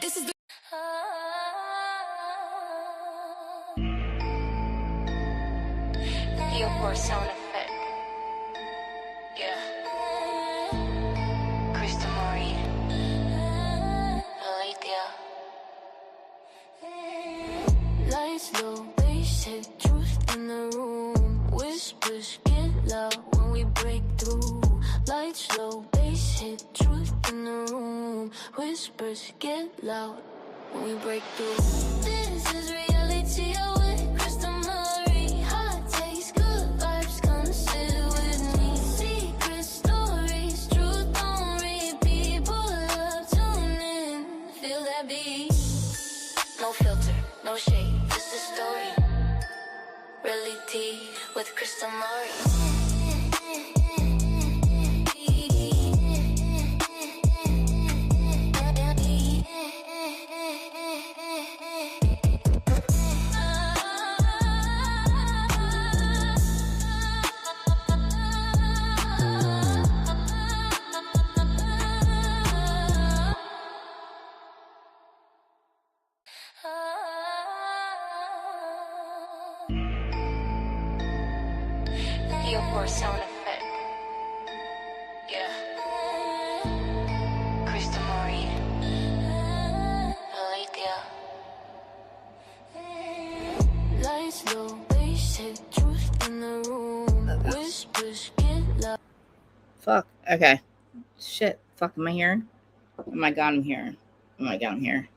This is the beavo sound effect. Yeah. Crystal Marie. Lydia. Lights low, bass hit, truth in the room. Whispers get loud when we break through. Lights low, bass hit, truth in the room. Whispers get loud when we break through. This is reality, with Crystal Marie. Hot takes, good vibes, come sit with me. Secret stories, truth on repeat. Pull up, tune in, feel that beat. No filter, no shade, just a story. Reality with Crystal Marie. Beavo sound effect. Yeah. Crystal Marie. Lydia. Lights low, bass hit, truth in the room. Whispers get loud. Fuck. Okay. Shit. Fuck. Am I here? Oh my god, I'm here. Oh my god, I'm here.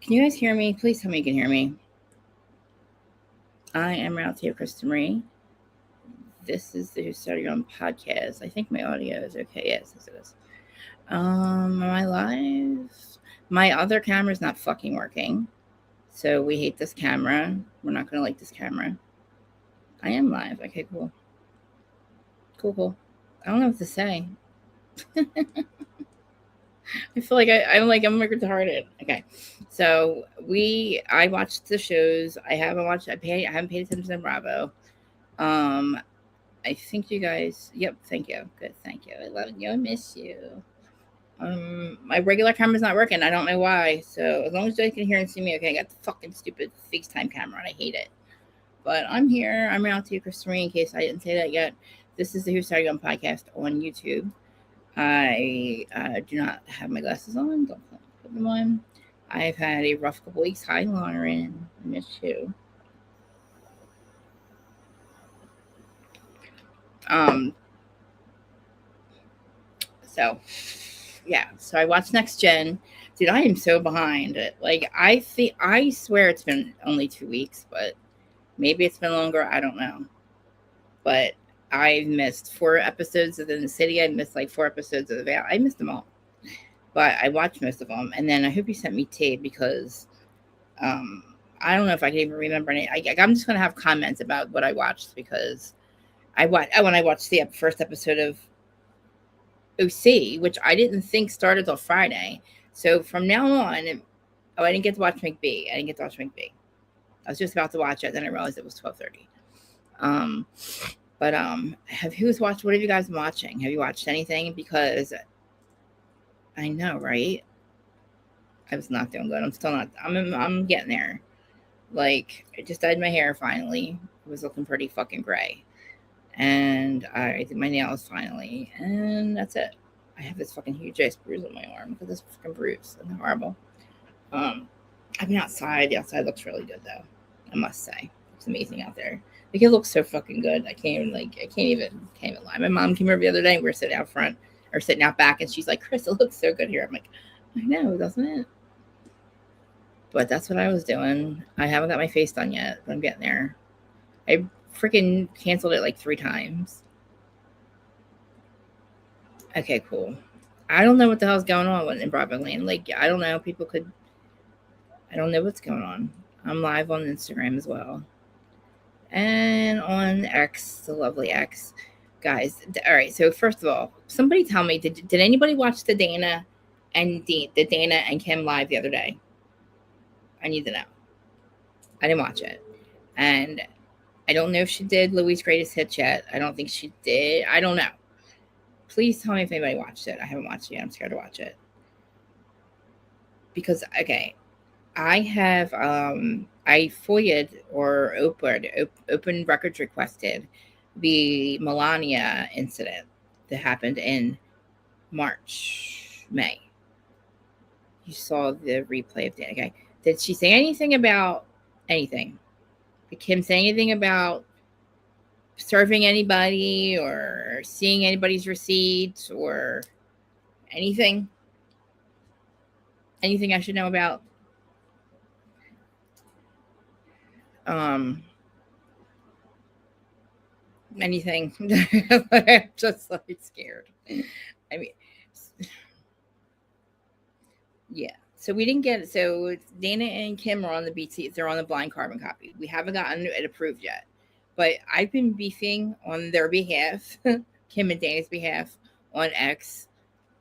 Can you guys hear me? Please tell me you can hear me. I am RHOC Crystal Marie. This is the Who Started On podcast. I think my audio is okay. Yes, it is. Am I live? My other camera's not fucking working. So we hate this camera. We're not going to like this camera. I am live. Okay, cool. Cool. I don't know what to say. I feel like I'm retarded. Okay, so I watched the shows. I haven't paid attention to Bravo. I think you guys. Yep, thank you. Good, thank you. I love you. I miss you. My regular camera's not working. I don't know why. So as long as you guys can hear and see me, okay. I got the fucking stupid FaceTime camera, and I hate it. But I'm here. I'm out to Crystal Marie. In case I didn't say that yet, this is the Who Started On podcast on YouTube. I do not have my glasses on. Don't put them on. I've had a rough couple weeks. Hi, Lauren. I miss you. So, yeah. So I watched Next Gen. Dude, I am so behind. Like, I swear it's been only 2 weeks, but maybe it's been longer. I don't know. But I've missed 4 episodes of In the City. I missed like 4 episodes of The Veil. I missed them all. But I watched most of them. And then I hope you sent me tape because I don't know if I can even remember any. I'm just going to have comments about what I watched because when I watched the first episode of OC, which I didn't think started till Friday. So from now on, I didn't get to watch McBEE. I was just about to watch it. Then I realized it was 12:30. But what have you guys been watching? Have you watched anything? Because I know, right? I was not doing good. I'm still not. I'm getting there. Like, I just dyed my hair finally. It was looking pretty fucking gray. And I did my nails finally. And that's it. I have this fucking huge ass bruise on my arm. Look at this fucking bruise. Isn't that horrible? I've been outside. The outside looks really good though. I must say. It's amazing out there. Like, it looks so fucking good. I can't even lie. My mom came over the other day. We were sitting out front or sitting out back, and she's like, "Chris, it looks so good here." I'm like, "I know, doesn't it?" But that's what I was doing. I haven't got my face done yet, but I'm getting there. I freaking canceled it like 3 times. Okay, cool. I don't know what the hell's going on in Bravo Land. Like, I don't know. I don't know what's going on. I'm live on Instagram as well. And on X, the lovely X. Guys, all right. So first of all, somebody tell me, did anybody watch the Dana and Kim live the other day? I need to know. I didn't watch it. And I don't know if she did Louis' Greatest Hits yet. I don't think she did. I don't know. Please tell me if anybody watched it. I haven't watched it yet. I'm scared to watch it. because okay, I have I FOIA'd or open records requested the Melania incident that happened in May. You saw the replay of that. Okay. Did she say anything about anything? Did Kim say anything about serving anybody or seeing anybody's receipts or anything? Anything I should know about? Anything. I'm just like scared. I mean, yeah. So we didn't get it. So Dana and Kim are on the BT. They're on the blind carbon copy. We haven't gotten it approved yet, but I've been beefing on their behalf, Kim and Dana's behalf, on X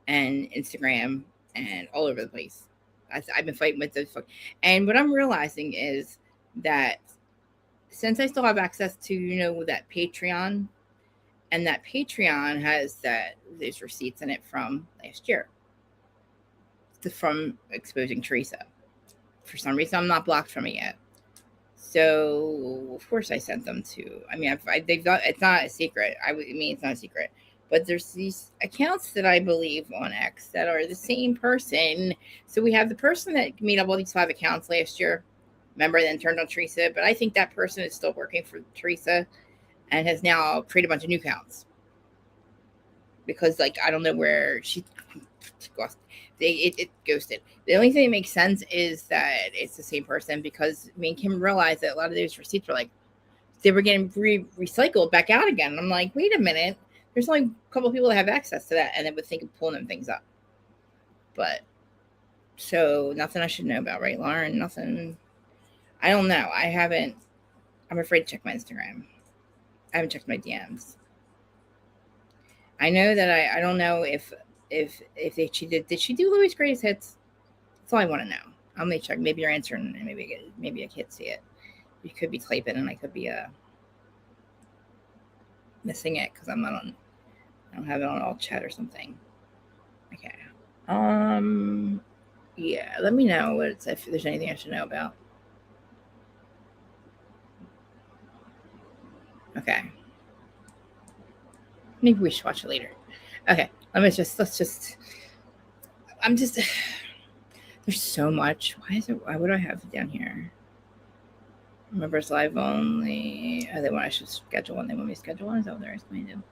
and Instagram and all over the place. I've been fighting with this. And what I'm realizing is that since I still have access to, that Patreon, and that Patreon has those receipts in it from last year, from exposing Teresa. For some reason, I'm not blocked from it yet. So, of course, I sent them to. I mean, they've got. It's not a secret. It's not a secret. But there's these accounts that I believe on X that are the same person. So we have the person that made up all these 5 accounts last year. Remember, then turned on Teresa. But I think that person is still working for Teresa and has now created a bunch of new accounts. Because, I don't know where she it ghosted. The only thing that makes sense is that it's the same person, because me and Kim realized that a lot of those receipts were they were getting recycled back out again. And I'm like, wait a minute. There's only a couple of people that have access to that, and they would think of pulling them things up. But, so nothing I should know about, right, Lauren? Nothing. I don't know. I'm afraid to check my Instagram. I haven't checked my DMs. I know that I don't know if she did she do Louis Gray's hits? That's all I want to know. I'm gonna check. Maybe you're answering, and maybe I can't see it. You could be typing, and I could be missing it because I don't have it on all chat or something. Okay. Yeah. Let me know if there's anything I should know about. Okay. Maybe we should watch it later. Okay. Let's just. There's so much. Why would I have it down here? Members live only. Oh, they want I should schedule one. They want me to schedule one. Is that what they're asking me to do?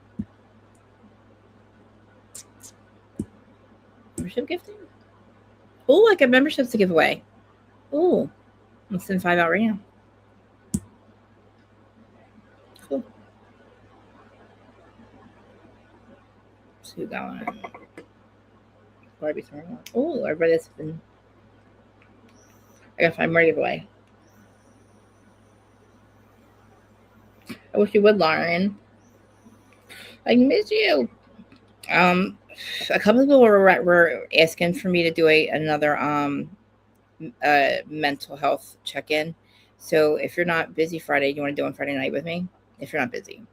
Membership gifting? Oh, I got memberships to give away. Oh, let's send 5 out right now. Cool. So who got one? Oh, everybody that's been. I got 5 more to give away. I wish you would, Lauren. I miss you. A couple of people were asking for me to do another mental health check-in. So if you're not busy Friday, you want to do it on Friday night with me? If you're not busy.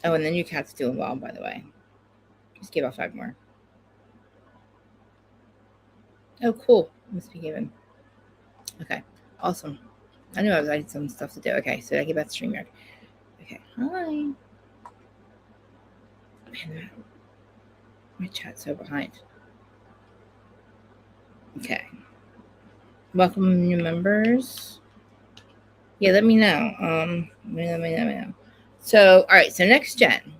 Oh, and the new cat's doing well, by the way. Just give out 5 more. Oh, cool. Must be given. Okay. Awesome. I knew I had some stuff to do. Okay, so I get back to StreamYard. Okay. Hi. Man, my chat's so behind. Okay. Welcome new members. Yeah, let me know. Let me know. So, all right. So next gen.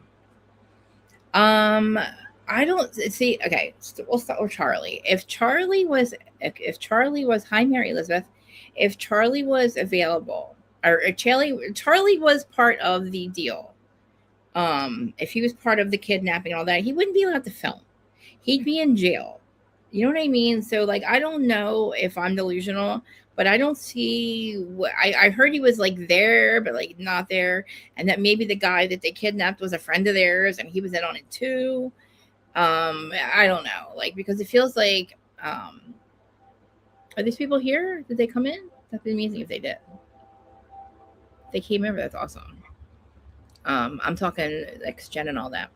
I don't see. Okay, so we'll start with Charlie. If Charlie was, hi Mary Elizabeth. If Charlie was available, or Charlie was part of the deal. If he was part of the kidnapping and all that, he wouldn't be allowed to film. He'd be in jail. You know what I mean? So, I don't know if I'm delusional, but I don't see what I heard he was there, but not there, and that maybe the guy that they kidnapped was a friend of theirs, and he was in on it too. I don't know, because it feels like, are these people here? Did they come in? That'd be amazing if they did. If they came over, that's awesome. I'm talking next gen and all that.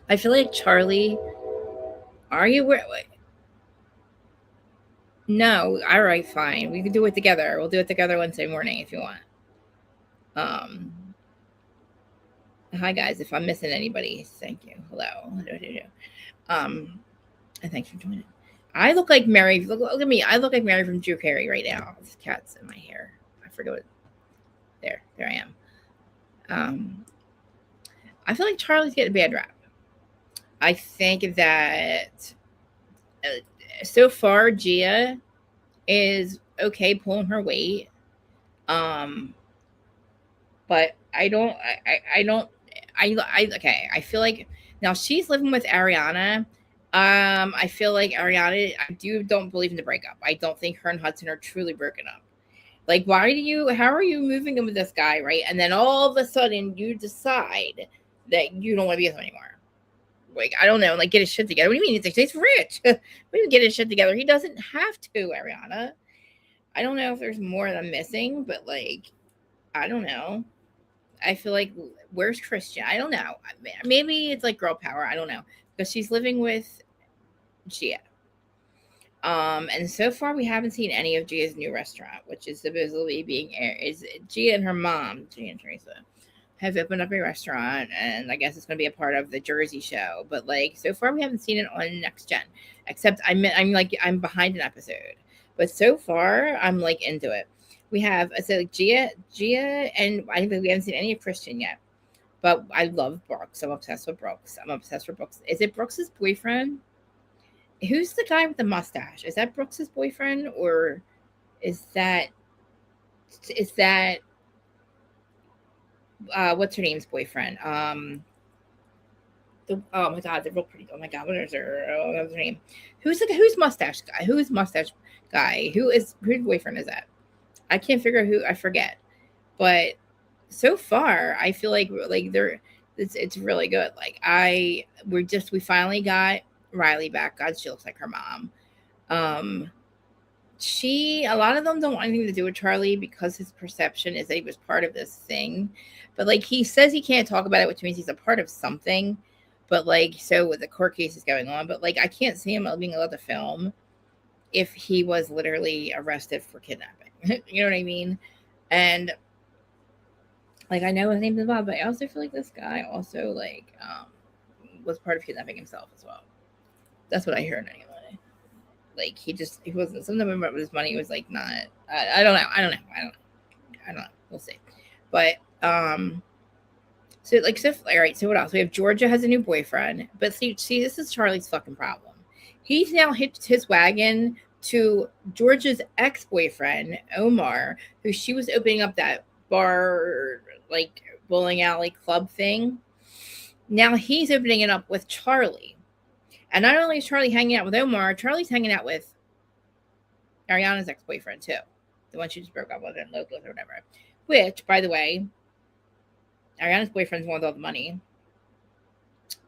I feel like Charlie. Are you? No. All right. Fine. We can do it together. We'll do it together Wednesday morning if you want. Um. Hi guys. If I'm missing anybody, thank you. Hello. And thanks for joining. I look like Mary. Look at me. I look like Mary from Drew Carey right now. This cat's in my hair. I forget what. There I am. I feel like Charlie's getting a bad rap. I think that so far Gia is okay pulling her weight. But I don't. I don't. Okay. I feel like now she's living with Ariana. I feel like Ariana. Don't believe in the breakup. I don't think her and Hudson are truly broken up. Like, how are you moving in with this guy, right? And then all of a sudden you decide that you don't want to be with him anymore. Like, I don't know, like, get his shit together. What do you mean? He's rich. We can get his shit together. He doesn't have to, Ariana. I don't know if there's more that I'm missing, but, like, I don't know. I feel like, where's Christian? I don't know. Maybe it's like girl power. I don't know. Because she's living with Gia. And so far we haven't seen any of Gia's new restaurant, which is supposedly being aired. Is Gia and her mom, Gia and Teresa, have opened up a restaurant, and I guess it's going to be a part of the Jersey show. But like so far we haven't seen it on Next Gen, except I'm behind an episode. But so far I'm like into it. We have Gia, and I think we haven't seen any of Christian yet. But I love Brooks. I'm obsessed with Brooks. Is it Brooks's boyfriend? Who's the guy with the mustache? Is that Brooks's boyfriend, or is that what's her name's boyfriend? Oh my god, they're real pretty. Oh my god, what is her name? Who's mustache guy? Whose boyfriend is that? I can't figure out who. I forget. But so far, I feel like it's really good. Like we finally got Riley back. God, she looks like her mom. A lot of them don't want anything to do with Charlie because his perception is that he was part of this thing. But like he says he can't talk about it, which means he's a part of something. But like so with the court cases going on, but like I can't see him being allowed to film if he was literally arrested for kidnapping. You know what I mean? And like I know his name's involved, but I also feel like this guy also was part of kidnapping himself as well. That's what I heard anyway. Like he wasn't something about his money was like not. I don't know. We'll see. But all right. So what else? We have Georgia has a new boyfriend, but see, this is Charlie's fucking problem. He's now hitched his wagon to Georgia's ex-boyfriend Omar, who she was opening up that bar, like bowling alley club thing. Now he's opening it up with Charlie. And not only is Charlie hanging out with Omar, Charlie's hanging out with Ariana's ex-boyfriend too. The one she just broke up with in Locals or whatever. Which, by the way, Ariana's boyfriend's wanted all the money.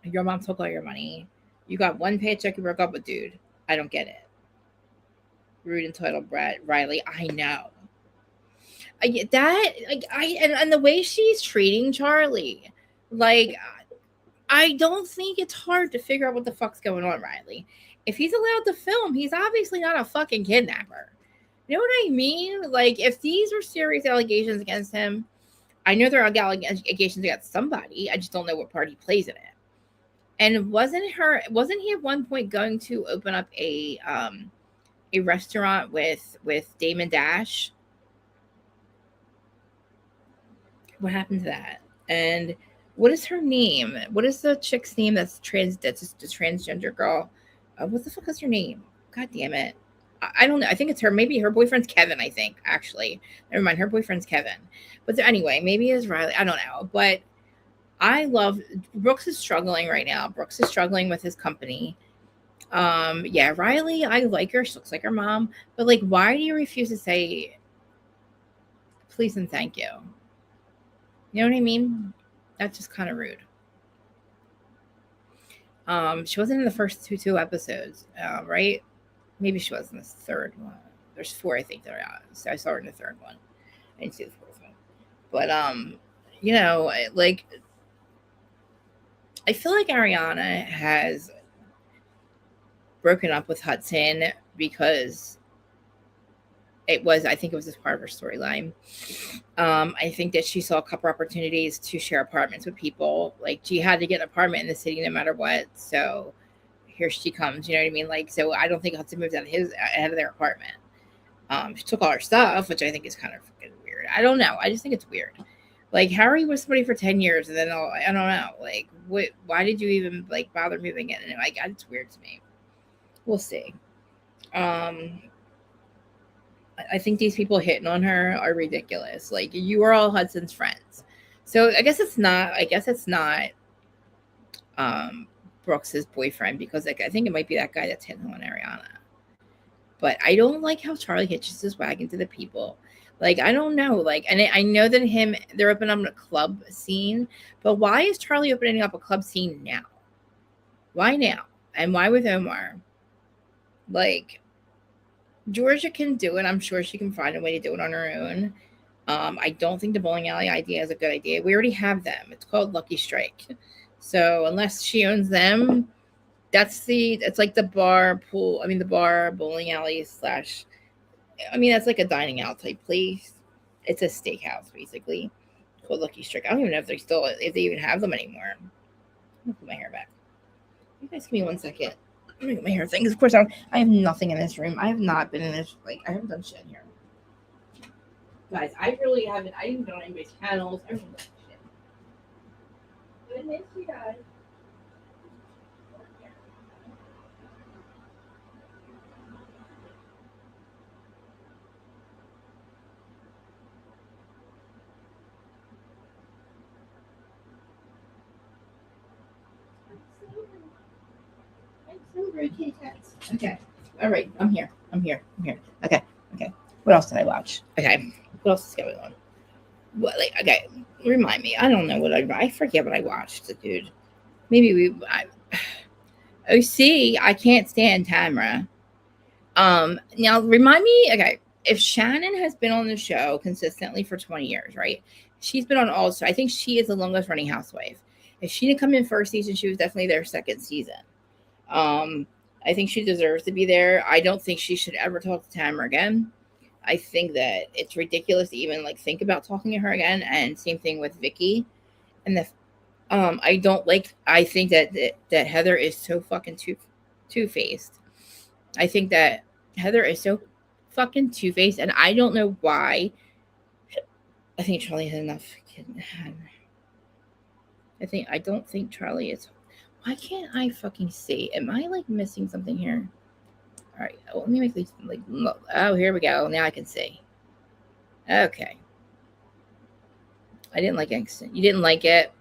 Your mom took all your money. You got one paycheck, you broke up with dude. I don't get it. Rude, entitled brat, Riley. I know. I get that. And the way she's treating Charlie, like, I don't think it's hard to figure out what the fuck's going on, Riley. If he's allowed to film, he's obviously not a fucking kidnapper. You know what I mean? Like, if these are serious allegations against him, I know there are allegations against somebody. I just don't know what part he plays in it. And wasn't he at one point going to open up a restaurant with Damon Dash? What happened to that? And what is her name? What is the chick's name that's just a transgender girl? What the fuck is her name? God damn it. I don't know. I think it's her. Maybe her boyfriend's Kevin, I think, actually. Never mind. Her boyfriend's Kevin. But anyway, maybe it's Riley. I don't know. But I love Brooks is struggling right now. Brooks is struggling with his company. Yeah, Riley, I like her. She looks like her mom. But like, why do you refuse to say please and thank you? You know what I mean? That's just kind of rude. She wasn't in the first two episodes, right? Maybe she was in the third one. There's 4, I think, that are out. So I saw her in the third one. I didn't see the fourth one. But, you know, like, I feel like Ariana has broken up with Hudson because I think it was as part of her storyline. I think that she saw a couple opportunities to share apartments with people. Like she had to get an apartment in the city no matter what. So here she comes. You know what I mean? Like, so I don't think Hudson moved out of their apartment. She took all her stuff, which I think is kind of fucking weird. I don't know. I just think it's weird. Like Harry was somebody for 10 years and then I don't know. Like, why did you even like bother moving in? And like, it's weird to me. We'll see. I think these people hitting on her are ridiculous. Like you are all Hudson's friends. So I guess it's not Brooks's boyfriend because like I think it might be that guy that's hitting on Ariana. But I don't like how Charlie hitches his wagon to the people. Like I don't know. Like and I know that they're opening up a club scene, but why is Charlie opening up a club scene now? Why now? And why with Omar? Like Georgia can do it. I'm sure she can find a way to do it on her own. I don't think the bowling alley idea is a good idea. We already have them. It's called Lucky Strike. So unless she owns them, it's like the bar bowling alley / that's like a dining out type place. It's a steakhouse basically called Lucky Strike. I don't even know if they even have them anymore. I'm gonna put my hair back. You guys give me 1 second. Let me get my hair things. Of course, I have nothing in this room. I have not been in this. Like, I haven't done shit in here. Guys, I really haven't. I didn't go on anybody's channels. I haven't done shit. But I miss you guys. Kitty cats. Okay. All right. I'm here. Okay. What else did I watch? Okay. What else is going on? Okay. Remind me. I don't know I forget what I watched, dude. Maybe OC, I can't stand Tamara. Now remind me, okay, if Shannon has been on the show consistently for 20 years, right? She's been on all, so I think she is the longest running housewife. If she didn't come in first season, she was definitely their second season. I think she deserves to be there. I don't think she should ever talk to Tamara again. I think that it's ridiculous to even like think about talking to her again. And same thing with Vicky. And I think that Heather is so fucking two-faced. I think that Heather is so fucking two-faced, and I don't know why. I think Charlie has enough. I don't think Charlie is. Why can't I fucking see? Am I like missing something here? All right. Oh, let me make these like. Oh, here we go. Now I can see. Okay. I didn't like it. You didn't like it.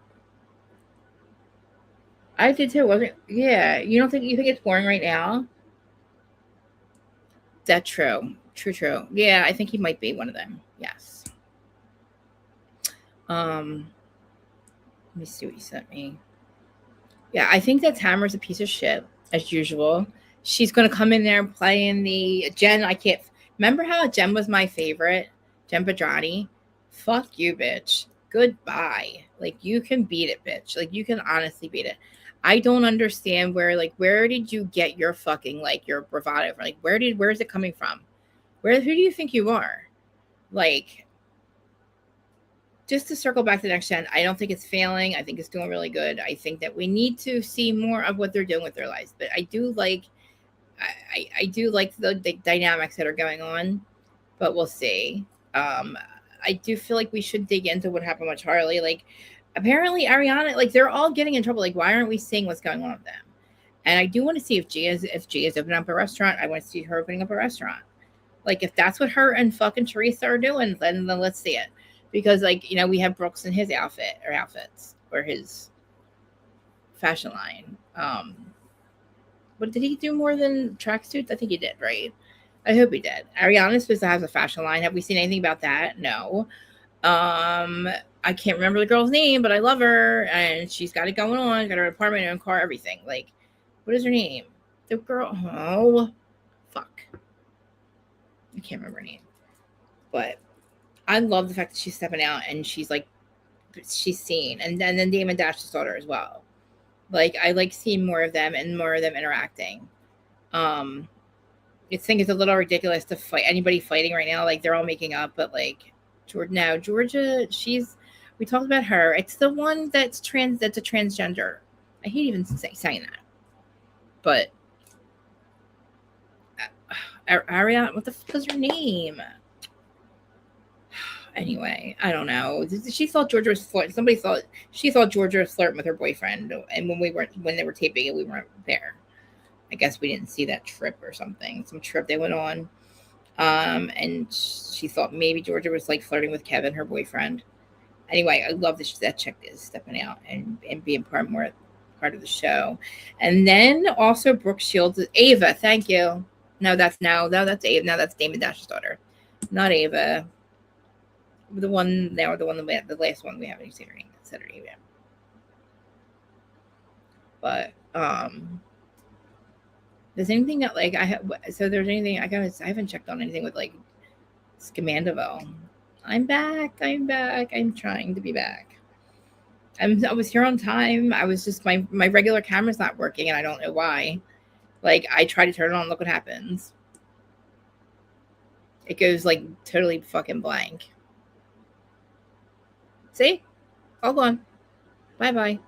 I did too. Wasn't? Yeah. You think it's boring right now? That's true. True. Yeah, I think he might be one of them. Yes. Let me see what you sent me. Yeah, I think that Tamara's a piece of shit, as usual. She's going to come in there playing the Jen. I can't remember how Jen was my favorite. Jen Pedrani. Fuck you, bitch. Goodbye. Like, you can beat it, bitch. Like, you can honestly beat it. I don't understand where did you get your fucking, like, your bravado from? Like, where is it coming from? Who do you think you are? Like, just to circle back to Next Gen, I don't think it's failing. I think it's doing really good. I think that we need to see more of what they're doing with their lives. But I do like the dynamics that are going on. But we'll see. I do feel like we should dig into what happened with Charlie. Like, apparently Ariana, like, they're all getting in trouble. Like, why aren't we seeing what's going on with them? And I do want to see if Gia's opening up a restaurant. I want to see her opening up a restaurant. Like, if that's what her and fucking Teresa are doing, then let's see it. Because, like, you know, we have Brooks in his outfits or his fashion line. But did he do more than tracksuits? I think he did, right? I hope he did. Ariana's supposed to have a fashion line. Have we seen anything about that? No. I can't remember the girl's name, but I love her, and she's got it going on. Got her apartment, her own car, everything. Like, what is her name? The girl. Oh, fuck. I can't remember her name. But I love the fact that she's stepping out and she's seen. And then Damon Dash's daughter as well. Like I like seeing more of them and more of them interacting. I think it's a little ridiculous to fight anybody fighting right now. Like they're all making up, but like Georgia, we talked about her. It's the one that's a transgender. I hate even saying that, but Ariana, what the fuck is her name? Anyway, I don't know. She thought Georgia was flirting. She thought Georgia was flirting with her boyfriend, and when they were taping it, we weren't there. I guess we didn't see that trip or something. Some trip they went on, and she thought maybe Georgia was like flirting with Kevin, her boyfriend. Anyway, I love that chick is stepping out and being part of the show. And then also Brooke Shields, Ava. Thank you. No, that's Ava. No, that's Damon Dash's daughter, not Ava. The last one we haven't seen her name. Said her name yet. But there's anything that like there's anything I haven't checked on anything with like Scamandaville. I'm back. I'm trying to be back. I was here on time. I was just my regular camera's not working and I don't know why. Like I try to turn it on, look what happens. It goes like totally fucking blank. See? All gone. Bye-bye.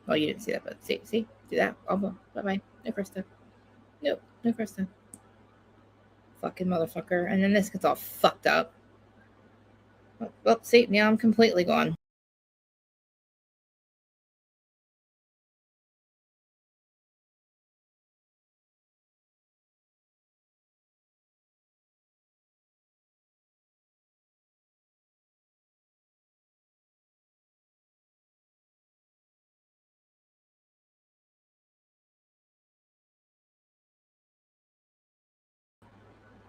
Well, you didn't see that, but see? See that? All gone. Bye-bye. No Krista. Nope, no Krista. Fucking motherfucker. And then this gets all fucked up. Well, see, now I'm completely gone.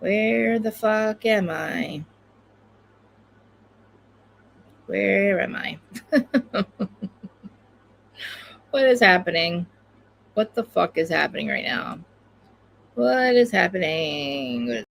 Where the fuck am I? Where am I? What is happening? What the fuck is happening right now? What is happening?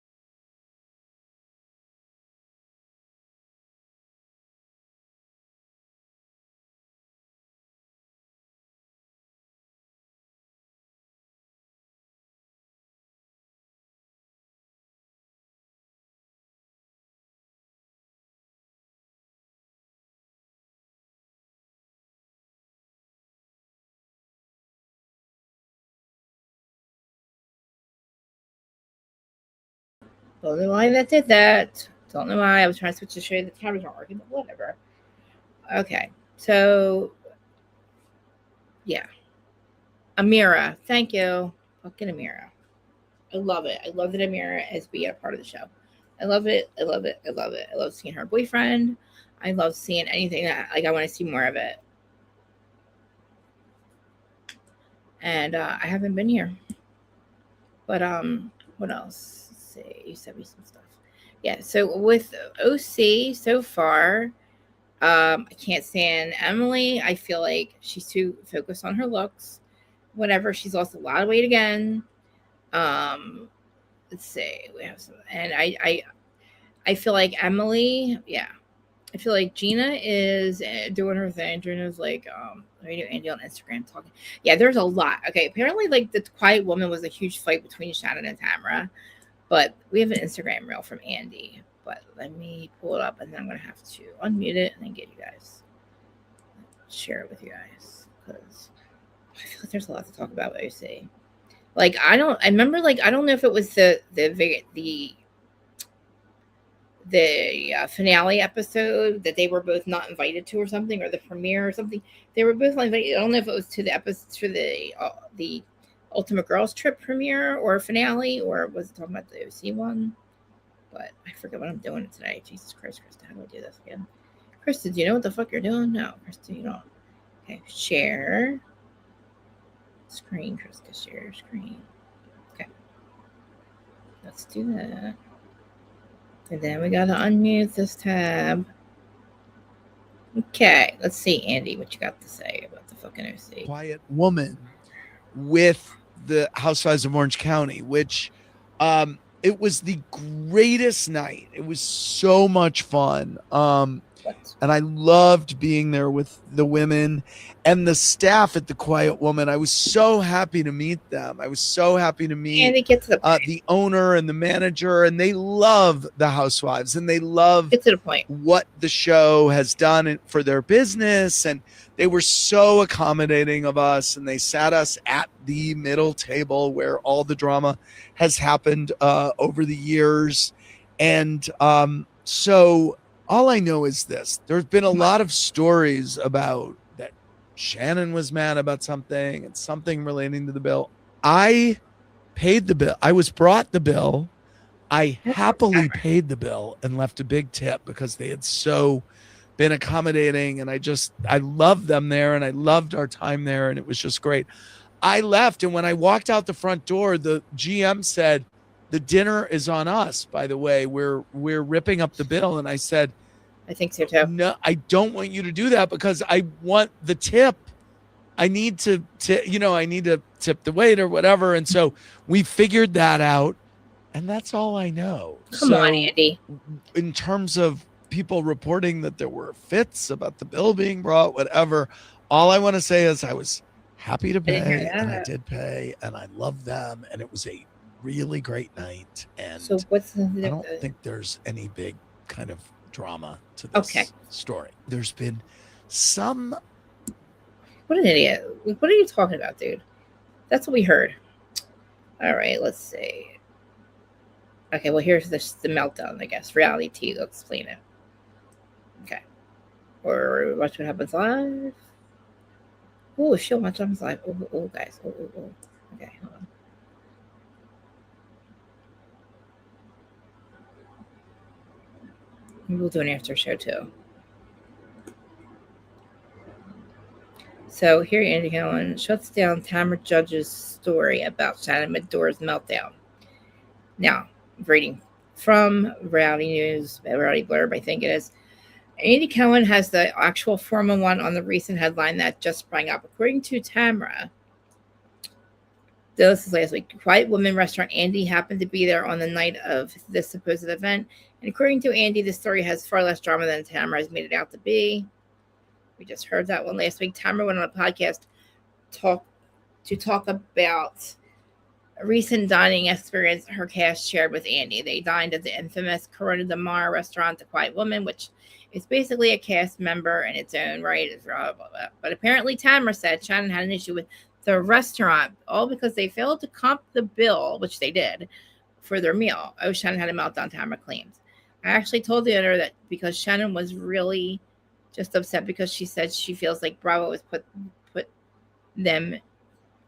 Don't know why that did that. Don't know why. I was trying to switch to show you the cameras aren't working, but whatever. Okay. So, yeah. Amira. Thank you. Fucking Amira. I love it. I love that Amira is being a part of the show. I love it. I love it. I love it. I love seeing her boyfriend. I love seeing anything that, like, I want to see more of it. And I haven't been here. But, what else? Let's see. You sent me some stuff. Yeah, so with OC so far, I can't stand Emily. I feel like she's too focused on her looks. Whatever, she's lost a lot of weight again. Let's see. We have some, and I feel like Emily, yeah. I feel like Gina is doing her thing. Gina's like, radio Andy on Instagram talking. Yeah, there's a lot. Okay, apparently, like the Quiet Woman was a huge fight between Shannon and Tamara, but we have an Instagram reel from Andy. But let me pull it up, and then I'm gonna have to unmute it and then get you guys share it with you guys because I feel like there's a lot to talk about. What I say, like I remember, like I don't know if it was the finale episode that they were both not invited to or something, or the premiere or something. They were both not invited. I don't know if it was to the episode for the Ultimate Girls Trip premiere or finale, or was it talking about the OC one? But I forget what I'm doing today. Jesus Christ, Krista, how do I do this again? Krista, do you know what the fuck you're doing? No, Krista, you don't. Okay, share screen, Krista, share screen. Okay, let's do that. And then we gotta unmute this tab. Okay, let's see, Andy, what you got to say about the fucking OC. Quiet Woman with the Housewives of Orange County, which it was the greatest night. It was so much fun. And I loved being there with the women and the staff at the Quiet Woman. I was so happy to meet them. I was so happy to meet And they get to the point. the owner and the manager, and they love the housewives, and they love Get to the point. what the show has done for their business. And they were so accommodating of us, and they sat us at the middle table where all the drama has happened over the years. And so all I know is this: there's been a lot of stories about that Shannon was mad about something and something relating to the bill. I paid the bill. I was brought the bill. I happily paid the bill and left a big tip because they had so been accommodating, and I loved them there, and I loved our time there, and it was just great. I left, and when I walked out the front door, the GM said, "The dinner is on us, by the way. We're ripping up the bill." And I said, I think so too. "No, I don't want you to do that because I want the tip. I need to I need to tip the waiter, whatever." And so we figured that out, and that's all I know. Come on, Andy. In terms of people reporting that there were fits about the bill being brought, whatever, all I want to say is I was happy to pay, and I did pay, and I loved them, and it was a really great night. And So what's I don't think there's any big kind of drama to this story. There's been some. What an idiot. What are you talking about, dude? That's what we heard. All right, let's see. Okay, well, here's the meltdown, I guess. Reality T, let's explain it. Okay. Or watch what happens live. Oh, she'll watch what happens live. Oh, guys. Oh. Okay, hold on. We'll do an after show too. So here, Andy Cohen shuts down Tamara Judge's story about Shannon Medora's meltdown. Now, reading from Reality News, Reality Blurb, I think it is. Andy Cohen has the actual formal one on the recent headline that just sprang up. According to Tamara, this is last week, Quiet Woman restaurant Andy happened to be there on the night of this supposed event. And according to Andy, the story has far less drama than Tamara has made it out to be. We just heard that one last week. Tamara went on a podcast to talk about a recent dining experience her cast shared with Andy. They dined at the infamous Corona del Mar restaurant, The Quiet Woman, which is basically a cast member in its own right. Blah, blah, blah. But apparently Tamara said Shannon had an issue with the restaurant, all because they failed to comp the bill, which they did, for their meal. Oh, Shannon had a meltdown, Tamara claims. I actually told the owner that because Shannon was really just upset because she said she feels like Bravo has put them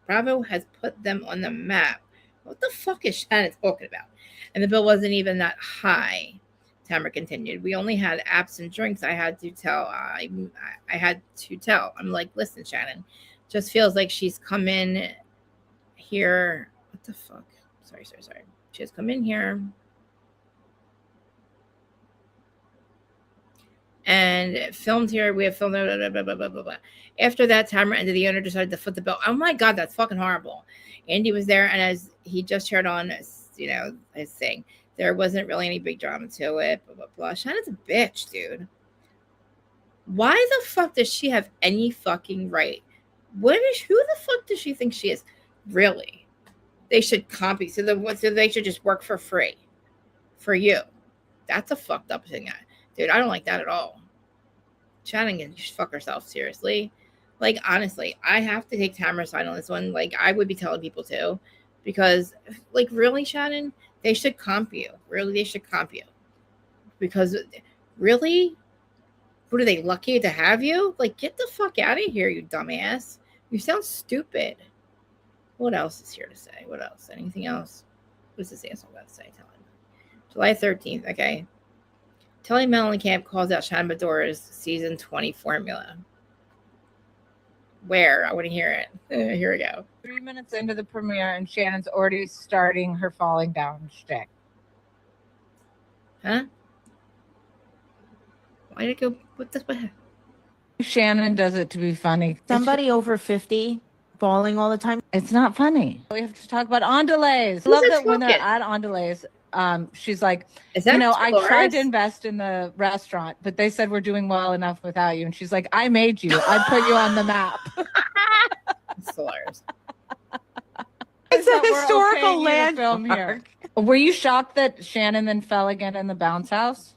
on the map. What the fuck is Shannon talking about? And the bill wasn't even that high. Tamara continued. We only had apps and drinks. I had to tell. I had to tell. I'm like, listen, Shannon, just feels like she's come in here. What the fuck? Sorry. She has come in here and filmed here. We have filmed blah, blah, blah, blah, blah. After that, Tamara and the owner decided to foot the bill. Oh my God, that's fucking horrible. Andy was there, and as he just shared on, his thing, there wasn't really any big drama to it. Blah blah blah. Shannon's a bitch, dude. Why the fuck does she have any fucking right? Who the fuck does she think she is? Really? They should copy. So they should just work for free for you. That's a fucked up thing. Dude, I don't like that at all. Shannon can just fuck herself, seriously. Like, honestly, I have to take Tamara's side on this one. Like, I would be telling people to. Because, like, really, Shannon? They should comp you. Really, they should comp you. Because, really? What are they, lucky to have you? Like, get the fuck out of here, you dumbass. You sound stupid. What else is here to say? What else? Anything else? What's this asshole got to say? Tell him. July 13th, okay. Telly Mellencamp calls out Shannon Medora's season 20 formula. Where? I want to hear it. Here we go. 3 minutes into the premiere, and Shannon's already starting her falling down shtick. Huh? Why did it go? What the? Shannon does it to be funny. Somebody over 50 falling all the time. It's not funny. We have to talk about on delays. Who's Love it that when they're talking? at on delays, she's like, Is that I Dolores? tried to invest in the restaurant, but they said we're doing well enough without you. And she's like, I made you. I put you on the map. It's Dolores. It's a historical film here. Were you shocked that Shannon then fell again in the bounce house?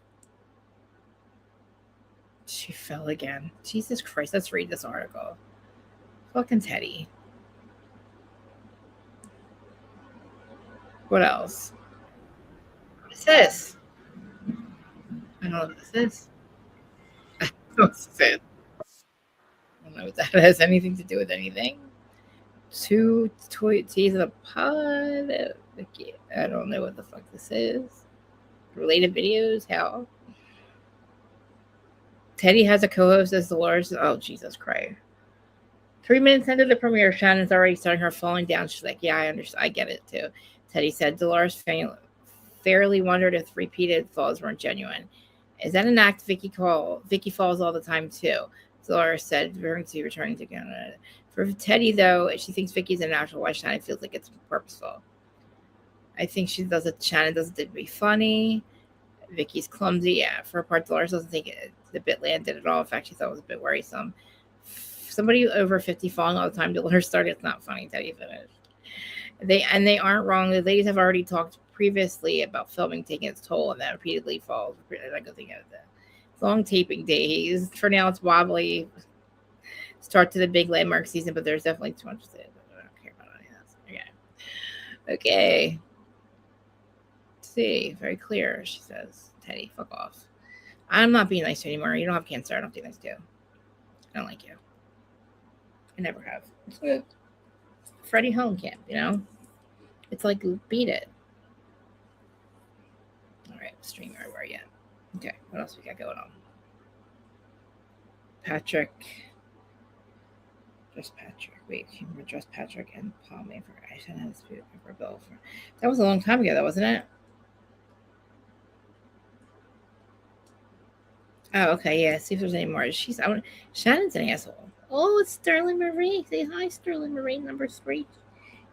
She fell again. Jesus Christ. Let's read this article. Fucking Teddy. What else? What is this? I don't know what this is. I don't know what this is. I don't know what that has anything to do with anything. 2 teas of the pod. I don't know what the fuck this is. Related videos? How? Teddy has a co-host as Dolores. Oh, Jesus Christ. 3 minutes into the premiere, Shannon's already starting her falling down. She's like, yeah, I understand. I get it, too. Teddy said Dolores fairly wondered if repeated falls weren't genuine. Is that an act Vicky falls all the time, too? Dolores said, returning to Canada. For Teddy, though, she thinks Vicky's a natural. Why Shannon feels like it's purposeful. I think she does it. Shannon does it to be funny. Vicky's clumsy. Yeah, for her part, Dolores doesn't think the bit landed at all. In fact, she thought it was a bit worrisome. Somebody over 50 falling all the time. Dolores started. It's not funny. Teddy finished. They aren't wrong. The ladies have already talked previously about filming taking its toll, and that repeatedly falls. I go think of that. Long taping days. For now, it's wobbly. Start to the big landmark season, but there's definitely too much to say. I don't care about any of this. Okay. See, very clear, she says. Teddy, fuck off. I'm not being nice to you anymore. You don't have cancer. I don't think nice to you. I don't like you. I never have. It's like Freddie Home Camp, It's like, beat it. All right, StreamYard, where are you at? Okay, what else we got going on? Patrick. Wait, we dressed Patrick and Paul made for I should have this for Bill. That was a long time ago, though, wasn't it? Oh, okay, yeah. See if there's any more. Shannon's an asshole. Oh, it's Sterling Marie. Say hi, Sterling Marie, number 3.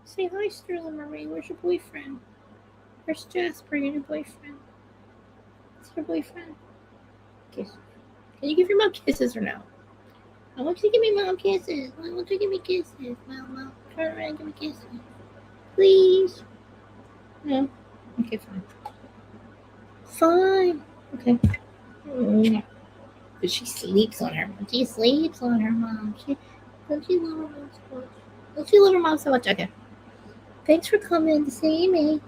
Say hi, Sterling Marie. Where's your boyfriend? Where's Jasper, your new boyfriend? What's your boyfriend? Kiss. Can you give your mom kisses or no? I want you to give me mom kisses. I want you to give me kisses. Mom, turn around and give me kisses. Please. No? Okay, fine. Fine. Okay. But she sleeps on her mom. She sleeps on her mom. Don't you love her mom so much? Don't you love her mom so much? Okay. Thanks for coming to see me.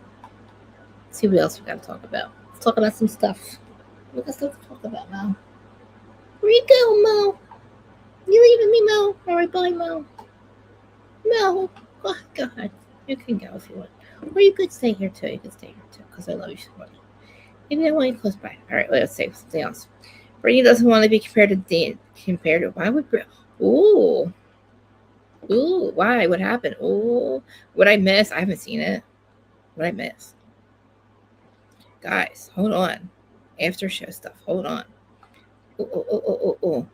Let's see what else we got to talk about. Let's talk about some stuff. We got stuff to talk about, Mo. Where you go, Mo? You leaving me, Mo? All right, bye, Mo. Mo, oh, God. You can go if you want. Or you could stay here, too. You can stay here, too, because I love you so much. Maybe I want you close by. All right, let's say something else. Brittany doesn't want to be compared to why would Ooh, why? What happened? Ooh, what I miss? I haven't seen it. What I miss? Guys, hold on. After show stuff. Hold on. Oh,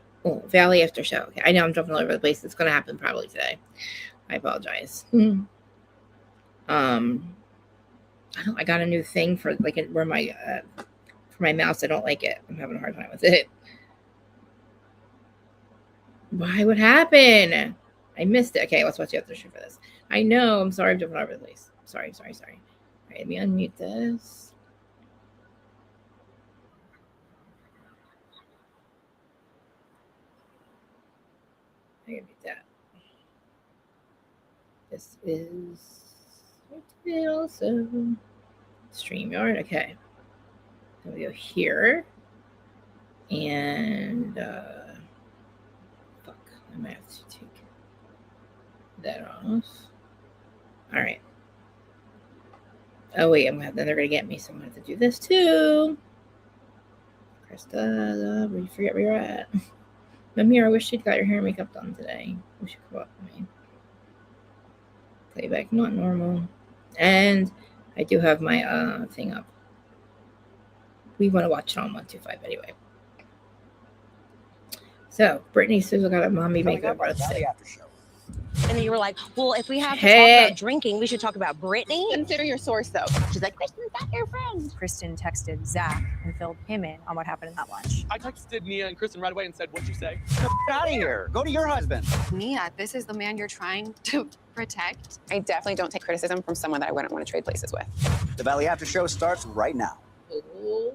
Valley after show. Okay, I know I'm jumping all over the place. It's going to happen probably today. I apologize. I got a new thing for where my for my mouse. I don't like it. I'm having a hard time with it. Why? What happened? I missed it. Okay, let's watch the after show for this. I know. I'm sorry. I'm jumping all over the place. Sorry. All right, let me unmute this. I gotta mute that. This is also StreamYard. Okay. Then we go here. And fuck. I might have to take that off. Alright. Oh wait, then they're gonna get me, so I'm gonna have to do this too. Krista, we forget where you're at. Mamir, I wish you'd got your hair and makeup done today. Wish you could walk with me. Playback not normal. And I do have my thing up. We want to watch it on 125 anyway. So Brittany says I got a mommy makeover. Valley after show. And then you were like, well, if we have to Hey. talk about drinking, we should talk about Brittany. Consider your source, though. She's like, Kristen's not your friend. Kristen texted Zach and filled him in on what happened in that lunch. I texted Nia and Kristen right away and said, what'd you say? Get out of here. Go to your husband. Nia, this is the man you're trying to protect. I definitely don't take criticism from someone that I wouldn't want to trade places with. The Valley After Show starts right now. Ooh.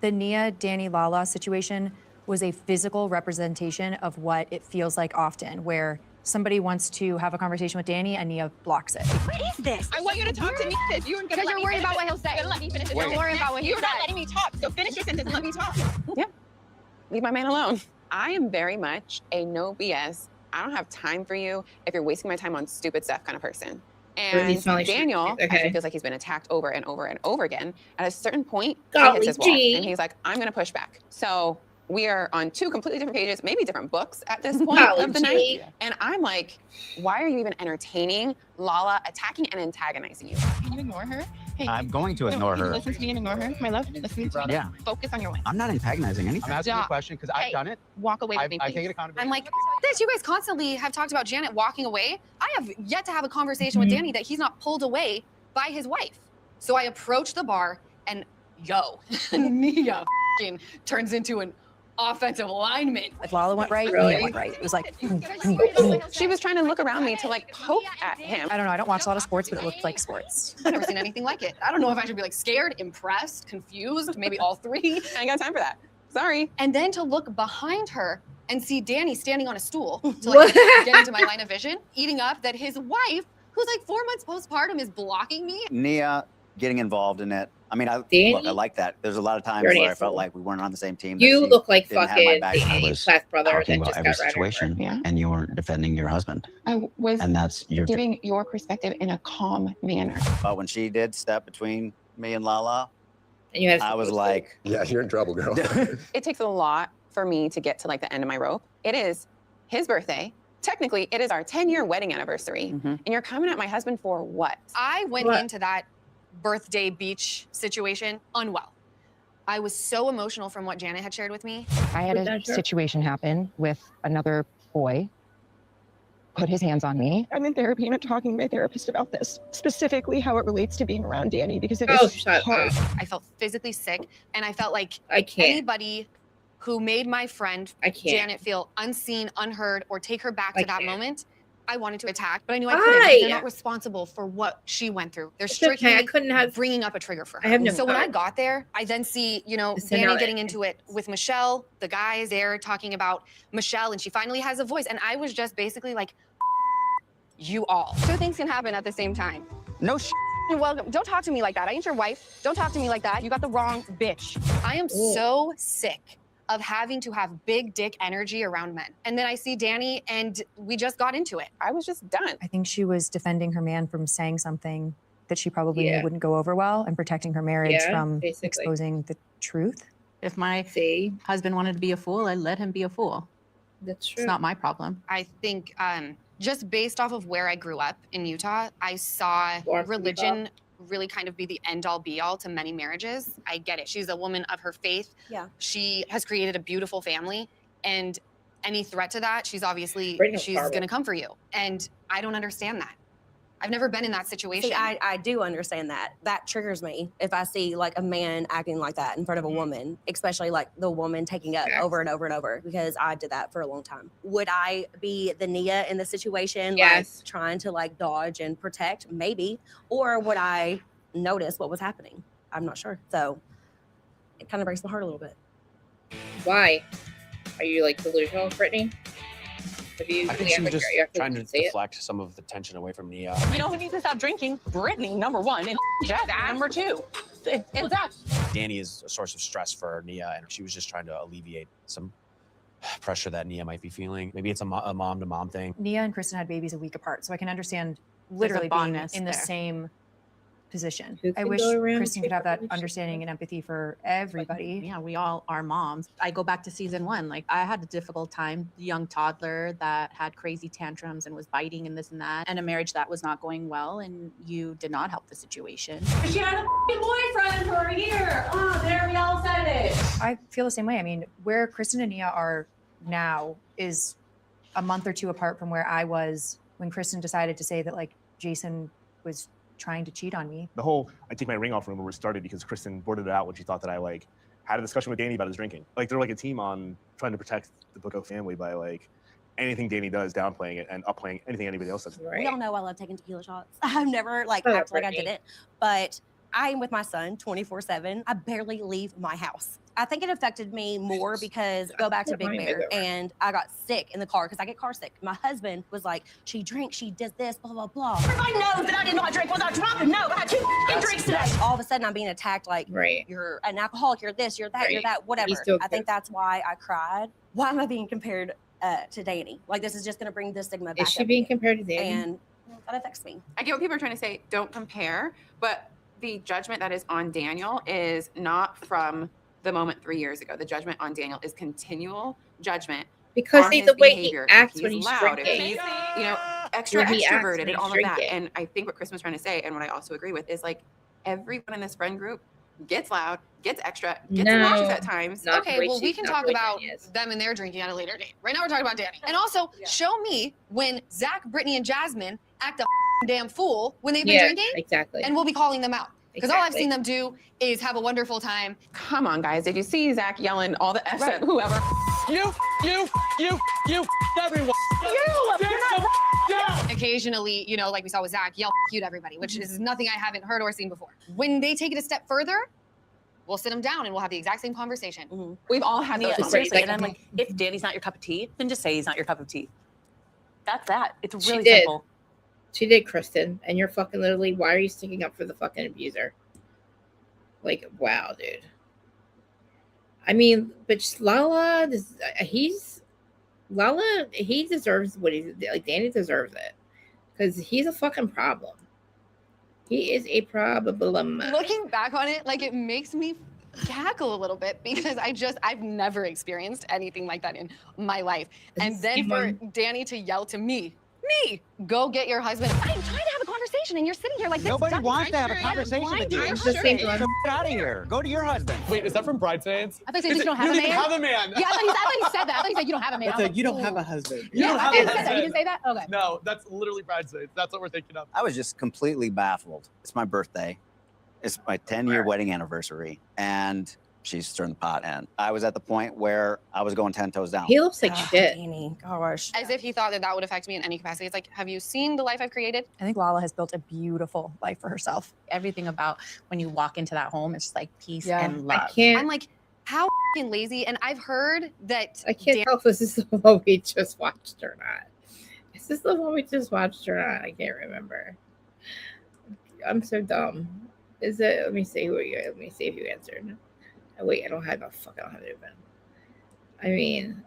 The Nia Danny Lala situation was a physical representation of what it feels like often, where somebody wants to have a conversation with Danny and Nia blocks it. What is this? I want you to talk to me because you're Because you're worried about what he'll say. You're gonna let me finish it. You're worried about what he'll You're not say. letting me talk, so finish your sentence and let me talk. Yeah. Leave my man alone. I am very much a no BS. I don't have time for you if you're wasting my time on stupid stuff kind of person. Or he And smell like shit. Daniel Okay. actually feels like he's been attacked over and over and over again. At a certain point, he Golly hits his wall, gee. and he's like, I'm going to push back. So we are on two completely different pages, maybe different books at this point Golly of the gee. night. And I'm like, why are you even entertaining Lala attacking and antagonizing you? Can you ignore her? Hey, I'm going to ignor can you her. listen to me and ignore her, my love. Listen to me. Yeah. Focus on your win. I'm not antagonizing anything. I'm asking you a Stop. question because I've Hey, done it. Walk away with I've me, taken please. accountability. I'm like, this. You guys constantly have talked about Janet walking away. I have yet to have a conversation with Danny that he's not pulled away by his wife. So I approach the bar and Nia f***ing turns into an offensive lineman. If Lala went right, Really? Nia went right. It was like, She was trying to look around me to like poke at him. I don't know. I don't watch a lot of sports, but it looked like sports. I've never seen anything like it. I don't know if I should be like scared, impressed, confused, maybe all three. I ain't got time for that. Sorry. And then to look behind her and see Danny standing on a stool to like get into my line of vision, eating up that his wife, who's like 4 months postpartum, is blocking me. Nia getting involved in it. I mean, Danny? look, I like that. There's a lot of times You're an where I felt asshole. like we weren't on the same team. that You she look like didn't have fucking my back. I the was class brother talking that about just every got ran situation, over. Yeah. and you weren't defending your husband. I was And that's your. giving your perspective in a calm manner. But when she did step between me and Lala, And you had I was like, Yeah, you're in trouble, girl. It takes a lot for me to get to like the end of my rope. It is his birthday. Technically, it is our 10-year wedding anniversary. Mhm. And you're coming at my husband for what? I went What? into that birthday beach situation unwell. I was so emotional from what Janet had shared with me. I had Put a down your- situation happen with another boy, put his hands on me. I'm in therapy and I'm talking to my therapist about this, specifically how it relates to being around Danny because it Oh, is shut hard. up. I felt physically sick, and I felt like I can't. anybody who made my friend I can't. Janet feel unseen, unheard, or take her back I to that can't. moment, I wanted to attack, but I knew I couldn't. Because Why? they're not responsible for what she went through. They're It's okay. I strictly couldn't have. bringing up a trigger for her. I have no So when I time. got there, I then see, Listen, Danny now getting that- into it with Michelle. The guys there talking about Michelle, and she finally has a voice. And I was just basically like, you all. Two things can happen at the same time. no You're welcome. Don't talk to me like that. I ain't your wife. Don't talk to me like that. You got the wrong bitch. I am Ooh. so sick of having to have big dick energy around men. And then I see Danny, and we just got into it. I was just done. I think she was defending her man from saying something that she probably Yeah. knew wouldn't go over well and protecting her marriage Yeah, from basically. exposing the truth. If my See, husband wanted to be a fool, I'd let him be a fool. that's true. It's not my problem. I think just based off of where I grew up in Utah, I saw Born from religion really kind of be the end all be all to many marriages. I get it. She's a woman of her faith. Yeah. She has created a beautiful family, and any threat to that, she's obviously Brittany's she's horrible. going to come for you. And I don't understand that. I've never been in that situation. See, I do understand that. That triggers me if I see like a man acting like that in front of a woman, especially like the woman taking up Yes. over and over and over, because I did that for a long time. Would I be the Nia in the situation, Yes. like trying to like dodge and protect? Maybe. Or would I notice what was happening? I'm not sure. So it kind of breaks my heart a little bit. Why? Are you like delusional, Brittany? Have you? I think yeah, she was but just you have trying to say it? deflect some of the tension away from Nia. You know who needs to stop drinking? Brittany, number one, and Jack, number two. And Zach. Danny is a source of stress for Nia, and she was just trying to alleviate some pressure that Nia might be feeling. Maybe it's a mom-to-mom thing. Nia and Kristen had babies a week apart, so I can understand There's a literally being bondness in the there. same position. Who I can wish go around Kristen and could have that treat understanding and empathy for everybody. Yeah, we all are moms. I go back to season 1. Like, I had a difficult time, young toddler that had crazy tantrums and was biting and this and that, and a marriage that was not going well, and you did not help the situation. She had a boyfriend for a year. Oh, there we all said it. I feel the same way. I mean, where Kristen and Nia are now is a month or two apart from where I was when Kristen decided to say that like Jason was trying to cheat on me. The whole I take my ring off rumor was started because Kristen blurted it out when she thought that I like had a discussion with Danny about his drinking. Like they're like a team on trying to protect the Bucco family by like anything Danny does, downplaying it and upplaying anything anybody else does. We all know I love taking tequila shots. I've never like acted like I didn't, but I am with my son 24/7. I barely leave my house. I think it affected me more because go back to Big Bear and I got sick in the car because I get car sick. My husband was like, she drinks, she does this, blah, blah, blah. Everybody knows that I did not drink. Was I drunk? No, I had 2 drinks today. All of a sudden I'm being attacked like, you're an alcoholic, you're this, you're that, you're that, whatever. I think that's why I cried. Why am I being compared to Danny? Like this is just going to bring this stigma back. Is she being compared to Danny? And that affects me. I get what people are trying to say. Don't compare, but the judgment that is on Daniel is not from the moment 3 years ago. The judgment on Daniel is continual judgment because on see his the way he behavior. acts If when he's loud, if drinking. he's, you know, extra When he acts extroverted when and all he's of that. drinking. And I think what Chris was trying to say, and what I also agree with, is like everyone in this friend group gets loud, gets extra, gets obnoxious at times. Okay, well, we can talk about them and their drinking at a later date. Right now, we're talking about Danny. And also, show me when Zach, Brittany, and Jasmine act a damn fool when they've been drinking. Exactly. And we'll be calling them out. Because all I've seen them do is have a wonderful time. Come on, guys. Did you see Zach yelling all the F's at whoever? You, everyone. Occasionally, you know, like we saw with Zach, yell you to everybody, which is nothing I haven't heard or seen before. When they take it a step further, we'll sit them down and we'll have the exact same conversation. We've all had those Yeah, conversations. seriously, and I'm like, if Danny's not your cup of tea, then just say he's not your cup of tea. That's that. It's She really did. simple. She did, Kristen. And you're fucking literally, why are you sticking up for the fucking abuser? Like, wow, dude. I mean, but Lala, he deserves what he's like. Danny deserves it because he's a fucking problem. He is a problem. Looking back on it, like it makes me cackle a little bit because I've never experienced anything like that in my life. And then for Danny to yell to me, go get your husband. I'm trying to have a conversation and you're sitting here like this. Nobody wants to have a conversation with you. Get out of here. Go to your husband. Wait, is that from Bridesmaids? I thought you said you don't have a man. You don't even have a man. Yeah, I thought you said that. I thought you said you don't have a man. It's like, you don't have a husband. You don't have a husband. You didn't say that? Okay. No, that's literally Bridesmaids. That's what we're thinking of. I was just completely baffled. It's my birthday. It's my 10-year wedding anniversary. And she's stirring the pot. And I was at the point where I was going 10 toes down. He looks like shit. Danny, gosh. As if he thought that would affect me in any capacity. It's like, have you seen the life I've created? I think Lala has built a beautiful life for herself. Everything about when you walk into that home, it's just like peace and love. I'm like, how fucking lazy. And I've heard that I can't tell if this is the one we just watched or not. Is this the one we just watched or not? I can't remember. I'm so dumb. Is it? Let me see let me see if you answered. Oh, wait, I don't have it open. I mean,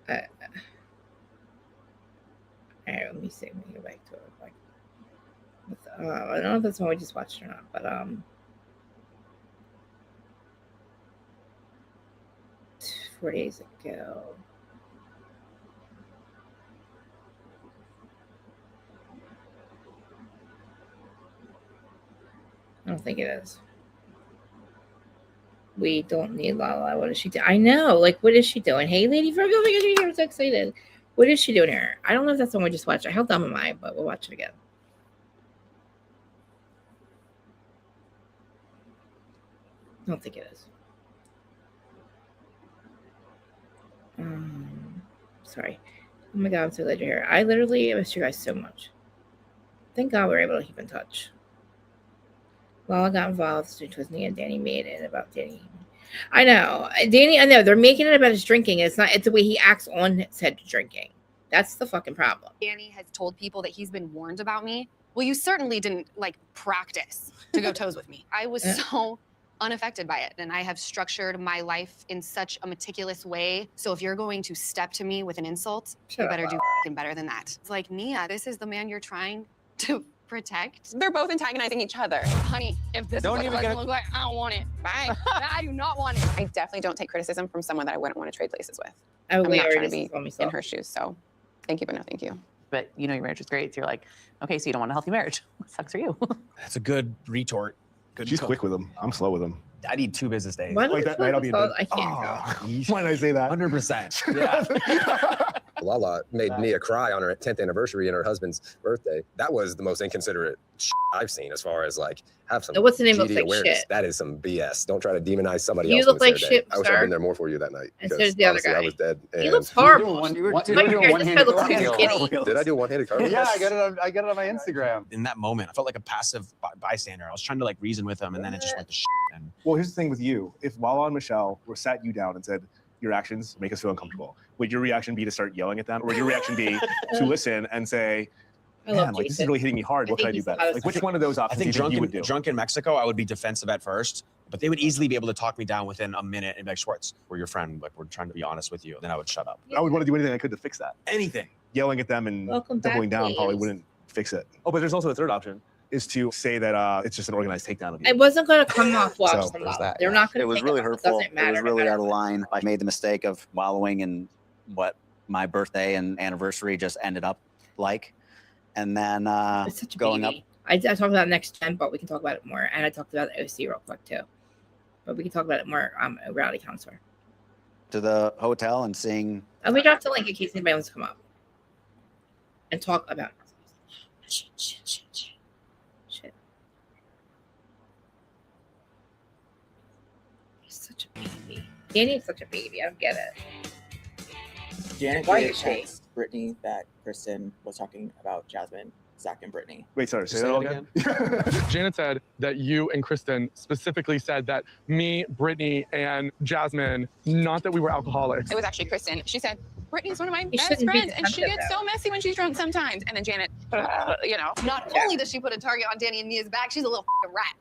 all right, let me see. Let me go back to it. I don't know if that's one we just watched or not, but 4 days ago. I don't think it is. We don't need Lala. What is she doing? I know. Like, what is she doing? Hey, Lady Virgo, oh my God, you're so excited. What is she doing here? I don't know if that's the one we just watched. How dumb am I? But we'll watch it again. I don't think it is. Sorry. Oh my God, I'm so glad you're here. I literally miss you guys so much. Thank God we were able to keep in touch. Lala got involved, so it was me and Danny made it about Danny. I know. Danny, I know. They're making it about his drinking. It's not, it's the way he acts on said drinking. That's the fucking problem. Danny has told people that he's been warned about me. Well, you certainly didn't like practice to go toes with me. I was so unaffected by it. And I have structured my life in such a meticulous way. So if you're going to step to me with an insult, you better do fucking better than that. It's like, Nia, this is the man you're trying to protect. They're both antagonizing each other. Honey, if this is what it doesn't look like, I don't want it. Bye. I do not want it. I definitely don't take criticism from someone that I wouldn't want to trade places with. Oh, I'm we not already trying to be saw in her shoes. So thank you, but no thank you. But you know your marriage is great, so you're like, okay, so you don't want a healthy marriage. Sucks for you. That's a good retort. She's quick with him. I'm slow with him. I need 2 business days. Why do Like I that feel night, like I'll be in this all- bed. I can't Why did I say that? 100%. Yeah. Lala made Nia cry on her 10th anniversary and her husband's birthday. That was the most inconsiderate I've seen as far as like have some Now, what's the name? Looks GD like awareness. shit. That is some BS. Don't try to demonize somebody You else. look when like it's their day. shit, I wish I'd sir. been there more for you that night. And so because does the other honestly, guy. I was dead. He and- looks horrible. Did My hair, this guy looks too skinny. I do one-handed cartwheels? Yeah, I got it on my Instagram. In that moment, I felt like a passive bystander. I was trying to like reason with him, and then it just went to shit. And Well, here's the thing with you. If Lala and Michelle were sat you down and said, your actions make us feel uncomfortable, would your reaction be to start yelling at them? Or would your reaction be to listen and say, I love man, like this is Jason. really hitting me hard. I What can I think do he's the better? hottest Like which thing. one of those I options do think you think you would do? drunk in Mexico, I would be defensive at first, but they would easily be able to talk me down within a minute and be like, Schwartz, we're your friend. Like, we're trying to be honest with you. Then I would shut up. I would want to do anything I could to fix that. Anything. Yelling at them and Welcome back, doubling down probably please. wouldn't fix it. Oh, but there's also a third option, is to say that it's just an organized takedown of you. It wasn't going to come off well. So, from there's Lala. that, They're yeah. not going It to was take really it off. hurtful. It doesn't matter. It was no really matter out of what. line. I made the mistake of wallowing in what my birthday and anniversary just ended up like. And then It's such a going up. baby. I talked about it next time, but we can talk about it more. And I talked about the OC real quick too. But we can talk about it more. A reality counselor. To the hotel and seeing And we dropped a link in case anybody wants to come up and talk about it. Shit. He's such a baby. Danny is such a baby. I don't get it. Janet Why did is she? text Brittany that Kristen was talking about Jasmine, Zach, and Brittany. Wait, sorry, say that all again? Janet said that you and Kristen specifically said that me, Brittany, and Jasmine, not that we were alcoholics. It was actually Kristen. She said, Brittany's one of my You best shouldn't be friends, and she defensive, gets so messy when she's drunk sometimes. And then Janet, you know. Not only does she put a target on Danny and Nia's back, she's a little rat.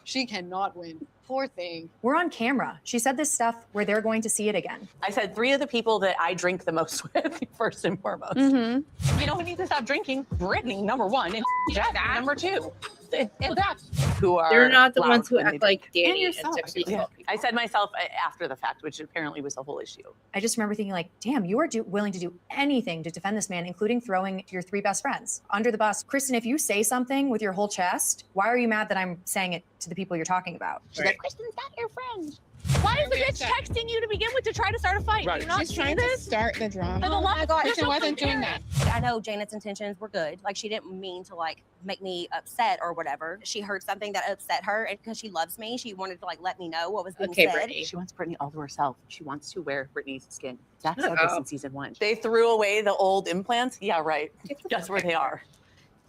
She cannot win. Poor thing. We're on camera. She said this stuff where they're going to see it again. I said 3 of the people that I drink the most with, first and foremost. Mm-hmm. You know who needs to stop drinking? Brittany, number 1, and Jasmine, number 2. And that's who are They're not the loud ones who when they act like drink. Danny and yourself. sexually Yeah. assault people. I said myself after the fact, which apparently was the whole issue. I just remember thinking like, damn, you are willing to do anything to defend this man, including throwing your 3 best friends under the bus. Kristen, if you say something with your whole chest, why are you mad that I'm saying it to the people you're talking about? She's like, Kristen's not your friend. Why is the bitch texting you to begin with to try to start a fight? Right. Do you not She's see trying to this? start the drama. For the love of God, Kristen don't wasn't doing compare that. it. I know Janet's intentions were good. Like she didn't mean to like make me upset or whatever. She heard something that upset her, and because she loves me, she wanted to like let me know what was being said. She wants Brittany all to herself. She wants to wear Brittany's skin. Zach Shut said this up. in season 1. They threw away the old implants. Yeah, right. Guess where they are?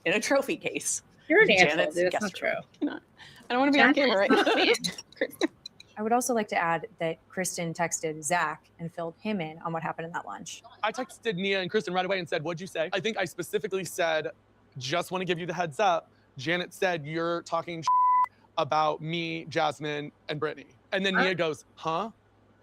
In a trophy case. You're an Janet's asshole, dude. That's guest not true. room. I don't want to be on camera right now. I would also like to add that Kristen texted Zach and filled him in on what happened in that lunch. I texted Nia and Kristen right away and said, what'd you say? I think I specifically said, just want to give you the heads up. Janet said, you're talking about me, Jasmine, and Brittany. And then Nia goes, huh?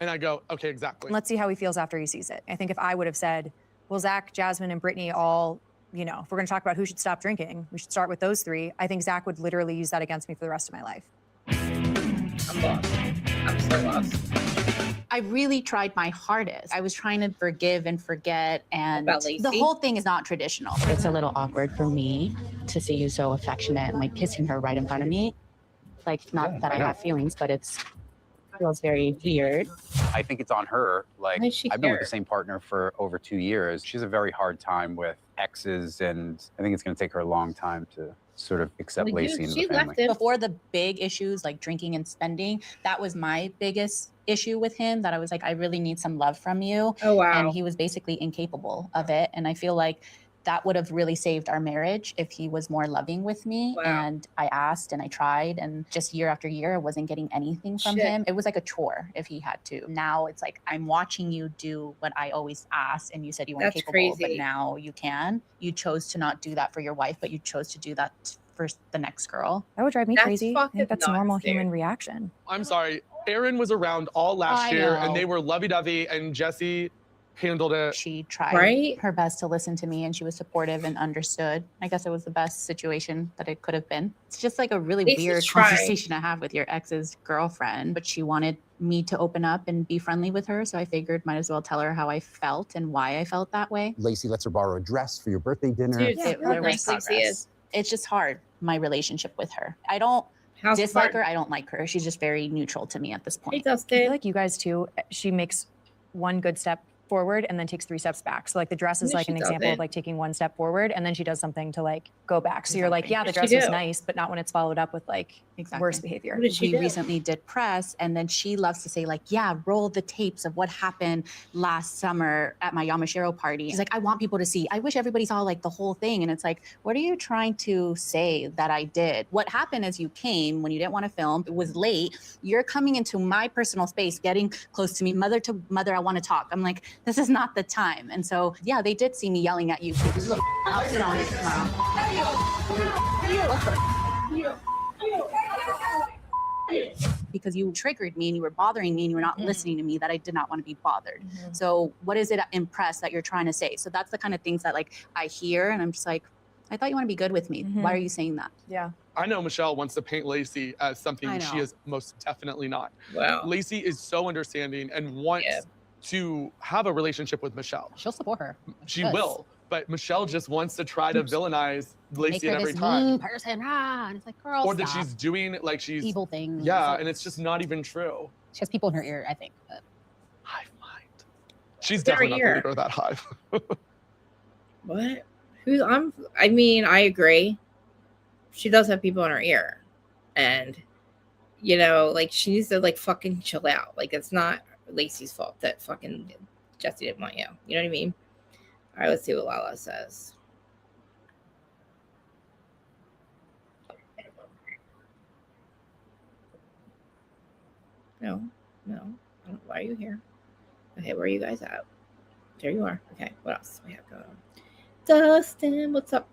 And I go, okay, exactly. Let's see how he feels after he sees it. I think if I would have said, well, Zach, Jasmine, and Brittany all, you know, if we're going to talk about who should stop drinking, we should start with those 3. I think Zach would literally use that against me for the rest of my life. I'm lost. I'm so lost. I really tried my hardest. I was trying to forgive and forget, and About Lacey? the whole thing is not traditional. It's a little awkward for me to see you so affectionate and like kissing her right in front of me. Like, not that I have feelings, but it feels very weird. I think it's on her. Like, Why does she I've been with care? the same partner for over 2 years. She's a very hard time with exes, and I think it's going to take her a long time to sort of accept Lacey into the family. Before the big issues like drinking and spending, that was my biggest issue with him, that I was like, I really need some love from you. Oh, wow. And he was basically incapable of it. And I feel like that would have really saved our marriage if he was more loving with me. Wow. And I asked and I tried, and just year after year, I wasn't getting anything from Shit. him. It was like a chore if he had to. Now it's like, I'm watching you do what I always asked, and you said you weren't That's capable, but crazy. now you can. You chose to not do that for your wife, but you chose to do that for the next girl. That would drive me That's crazy. I fucking think that's a normal nuts, dude. human reaction. I'm sorry. Aaron was around all last I year, know. and they were lovey-dovey, and Jesse handled it. She tried Right? her best to listen to me, and she was supportive and understood. I guess it was the best situation that it could have been. It's just like a really Lacey's weird trying. conversation to have with your ex's girlfriend, but she wanted me to open up and be friendly with her. So I figured might as well tell her how I felt and why I felt that way. Lacey lets her borrow a dress for your birthday dinner. Dude, There how was nice Lacey progress. is. It's just hard, my relationship with her. I don't dislike her. I don't like her. She's just very neutral to me at this point. I feel like you guys too. She makes one good step forward and then takes 3 steps back. So like the dress is No, like she an example of doesn't. like taking 1 step forward and then she does something to like go back. So you're like, yeah, the What did dress she was do? nice, but not when it's followed up with like worse behavior. We recently did press, and then she loves to say like, yeah, roll the tapes of what happened last summer at my Yamashiro party. She's like, I want people to see. I wish everybody saw like the whole thing. And it's like, what are you trying to say that I did? What happened is you came when you didn't want to film. It was late. You're coming into my personal space, getting close to me, mother to mother, I want to talk. I'm like, this is not the time. And so, yeah, they did see me yelling at you. I'll sit on it tomorrow. Because you triggered me and you were bothering me and you were not listening to me, that I did not want to be bothered. So what is it in press that you're trying to say? So that's the kind of things that like I hear and I'm just like, I thought you want to be good with me. Why are you saying that? Yeah. I know Michelle wants to paint Lacey as something I she know. is most definitely not. Wow. Lacey is so understanding and wants to have a relationship with Michelle. She'll support her. She Yes. will, but Michelle just wants to try to villainize Make Lacey her at every this time. mean person, and it's like, girl, Or that stop. she's doing like she's evil things. Yeah, and it's just not even true. She has people in her ear, I think. But. She's They're definitely not the here. leader of that hive. What? I mean, I agree. She does have people in her ear. And, you know, like, she needs to, like, fucking chill out. Like, it's not Lacey's fault that fucking Jesse didn't want you. You know what I mean? All right, let's see what Lala says. No. Why are you here? Okay, where are you guys at? There you are. Okay, what else we have going on? Dustin, what's up?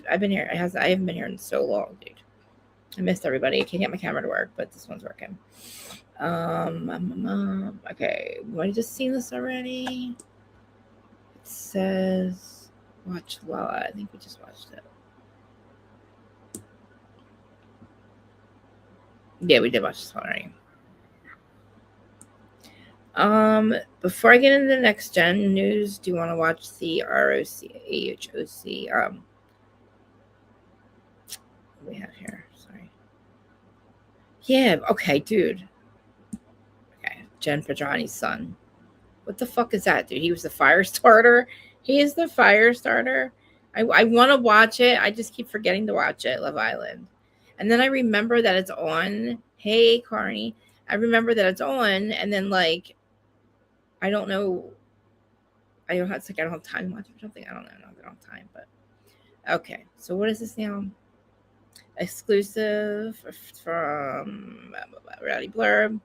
I've been here. I haven't been here in so long, dude. I missed everybody. I can't get my camera to work, but this one's working. Okay, we just seen this already. It says watch Lala. I think we just watched it. Yeah, we did watch this one already. Before I get into the next gen news, do you want to watch the RHOC? What do we have here? Sorry. Yeah, okay, dude. Okay, Jen Pedrani's son. What the fuck is that, dude? He was the fire starter. He is the fire starter. I want to watch it. I just keep forgetting to watch it, Love Island. And then I remember that it's on. Hey, Carney. I remember that it's on, and then like I don't know. I don't have time to watch it or something. I don't know. I don't have time, but okay. So what is this now? Exclusive from Rowdy Blurb.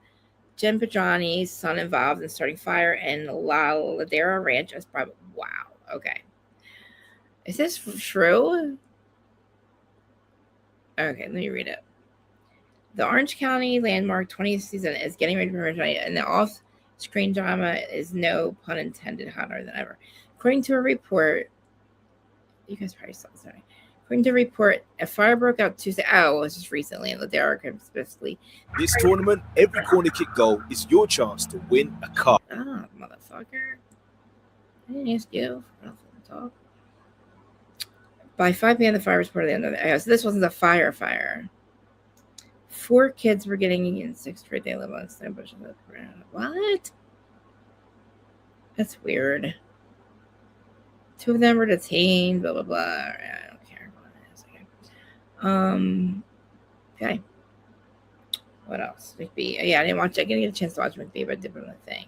Jen Pedrani's son involved in starting fire in La Ladera Ranch. That's probably wow. Okay. Is this true? Okay, let me read it. The Orange County Landmark 20th season is getting ready for tonight, and the off-screen drama is, no pun intended, hotter than ever. According to a report, you guys probably saw this already. According to a report, a fire broke out Tuesday. Oh, it was just recently in Ladera, specifically. This tournament, every corner kick goal is your chance to win a car. Oh, motherfucker. I didn't ask you for nothing to talk. By 5 p.m., the fire was reported at the end of the house. So this wasn't a fire. 4 kids were getting in 6th grade. They live on Stone Bush. What? That's weird. 2 of them were detained. Blah blah blah. I don't care what it is. Okay. What else? McBEE. Yeah, I didn't watch it. I didn't get a chance to watch McBEE, but I did the thing.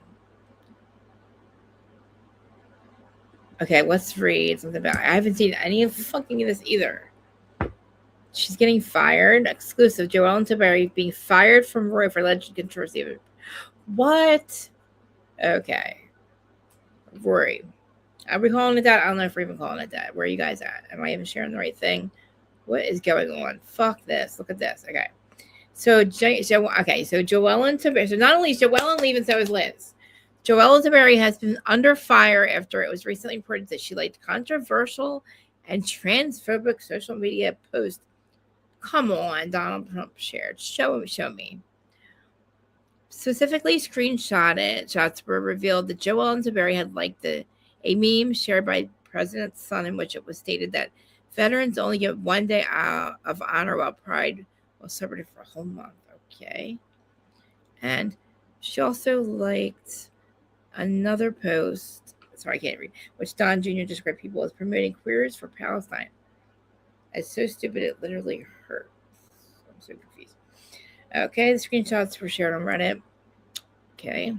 Okay, let's read something about. I haven't seen any of fucking this either. She's getting fired. Exclusive. Joelle and Tabari being fired from Roy for alleged controversy. What? Okay. Rory. Are we calling it that? I don't know if we're even calling it that. Where are you guys at? Am I even sharing the right thing? What is going on? Fuck this. Look at this. Okay. So Joelle and Tabari. So not only is Joelle leaving, so is Liz. Joelle Tabari has been under fire after it was recently reported that she liked controversial and transphobic social media posts. Come on, Donald Trump shared. Show me. Specifically shots were revealed that Joelle Tabari had liked a meme shared by President's son in which it was stated that veterans only get 1 day of honor while Pride Well, celebrated for a whole month. Okay. And she also liked another post. Sorry, I can't read. Which Don Jr. described people as promoting queers for Palestine. It's so stupid it literally hurts. I'm so confused. Okay, the screenshots were shared on Reddit. Okay.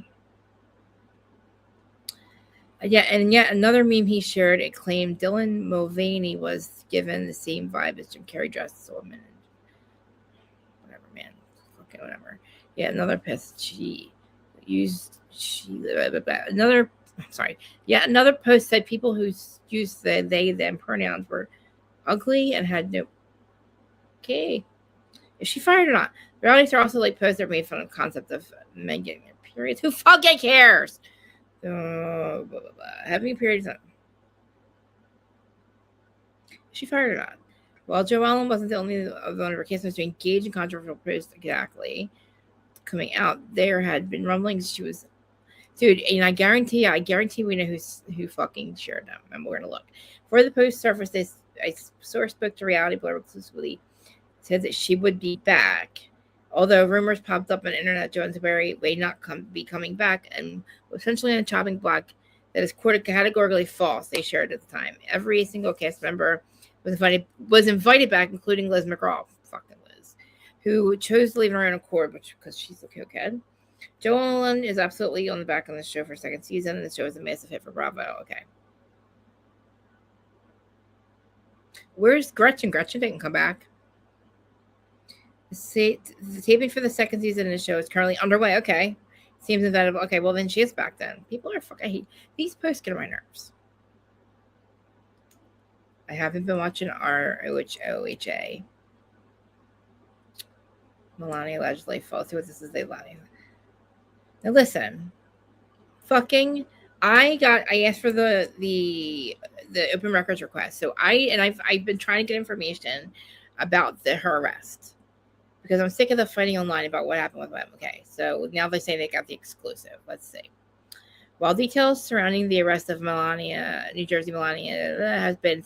And yet another meme he shared, it claimed Dylan Mulvaney was given the same vibe as Jim Carrey dressed as a woman. Whatever, man. Okay, whatever. Yeah, another post another post said people who used the they them pronouns were ugly and had no. Okay, is she fired or not? The reality are also like posts that are made fun of the concept of men getting their periods. Who fucking cares? Blah, blah, blah. Having periods. Is she fired or not? Well, Joe Allen wasn't the only one of her case members to engage in controversial posts exactly coming out. There had been rumblings she was, dude, and I guarantee we know who fucking shared them, and we're gonna look. Before the post surfaced, a source spoke to Reality Blur exclusively, said that she would be back. Although rumors popped up on the internet, Jonesberry may not be coming back, and was essentially on a chopping block that is categorically false. They shared at the time. Every single cast member was invited back, including Liz McGraw, fucking Liz, who chose to leave her own accord, because she's a cokehead. Joe Allen is absolutely on the back on the show for a second season, and the show is a massive hit for Bravo. Okay. Where's Gretchen? Gretchen didn't come back. The taping for the second season of the show is currently underway. Okay. Seems inevitable. Okay, well, then she is back then. People are fucking. I hate these posts get on my nerves. I haven't been watching RHOC. Melania allegedly falls. See what this is. Melania. Now listen. Fucking. I asked for the open records request. So I've been trying to get information about her arrest, because I'm sick of the fighting online about what happened with them. Okay, so now they say they got the exclusive. Let's see. While details surrounding the arrest of New Jersey Melania, has been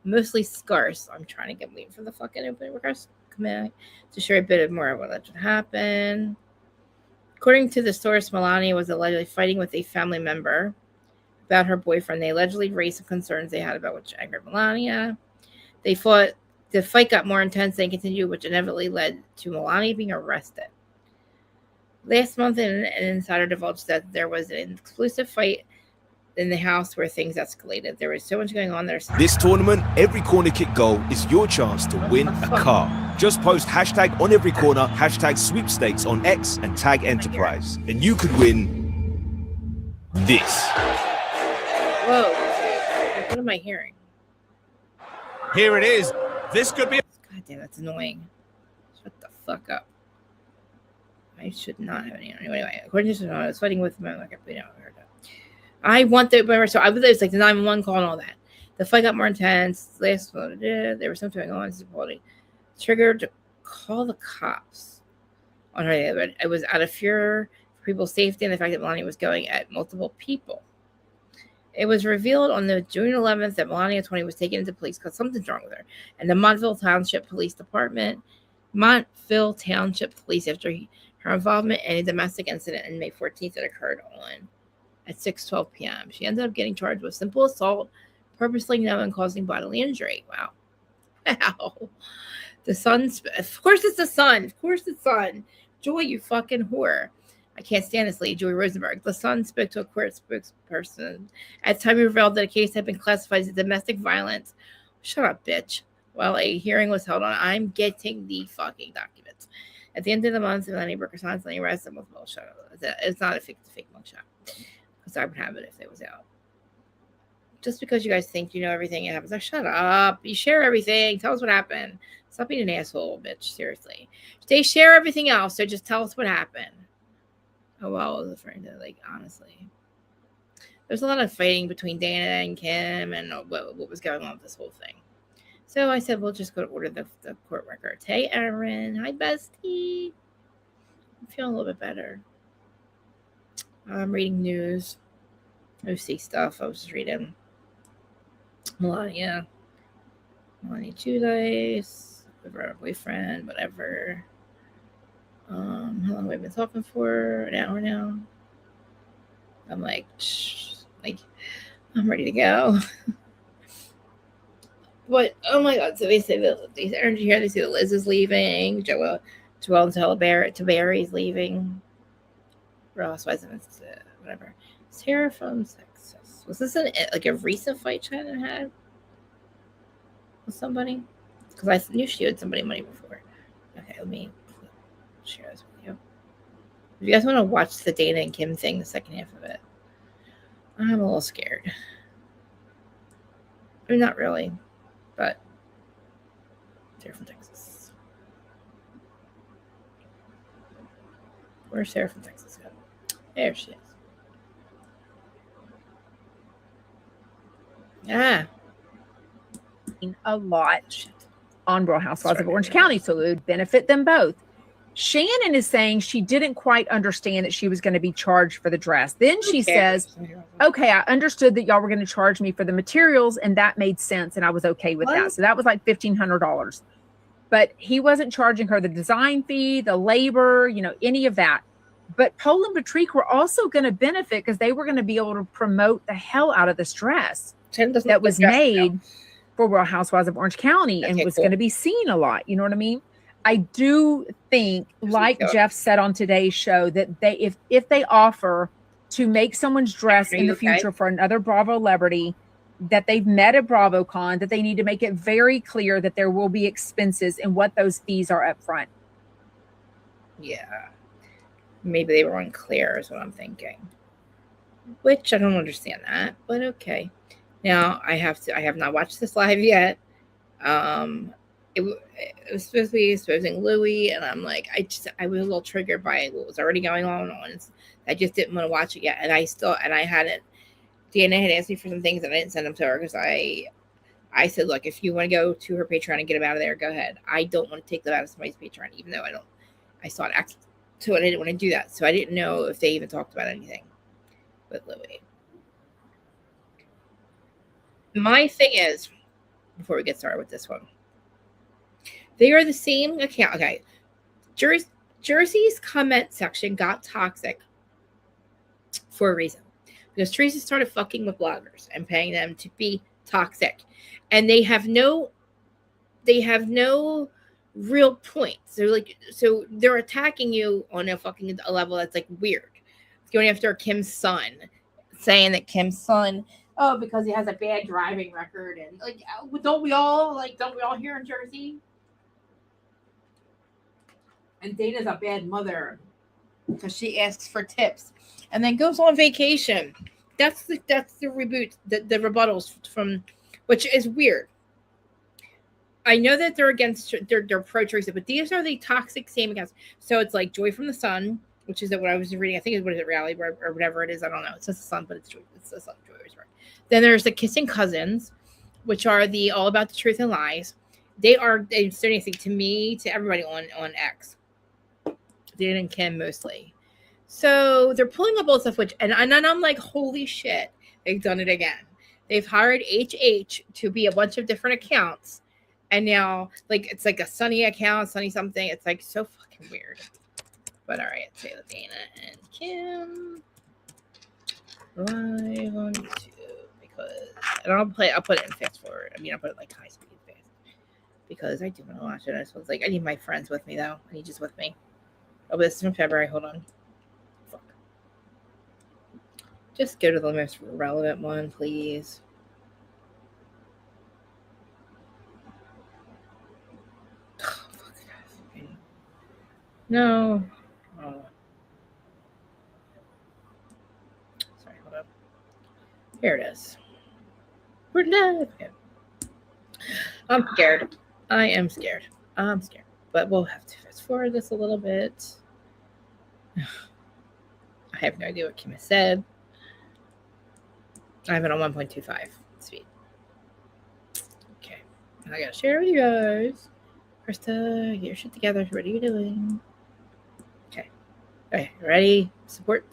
mostly scarce, I'm trying to waiting for the fucking open request command to share a bit more of what allegedly happened. According to the source, Melania was allegedly fighting with a family member about her boyfriend. They allegedly raised some concerns they had about which angered Melania. They fought. The fight got more intense and continued, which inevitably led to Melania being arrested. Last month, an insider divulged that there was an exclusive fight in the house where things escalated. There was so much going on there. This tournament, every corner kick goal is your chance to win a car. Just post #OnEveryCorner, #sweepstakes on X and tag Enterprise. And you could win this. Whoa. What am I hearing? Here it is. This could be. God damn, that's annoying. Shut the fuck up. I should not have any. Anyway, according to I was fighting with my I want the so I was like the 911 call and all that. The fight got more intense. Last one, there was something going on. Triggered to call the cops on her. But it was out of fear for people's safety and the fact that Melania was going at multiple people. It was revealed on the June 11th that Melania 20 was taken into police because something's wrong with her. And the Montville Township Police after her involvement in a domestic incident on May 14th that occurred at 6:12 p.m. She ended up getting charged with simple assault, purposely and causing bodily injury. Wow. Wow. The Sun's, of course it's the Sun. Of course it's Sun. Joy, you fucking whore. I can't stand this lady, Joy Rosenberg. The Sun spoke to a court spokesperson. At the time, he revealed that a case had been classified as domestic violence. Shut up, bitch. While a hearing was held on, I'm getting the fucking documents. At the end of the month, Melania Brooker signs on the arrest and was shut up. It's not a fake mugshot. Because I would have it if it was out. Just because you guys think you know everything it happens, shut up. You share everything. Tell us what happened. Stop being an asshole, bitch. Seriously. They share everything else, so just tell us what happened. Oh, well, honestly. There's a lot of fighting between Dana and Kim and what was going on with this whole thing. So I said, we'll just go to order the court records. Hey, Erin. Hi, bestie. I'm feeling a little bit better. I'm reading news. OC stuff. I was just reading Melania Judice. our boyfriend, whatever. How long have we been talking for? An hour now. I'm like, I'm ready to go. But oh my god! So they say that these energy here. They say that Liz is leaving. Joelle and Taberry's leaving. Ross, whatever. Sarah from Texas. Was this a recent fight China had with somebody? Because I knew she owed somebody money before. Okay, let me share this with you. If you guys want to watch the Dana and Kim thing, the second half of it, I'm a little scared. I mean, not really, but Sarah from Texas. Where's Sarah from Texas go? There she is. A lot on Real Housewives of Orange County, so it would benefit them both. Shannon is saying she didn't quite understand that she was going to be charged for the dress. Then she says, okay, I understood that y'all were going to charge me for the materials, and that made sense, and I was okay with that. So that was like $1,500. But he wasn't charging her the design fee, the labor, any of that. But Pole and Patrick were also going to benefit because they were going to be able to promote the hell out of this dress that was made for Real Housewives of Orange County and was going to be seen a lot. You know what I mean? I do think, like Jeff said on today's show, that they if they offer to make someone's dress in the future for another Bravo celebrity, that they've met at BravoCon, that they need to make it very clear that there will be expenses and what those fees are up front. Yeah. Maybe they were unclear is what I'm thinking. Which I don't understand that, but okay. Now I have not watched this live yet. It was supposed to be exposing Louis, and I'm like, I was a little triggered by what was already going on. I just didn't want to watch it yet, and I hadn't. Deanna had asked me for some things, and I didn't send them to her because I said, look, if you want to go to her Patreon and get them out of there, go ahead. I don't want to take them out of somebody's Patreon, even though I saw it access to it. I didn't want to do that, so I didn't know if they even talked about anything with Louis. My thing is, before we get started with this one, they are the same account. Okay. Jersey's comment section got toxic for a reason. Because Teresa started fucking with bloggers and paying them to be toxic. And they have no real point. So they're attacking you on a level that's like weird. It's going after Kim's son, saying that Kim's son, because he has a bad driving record, and don't we all here in Jersey? And Dana's a bad mother because she asks for tips and then goes on vacation. That's the reboot, the rebuttals from, which is weird. I know that they're pro Teresa, but these are the toxic same accounts. So it's like Joy from the Sun, which is what I was reading. I think what is it, Rally or whatever it is. I don't know. It says the Sun, but it's Joy. It's the Sun. Joy is right. Then there's the Kissing Cousins, which are the All About the Truth and Lies. They're anything to me, to everybody on X. Dan and Kim mostly. So they're pulling up all stuff, and I'm like, holy shit, they've done it again. They've hired HH to be a bunch of different accounts, and now it's like a Sunny account, Sunny something. It's like so fucking weird. But all right, let's say Dana and Kim live on YouTube and I'll put it in fast forward. I mean, I'll put it like high speed fast because I do want to watch it. I suppose I need my friends with me though. I need just with me. Oh, this is from February. Hold on. Fuck. Just go to the most relevant one, please. Oh, fuck. No. Oh. Sorry, hold up. Here it is. We're live. Okay. I'm scared. I am scared. I'm scared. But we'll have to fast forward this a little bit. I have no idea what Kim has said. I have it on 1.25 speed. Okay. I gotta share with you guys. Krista, get your shit together. What are you doing? Okay. Okay, ready? Support.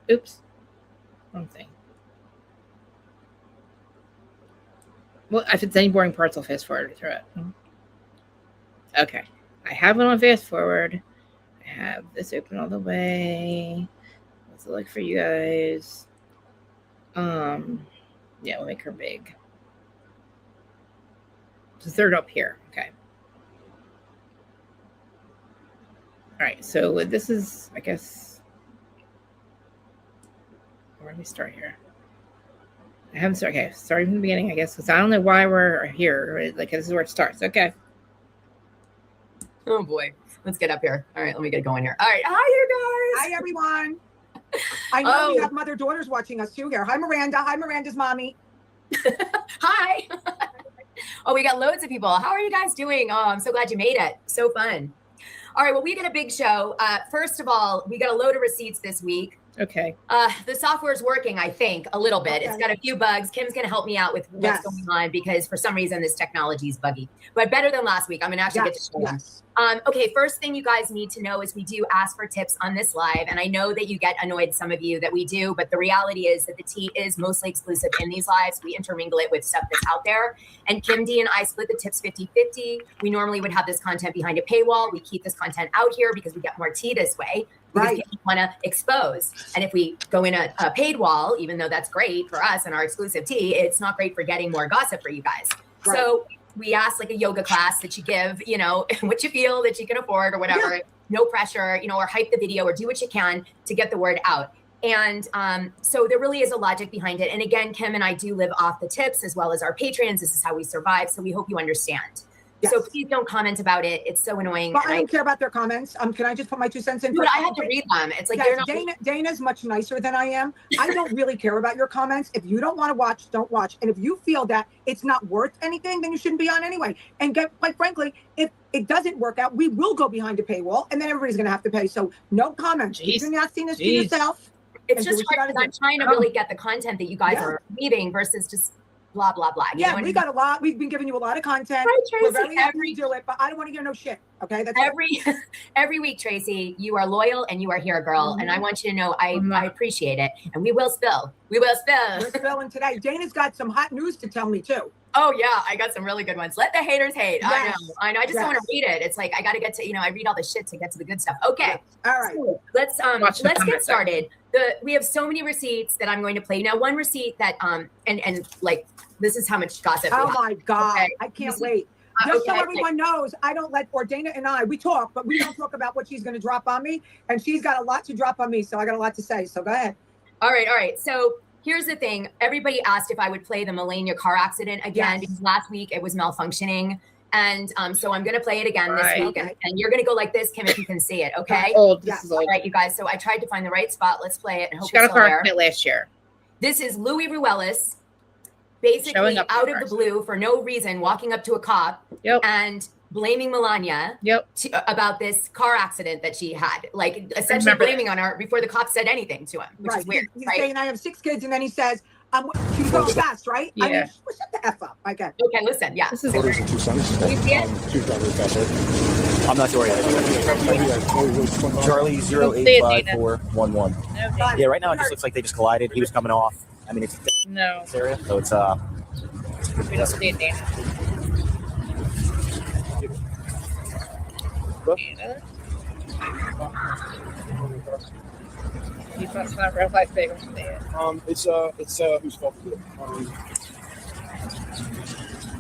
Oops. Wrong thing. Well, if it's any boring parts, I'll fast forward through it. Okay. I have it on fast forward. I have this open all the way. What's it like for you guys? Yeah, we'll make her big. So third up here. Okay. All right. So this is, I guess, where do we start here? I haven't started. Okay, starting from the beginning, I guess, because I don't know why we're here. Like, this is where it starts. Okay. Oh boy, let's get up here. All right, let me get going here. All right, hi you guys. Hi everyone. I know we have mother daughters watching us too here. Hi Miranda. Hi Miranda's mommy. Hi. Oh, we got loads of people. How are you guys doing? Oh, I'm so glad you made it. So fun. All right, well, we got a big show. First of all, we got a load of receipts this week. Okay. The software's working, I think, a little bit. Okay. It's got a few bugs. Kim's going to help me out with what's going on because for some reason this technology is buggy. But better than last week. I'm going to actually get to show them. Okay, first thing you guys need to know is we do ask for tips on this live. And I know that you get annoyed, some of you, that we do. But the reality is that the tea is mostly exclusive in these lives. We intermingle it with stuff that's out there. And Kim D and I split the tips 50-50. We normally would have this content behind a paywall. We keep this content out here because we get more tea this way. Because people want to expose. And if we go in a paid wall, even though that's great for us and our exclusive tea, it's not great for getting more gossip for you guys. Right. So we ask like a yoga class that you give, you know, what you feel that you can afford or whatever, no pressure, you know, or hype the video or do what you can to get the word out. And so there really is a logic behind it. And again, Kim and I do live off the tips as well as our patrons. This is how we survive. So we hope you understand. Yes. So please don't comment about it. It's so annoying. But I don't care about their comments. Can I just put my 2 cents in? But I have to read them. It's like they're not. Dana's much nicer than I am. I don't really care about your comments. If you don't want to watch, don't watch. And if you feel that it's not worth anything, then you shouldn't be on anyway. And quite frankly, if it doesn't work out, we will go behind a paywall, and then everybody's going to have to pay. So no comments. Keep your nastiness to yourself. It's just hard because I'm trying to really get the content that you guys are leaving versus just blah blah blah. You know we got a lot. We've been giving you a lot of content. Right, Tracy, we're very happy to do it, but I don't want to hear no shit. Okay, that's every week, Tracy. You are loyal and you are here, girl. And I want you to know I appreciate it. And we will spill. We will spill. We're spilling today. Dana's got some hot news to tell me too. Oh yeah, I got some really good ones. Let the haters hate. Yes. I know. I just don't want to read it. It's like I got to get to, you know, I read all the shit to get to the good stuff. Okay. All right. So let's get started. We have so many receipts that I'm going to play. Now, one receipt that and like this is how much gossip. Oh my God. Okay. I can't wait. Just so everyone knows, I don't let, or Dana and I, we talk, but we don't talk about what she's going to drop on me. And she's got a lot to drop on me. So I got a lot to say. So go ahead. All right. So here's the thing. Everybody asked if I would play the Melania car accident again because last week it was malfunctioning. And so I'm going to play it again this week. Okay. And you're going to go like this, Kim, if you can see it. Okay. This is old. All right, you guys. So I tried to find the right spot. Let's play it. And hope she got a car accident last year. This is Louis Ruelas. Basically out of the blue for no reason, walking up to a cop and blaming Melania about this car accident that she had, like essentially blaming on her before the cop said anything to him, which is weird. He's saying I have 6 kids, and then he says, she's going fast, right? Yeah. I mean, shut the F up. Okay, listen, yeah. This is Brothers and 2 sons. Can you see it? 2 drivers faster. I'm not sure yet. Charlie 0854111. Okay. Yeah, right now it just looks like they just collided. He was coming off. I mean, it's this area, so it's we don't see it, Dana. It's not real life big. It's who's fault is it?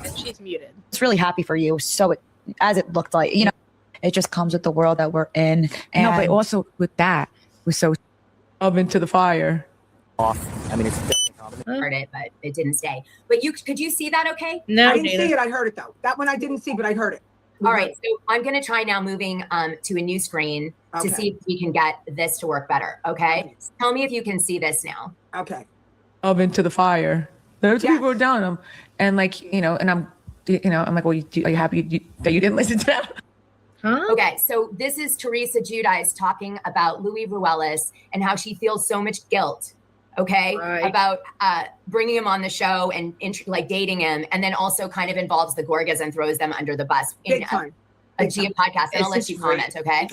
And she's muted. It's really happy for you. So as it looked like, you know, it just comes with the world that we're in. And no, but also with that, we're so up into the fire. Off. I mean, it's heard it, but it didn't stay. But could you see that okay? No, I didn't see it. I heard it though. That one I didn't see, but I heard it. All right, so I'm going to try now moving to a new screen to see if we can get this to work better, okay? Tell me if you can see this now. Okay. Up into the fire. There's people down them. And like, you know, and I'm like, well, are you happy that you didn't listen to them? Huh? Okay, so this is Teresa Giudice talking about Louis Ruelas and how she feels so much guilt, about bringing him on the show and like dating him, and then also kind of involves the Gorgas and throws them under the bus in a Gia podcast. And I'll let you comment, okay?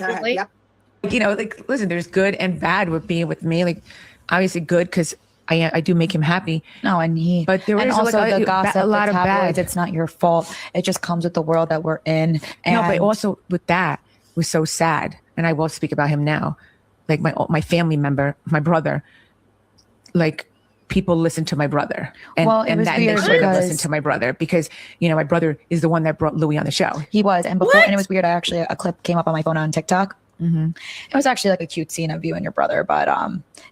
You know, like, listen, there's good and bad with being with me. Like, obviously good because I do make him happy. No, but there and was also like the gossip, a lot the of tabloids, bad. it's not your fault. It just comes with the world that we're in. And No, but also with that was so sad. And I will speak about him now. Like my family member, my brother, like people listen to my brother. And, Well, it was and weird they sort of because- listen to my brother because, you know, my brother is the one that brought Louis on the show. He was. And before, and it was weird. A clip came up on my phone on TikTok. Mm-hmm. It was actually like a cute scene of you and your brother, but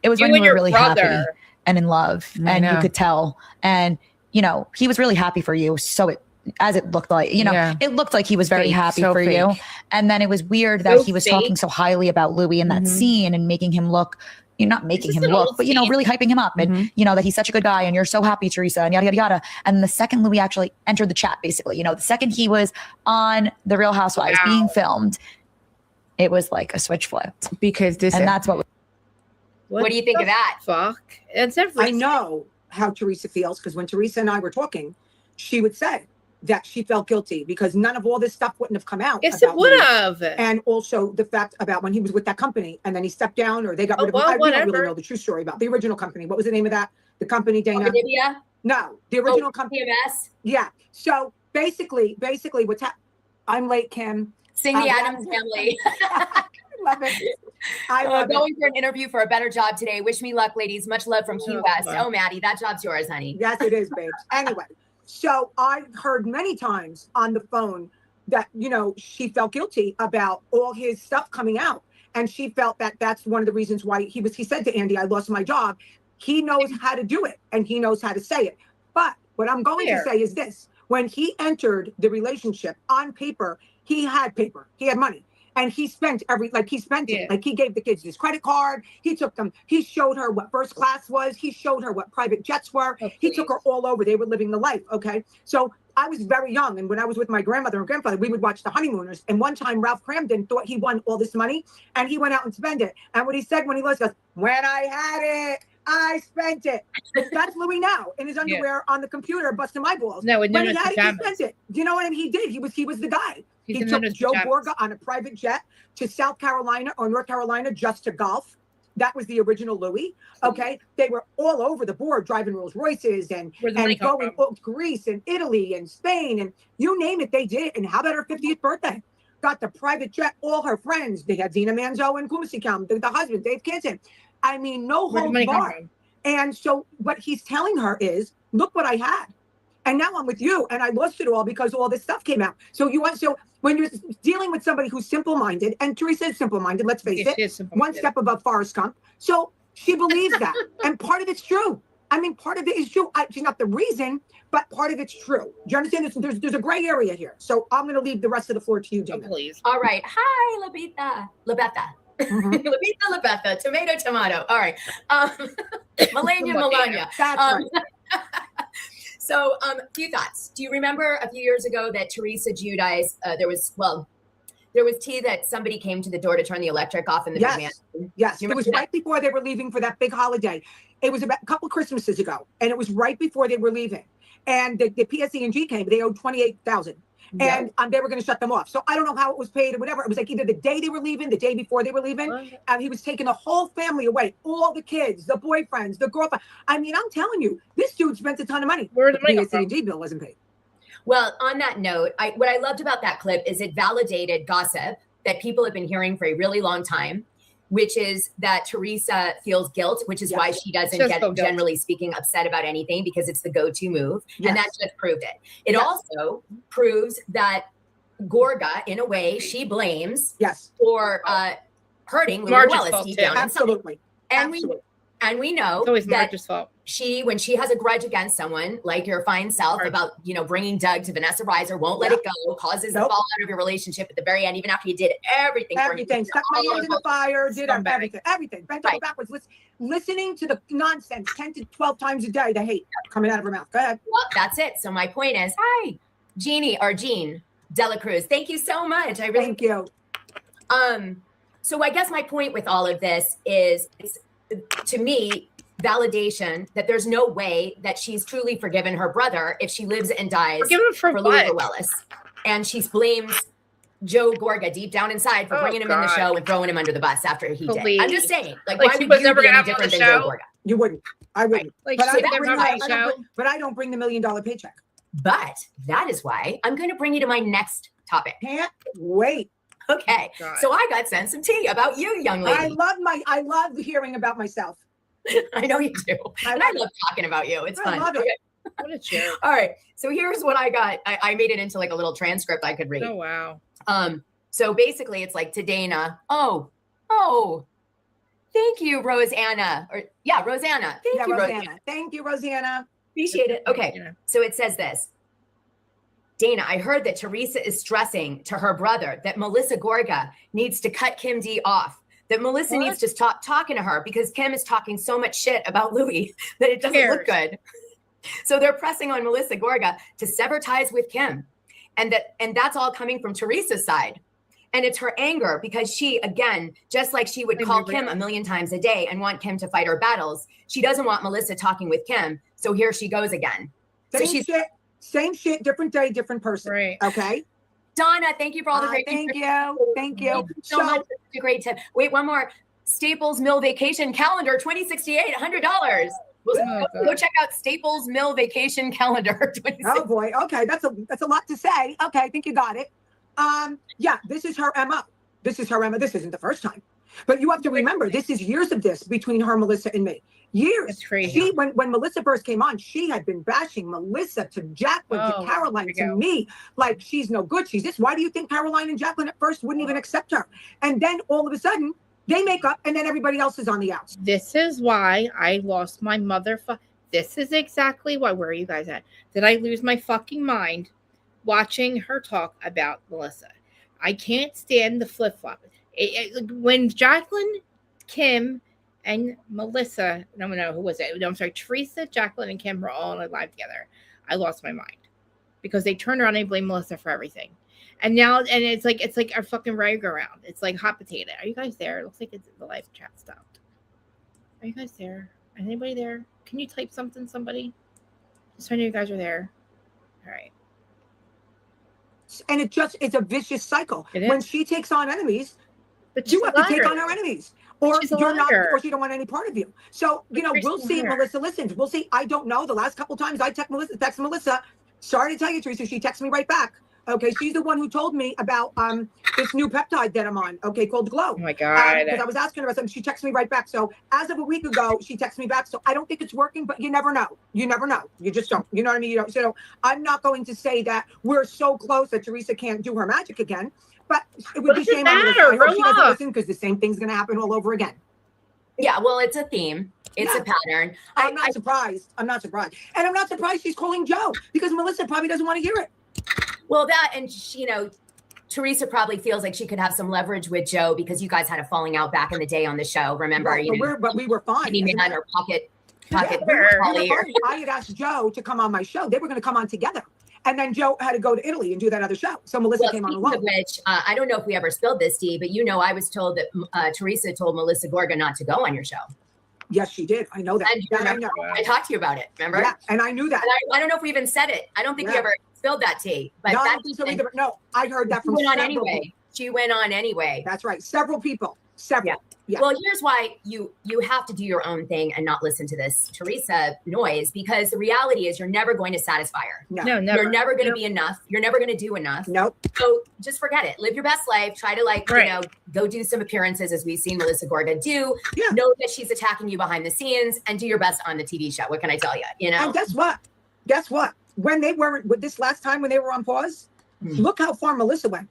it was You when and you were your really brother. happy and in love, I and you know. could tell. And you know, he was really happy for you. So it looked like, you know, Yeah. it looked like he was very Fake, happy so for you. fake. And then it was weird that So he was fake. talking so highly about Louis in that Mhm. scene and making him look. You're not making Is him this an look, old but you know, scene? really hyping him up, and Mhm. you know that he's such a good guy, and you're so happy, Teresa, and yada yada yada. And the second Louis actually entered the chat, basically, you know, the second he was on The Real Housewives Wow. being filmed, it was like a switch flipped, Because this and that's what. What do you think of that? Fuck. It's I everything. know how Teresa feels because when Teresa and I were talking, she would say that she felt guilty because none of all this stuff wouldn't have come out. Yes, it about would Louis. have. And also the fact about when he was with that company and then he stepped down or they got Oh, rid of well, him. We don't really whatever. know the true story about the original company. What was the name of that? The company, Dana? Olivia? No, the original company. PMS? Yeah. So basically what's happening. I'm late, Kim. Sing the Uh, Addams Family. Love it. I love it. Going for an interview for a better job today. Wish me luck, ladies. Much love from Key Oh, West. wow. Oh, Maddie, that job's yours, honey. Yes, it is, babes. Anyway, so I heard many times on the phone that, you know, she felt guilty about all his stuff coming out. And she felt that that's one of the reasons why he said to Andy, I lost my job. He knows how to do it and he knows how to say it. But what I'm going to say is this. When he entered the relationship on paper, he had money. And he spent it. Like he gave the kids his credit card. He took them. He showed her what first class was. He showed her what private jets were. He took her all over. They were living the life. Okay. So I was very young. And when I was with my grandmother and grandfather, we would watch The Honeymooners. And one time Ralph Cramden thought he won all this money and he went out and spent it. And what he said when he goes, when I had it, I spent it. That's Louis now in his underwear on the computer busting my balls. No, when no, he no, had it, he pajamas. spent it. Do you know what I mean? He did. He was the guy. He's He in took his Joe pajamas. Borga on a private jet to South Carolina or North Carolina just to golf. That was the original Louis. Okay. They were all over the board driving Rolls Royces and Where's the money come going from? to Greece and Italy and Spain and you name it, they did it. And how about her 50th birthday? Got the private jet, all her friends. They had Zena Manzo and Kumasi the husband, Dave Kinson. I mean, no Where'd the holds money come barred. from? And so what he's telling her is, look what I had. And now I'm with you and I lost it all because all this stuff came out. So when you're dealing with somebody who's simple-minded, and Teresa is simple-minded, let's face Yeah, she it, is simple-minded. one step above Forrest Gump. So she believes that. And part of it's true. I mean, part of it is true. She's not the reason, but part of it's true. Do you understand this? There's a gray area here. So I'm going to leave the rest of the floor to you, Dana. Please. All right. Hi, Labetha. Labetha, tomato. All right. Melania. That's right. So, few thoughts. Do you remember a few years ago that Teresa Giudice, there was tea that somebody came to the door to turn the electric off in the big man? Yes. Do you It was remember right before they were leaving for that big holiday. It was about a couple Christmases ago, and it was right before they were leaving. And the PSE&G came. They owed $28,000. And they were going to shut them off. So I don't know how it was paid or whatever. It was like either the day they were leaving, the day before they were leaving. And he was taking the whole family away, all the kids, the boyfriends, the girlfriend. I mean, I'm telling you, this dude spent a ton of money. Where did the money come from? PSE&G bill wasn't paid. Well, on that note, what I loved about that clip is it validated gossip that people have been hearing for a really long time, which is that Teresa feels guilt, which is why she doesn't Just get, feel guilt. generally speaking, upset about anything because it's the go-to move. And that just proved it. It also proves that Gorga, in a way, she blames for hurting Louis Marge's Wallace fault, deep too. down inside. Absolutely. And we know It's always that Marge's fault. when she has a grudge against someone, like your fine self about, bringing Doug to Vanessa Reiser, won't let it go, causes the fall out of your relationship at the very end, even after you did everything. Everything. Stuck my hands in the fire, did Scumbag. everything. Bent over backwards. Listening to the nonsense 10 to 12 times a day, the hate coming out of her mouth. Go ahead. Well, that's it. So my point is, hi, Jean Dela Cruz. Thank you so much. I really thank you. So I guess my point with all of this is to me, validation that there's no way that she's truly forgiven her brother if she lives and dies Forgiven for Louis what? Wallace. And she blames Joe Gorga deep down inside for bringing him in the God. show and throwing him under the bus after he did. I'm just saying, like why he would was you never be gonna any have him on different the than Joe show? Gorga? You wouldn't. I wouldn't. Like, but, so I that's don't bring right, the, Joe. but I don't bring the $1 million paycheck. But that is why I'm going to bring you to my next topic. Can't wait. Okay. God. So I got sent some tea about you, young lady. I love hearing about myself. I know you do. I love talking about you. It's fun. I love it. Okay. What a jerk. All right. So here's what I got. I made it into like a little transcript I could read. Oh, wow. So basically it's like to Dana, oh, thank you, Rosanna. Rosanna. Thank you, Rosanna. Thank you, Rosanna. Appreciate it. Okay. So it says this. Dana, I heard that Teresa is stressing to her brother that Melissa Gorga needs to cut Kim D off. That Melissa needs to stop talking to her because Kim is talking so much shit about Louis that it doesn't look good. So they're pressing on Melissa Gorga to sever ties with Kim. And that's all coming from Teresa's side. And it's her anger because she, again, just like she would call Kim a million times a day and want Kim to fight her battles, she doesn't want Melissa talking with Kim. So here she goes again. Same shit, different day, different person. Right. Okay. Donna, thank you for all the great Thank you. Thank you so much. That's a great tip. Wait, one more. Staples Mill Vacation Calendar, $2068, $100. Go check out Staples Mill Vacation Calendar. Oh boy. Okay, that's a lot to say. Okay, I think you got it. Yeah, this is her MO. This isn't the first time. But you have to remember, this is years of this between her, Melissa, and me. Years. It's crazy. When Melissa first came on, she had been bashing Melissa to Jacqueline, to Caroline, to me, like she's no good. She's this. Why do you think Caroline and Jacqueline at first wouldn't even accept her? And then all of a sudden, they make up, and then everybody else is on the outs. This is why I lost my This is exactly why. Where are you guys at? Did I lose my fucking mind watching her talk about Melissa? I can't stand the flip flop. When Jacqueline, Kim, and Melissa, no, who was it? No, I'm sorry, Teresa, Jacqueline, and Kim were all on a live together. I lost my mind because they turned around and blamed Melissa for everything. And now, and it's like our fucking merry-go-round. It's like hot potato. Are you guys there? It looks like the live chat stopped. Are you guys there? Is anybody there? Can you type something, somebody? Just so I know you guys are there. All right. And it's a vicious cycle. When she takes on enemies, but you have to take on her enemies. Or you're not, or she don't want any part of you. So, we'll see if Melissa listens. We'll see. I don't know. The last couple times I text Melissa. Sorry to tell you, Teresa, she texts me right back. Okay, she's the one who told me about this new peptide that I'm on, okay, called Glow. Oh my God. Because I was asking her about something, she texted me right back. So as of a week ago, she texted me back. So I don't think it's working, but you never know. You never know. You just don't. You know what I mean? You don't. So I'm not going to say that we're so close that Teresa can't do her magic again. But it would be shame on Melissa. I hope she doesn't listen because the same thing's going to happen all over again. Yeah, well, it's a theme. It's a pattern. I'm not surprised. I'm not surprised. And I'm not surprised she's calling Joe because Melissa probably doesn't want to hear it. Well, Teresa probably feels like she could have some leverage with Joe because you guys had a falling out back in the day on the show. Remember? Right, but we were fine. Man or pocket. I had asked Joe to come on my show. They were going to come on together. And then Joe had to go to Italy and do that other show. So Melissa came on alone. Which, I don't know if we ever spilled this, Dee, but I was told that Teresa told Melissa Gorga not to go on your show. Yes, she did. I know that. I know. I talked to you about it, remember? Yeah, and I knew that. And I don't know if we even said it. I don't think we ever spilled that tea. But no, I don't think so either. No, I heard that from several people. She went on anyway. That's right. Several people. Several. Yeah. Well, here's why you have to do your own thing and not listen to this Teresa noise, because the reality is you're never going to satisfy her. No, never. You're never going to be enough. You're never going to do enough. Nope. So just forget it. Live your best life. Try to go do some appearances as we've seen Melissa Gorga do. Yeah. Know that she's attacking you behind the scenes and do your best on the TV show. What can I tell you? And guess what? When they were with this last time when they were on pause, look how far Melissa went.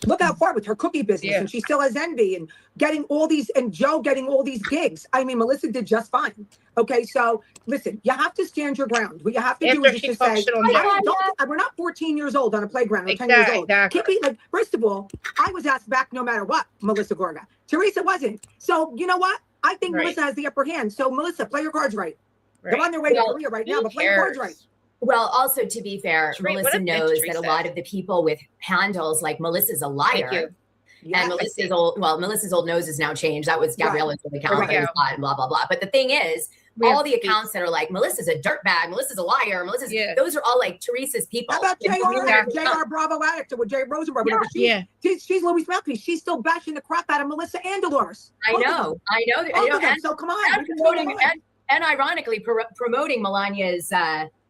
Look how far with her cookie business, and she still has Envy and getting all these, and Joe getting all these gigs. I mean, Melissa did just fine. Okay, so listen, you have to stand your ground. What you have to do is just say, we're not 14 years old on a playground or 10 years old. First of all, I was asked back no matter what, Melissa Gorga. Teresa wasn't. So you know what? I think Melissa has the upper hand. So Melissa, play your cards right. They're on their way to Korea right now, but play your cards right. Well, also to be fair, Melissa knows that a lot of the people with handles like Melissa's a liar. And Melissa's old nose is now changed. That was Gabriella's account. Blah, blah, blah. But the thing is, all the accounts that are like, Melissa's a dirtbag, Melissa's a liar, those are all like Teresa's people. How about JR Bravo addict with Jay Rosenberg? She's Louis' mouthpiece. She's still bashing the crap out of Melissa and Dolores. I know. So come on. And ironically, promoting Melania's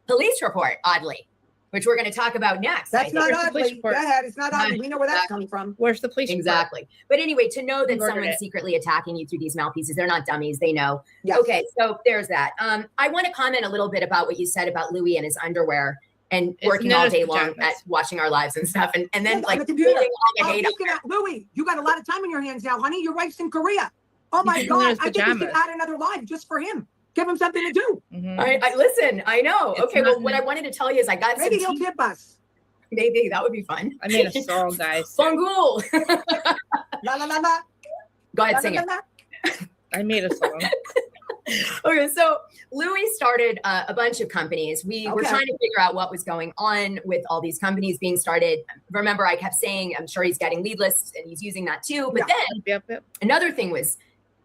police report, oddly, which we're going to talk about next. That's not oddly. Go ahead. It's not oddly. We know where that's coming from. Where's the police Exactly. report? But anyway, to know that someone's secretly attacking you through these mouthpieces, they're not dummies. They know. Yes. Okay, so there's that. I want to comment a little bit about what you said about Louis and his underwear and working all day long at watching our lives and stuff. And then like Louis, you got a lot of time in your hands now, honey. Your wife's in Korea. Oh my God. I think you should add another live just for him. Give him something to do. I listen. I know. Okay. Well, what I wanted to tell you is I got maybe he'll tip us. Maybe that would be fun. I made a song, guys. Bangul. La la la la. Go ahead, sing it. I made a song. Okay, so Louis started a bunch of companies. We were trying to figure out what was going on with all these companies being started. Remember, I kept saying, I'm sure he's getting lead lists and he's using that too. But then another thing was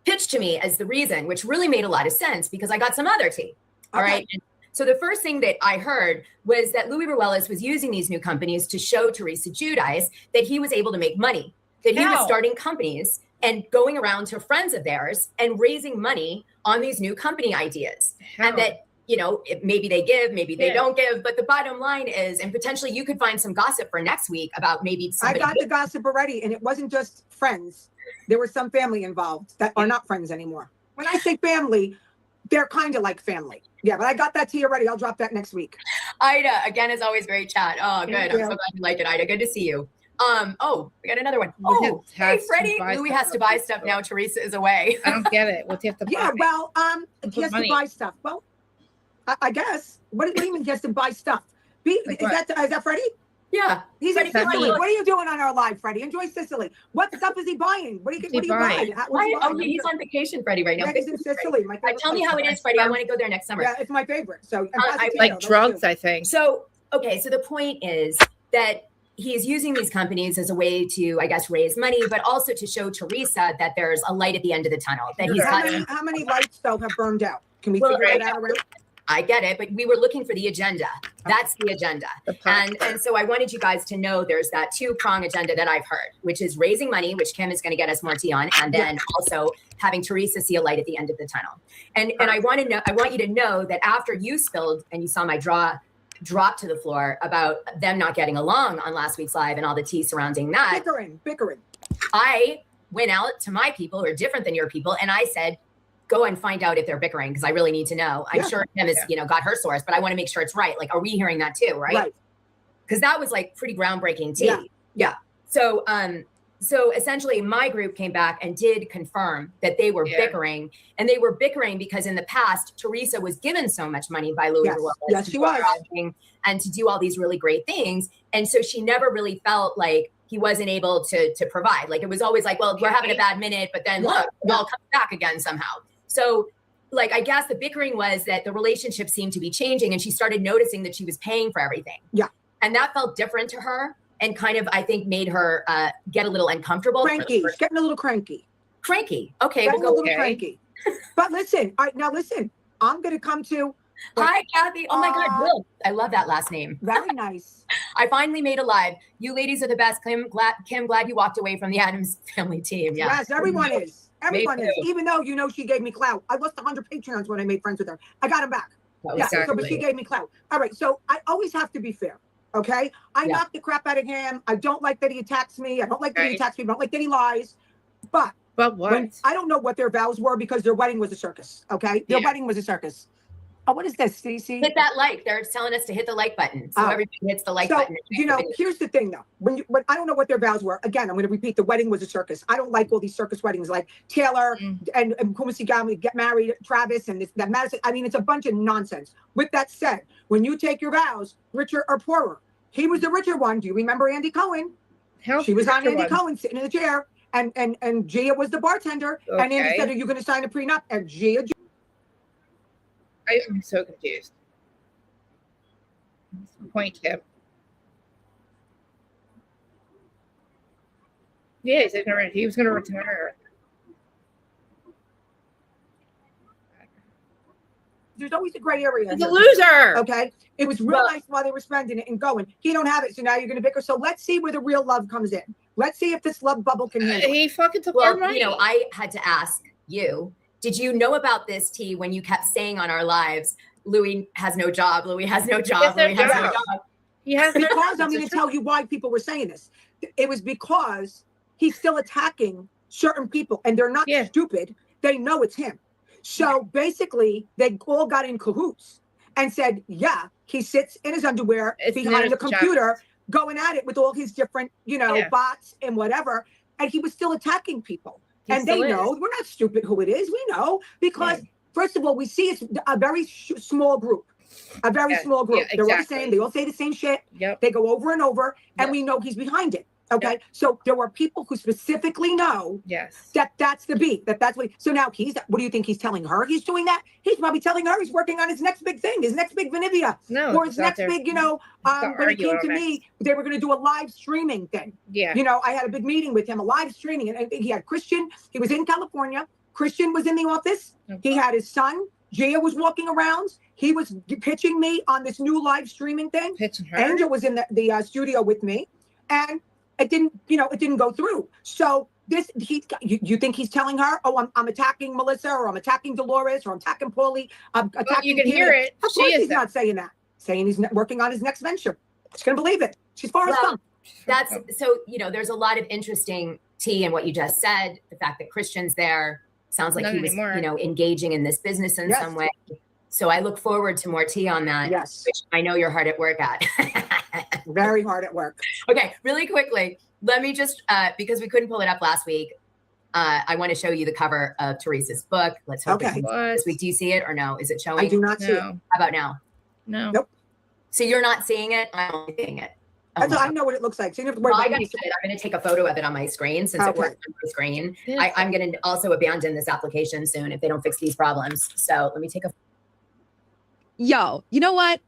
pitched to me as the reason, which really made a lot of sense because I got some other tea. All right. And so the first thing that I heard was that Louis Ruelas was using these new companies to show Teresa Giudice that he was able to make money, that he was starting companies and going around to friends of theirs and raising money on these new company ideas. And that, you know, maybe they give, maybe they don't give. But the bottom line is, and potentially you could find some gossip for next week about maybe somebody. I got the gossip already, and it wasn't just friends. There was some family involved that are not friends anymore. When I say family, they're kind of like family. Yeah, but I got that tea already. I'll drop that next week. Ida, again, as always, great chat. Oh, good. I'm so glad you like it, Ida. Good to see you. Oh, we got another one. Oh, hey, Freddie. Louis has to buy stuff now. Teresa is away. I don't get it. What's he have to buy? Yeah, well, he has to buy stuff. Well, I guess. What do you mean he has to buy stuff? Is that Freddie? Yeah. He's in Sicily. What are you doing on our live, Freddie? Enjoy Sicily. What stuff is he buying? What do you buy? Oh, he's on vacation, Freddie, right now. Yeah, he's in Sicily. Tell me how it is, Freddie. I want to go there next summer. Yeah, it's my favorite. So I like drugs, I think. So, okay. So the point is that he's using these companies as a way to, I guess, raise money, but also to show Teresa that there's a light at the end of the tunnel. That he's how many lights though have burned out? Can we figure that out around? I get it, but we were looking for the agenda. That's the agenda. And so I wanted you guys to know there's that two-prong agenda that I've heard, which is raising money, which Kim is going to get us more tea on, and then also having Teresa see a light at the end of the tunnel. And I want you to know that after you spilled and you saw my drop to the floor about them not getting along on last week's live and all the tea surrounding that. Bickering. I went out to my people who are different than your people, and I said, go and find out if they're bickering because I really need to know. I'm sure Kim has, got her source, but I want to make sure it's right. Like, are we hearing that too? Right. Because that was like pretty groundbreaking tea. Yeah. So essentially my group came back and did confirm that they were bickering, and they were bickering because in the past, Teresa was given so much money by Louis Ruelas. Yes, she was. And to do all these really great things. And so she never really felt like he wasn't able to provide. Like, it was always like, well, we're having a bad minute, but then look, it all comes back again somehow. So, like, I guess the bickering was that the relationship seemed to be changing, and she started noticing that she was paying for everything. Yeah. And that felt different to her and kind of, I think, made her get a little uncomfortable. Cranky. Getting a little cranky. Cranky. Okay. Getting a little cranky. But listen, all right, now listen, I'm going to come to. Hi, Kathy. Oh my God, Will. I love that last name. Very nice. I finally made a live. You ladies are the best. Kim, glad you walked away from the Addams family team. Yeah. Yes, everyone is. Everyone is. Even though, she gave me clout. I lost 100 Patreons when I made friends with her. I got them back. But she gave me clout. All right. So I always have to be fair. Okay. I knock the crap out of him. I don't like that he attacks me. I don't like that he attacks me. I don't like that he lies. But what? I don't know what their vows were because their wedding was a circus. Okay. Their wedding was a circus. Oh, what is this, Stacey? Hit that like. They're telling us to hit the like button. So everybody hits the like button. Here's the thing, though. When I don't know what their vows were. Again, I'm going to repeat. The wedding was a circus. I don't like all these circus weddings, like Taylor and Kumasi Gami get married, Travis and that Madison. I mean, it's a bunch of nonsense. With that said, when you take your vows, richer or poorer, he was the richer one. Do you remember Andy Cohen? She was on Andy Cohen sitting in the chair, and Gia was the bartender. Okay. And Andy said, "Are you going to sign a prenup?" And Gia. I'm so confused. Point, Kim. Yeah, he was gonna retire. there's always a gray area. He's a loser. Okay. It was real nice while they were spending it and going. He don't have it, so now you're gonna bicker. So let's see where the real love comes in. Let's see if this love bubble can handle it. He fucking took our Well, money. you know, I had to ask you, did you know about this, T, when you kept saying on our lives, Louis has no job, Louis has no job, Louis has no job. He has no Because I'm going to tell you why people were saying this. It was because he's still attacking certain people, and they're not stupid. They know it's him. So basically, they all got in cahoots and said, yeah, he sits in his underwear behind the computer, going at it with all his different, bots and whatever. And he was still attacking people. And they know, we're not stupid who it is. We know because, first of all, we see it's a very small group. A very small group. Yeah, They're all the same. They all say the same shit. They go over and over, and we know he's behind it. Okay, so there were people who specifically know that that's the beat. That's what. So now what do you think he's telling her? He's doing that. He's probably telling her he's working on his next big thing, his next big Vanivia, or his next big. When it came to me, they were going to do a live streaming thing. I had a big meeting with him, a live streaming, and he had Christian. He was in California. Christian was in the office. He had his son. Gia was walking around. He was pitching me on this new live streaming thing. Angel was in the studio with me, and it didn't go through. So you think he's telling her, oh, I'm attacking Melissa, or I'm attacking Dolores, or I'm attacking Paulie. I'm attacking. You can hear it. Of course he's not saying that. Saying he's working on his next venture. She's gonna believe it. She's far as come. That's so. There's a lot of interesting tea in what you just said. The fact that Christian's there sounds like he was, engaging in this business in some way. So I look forward to more tea on that. Yes. Which I know you're hard at work at. Very hard at work. Okay, really quickly, let me just, because we couldn't pull it up last week, I want to show you the cover of Teresa's book. Let's hope it's this week. Do you see it or no? Is it showing? I do not see it. How about now? No. Nope. So you're not seeing it? I'm only seeing it. I know what it looks like. So you don't have to worry Well, about I'm going to take a photo of it on my screen since it works on my screen. I'm going to also abandon this application soon if they don't fix these problems. So let me take a. Yo, you know what?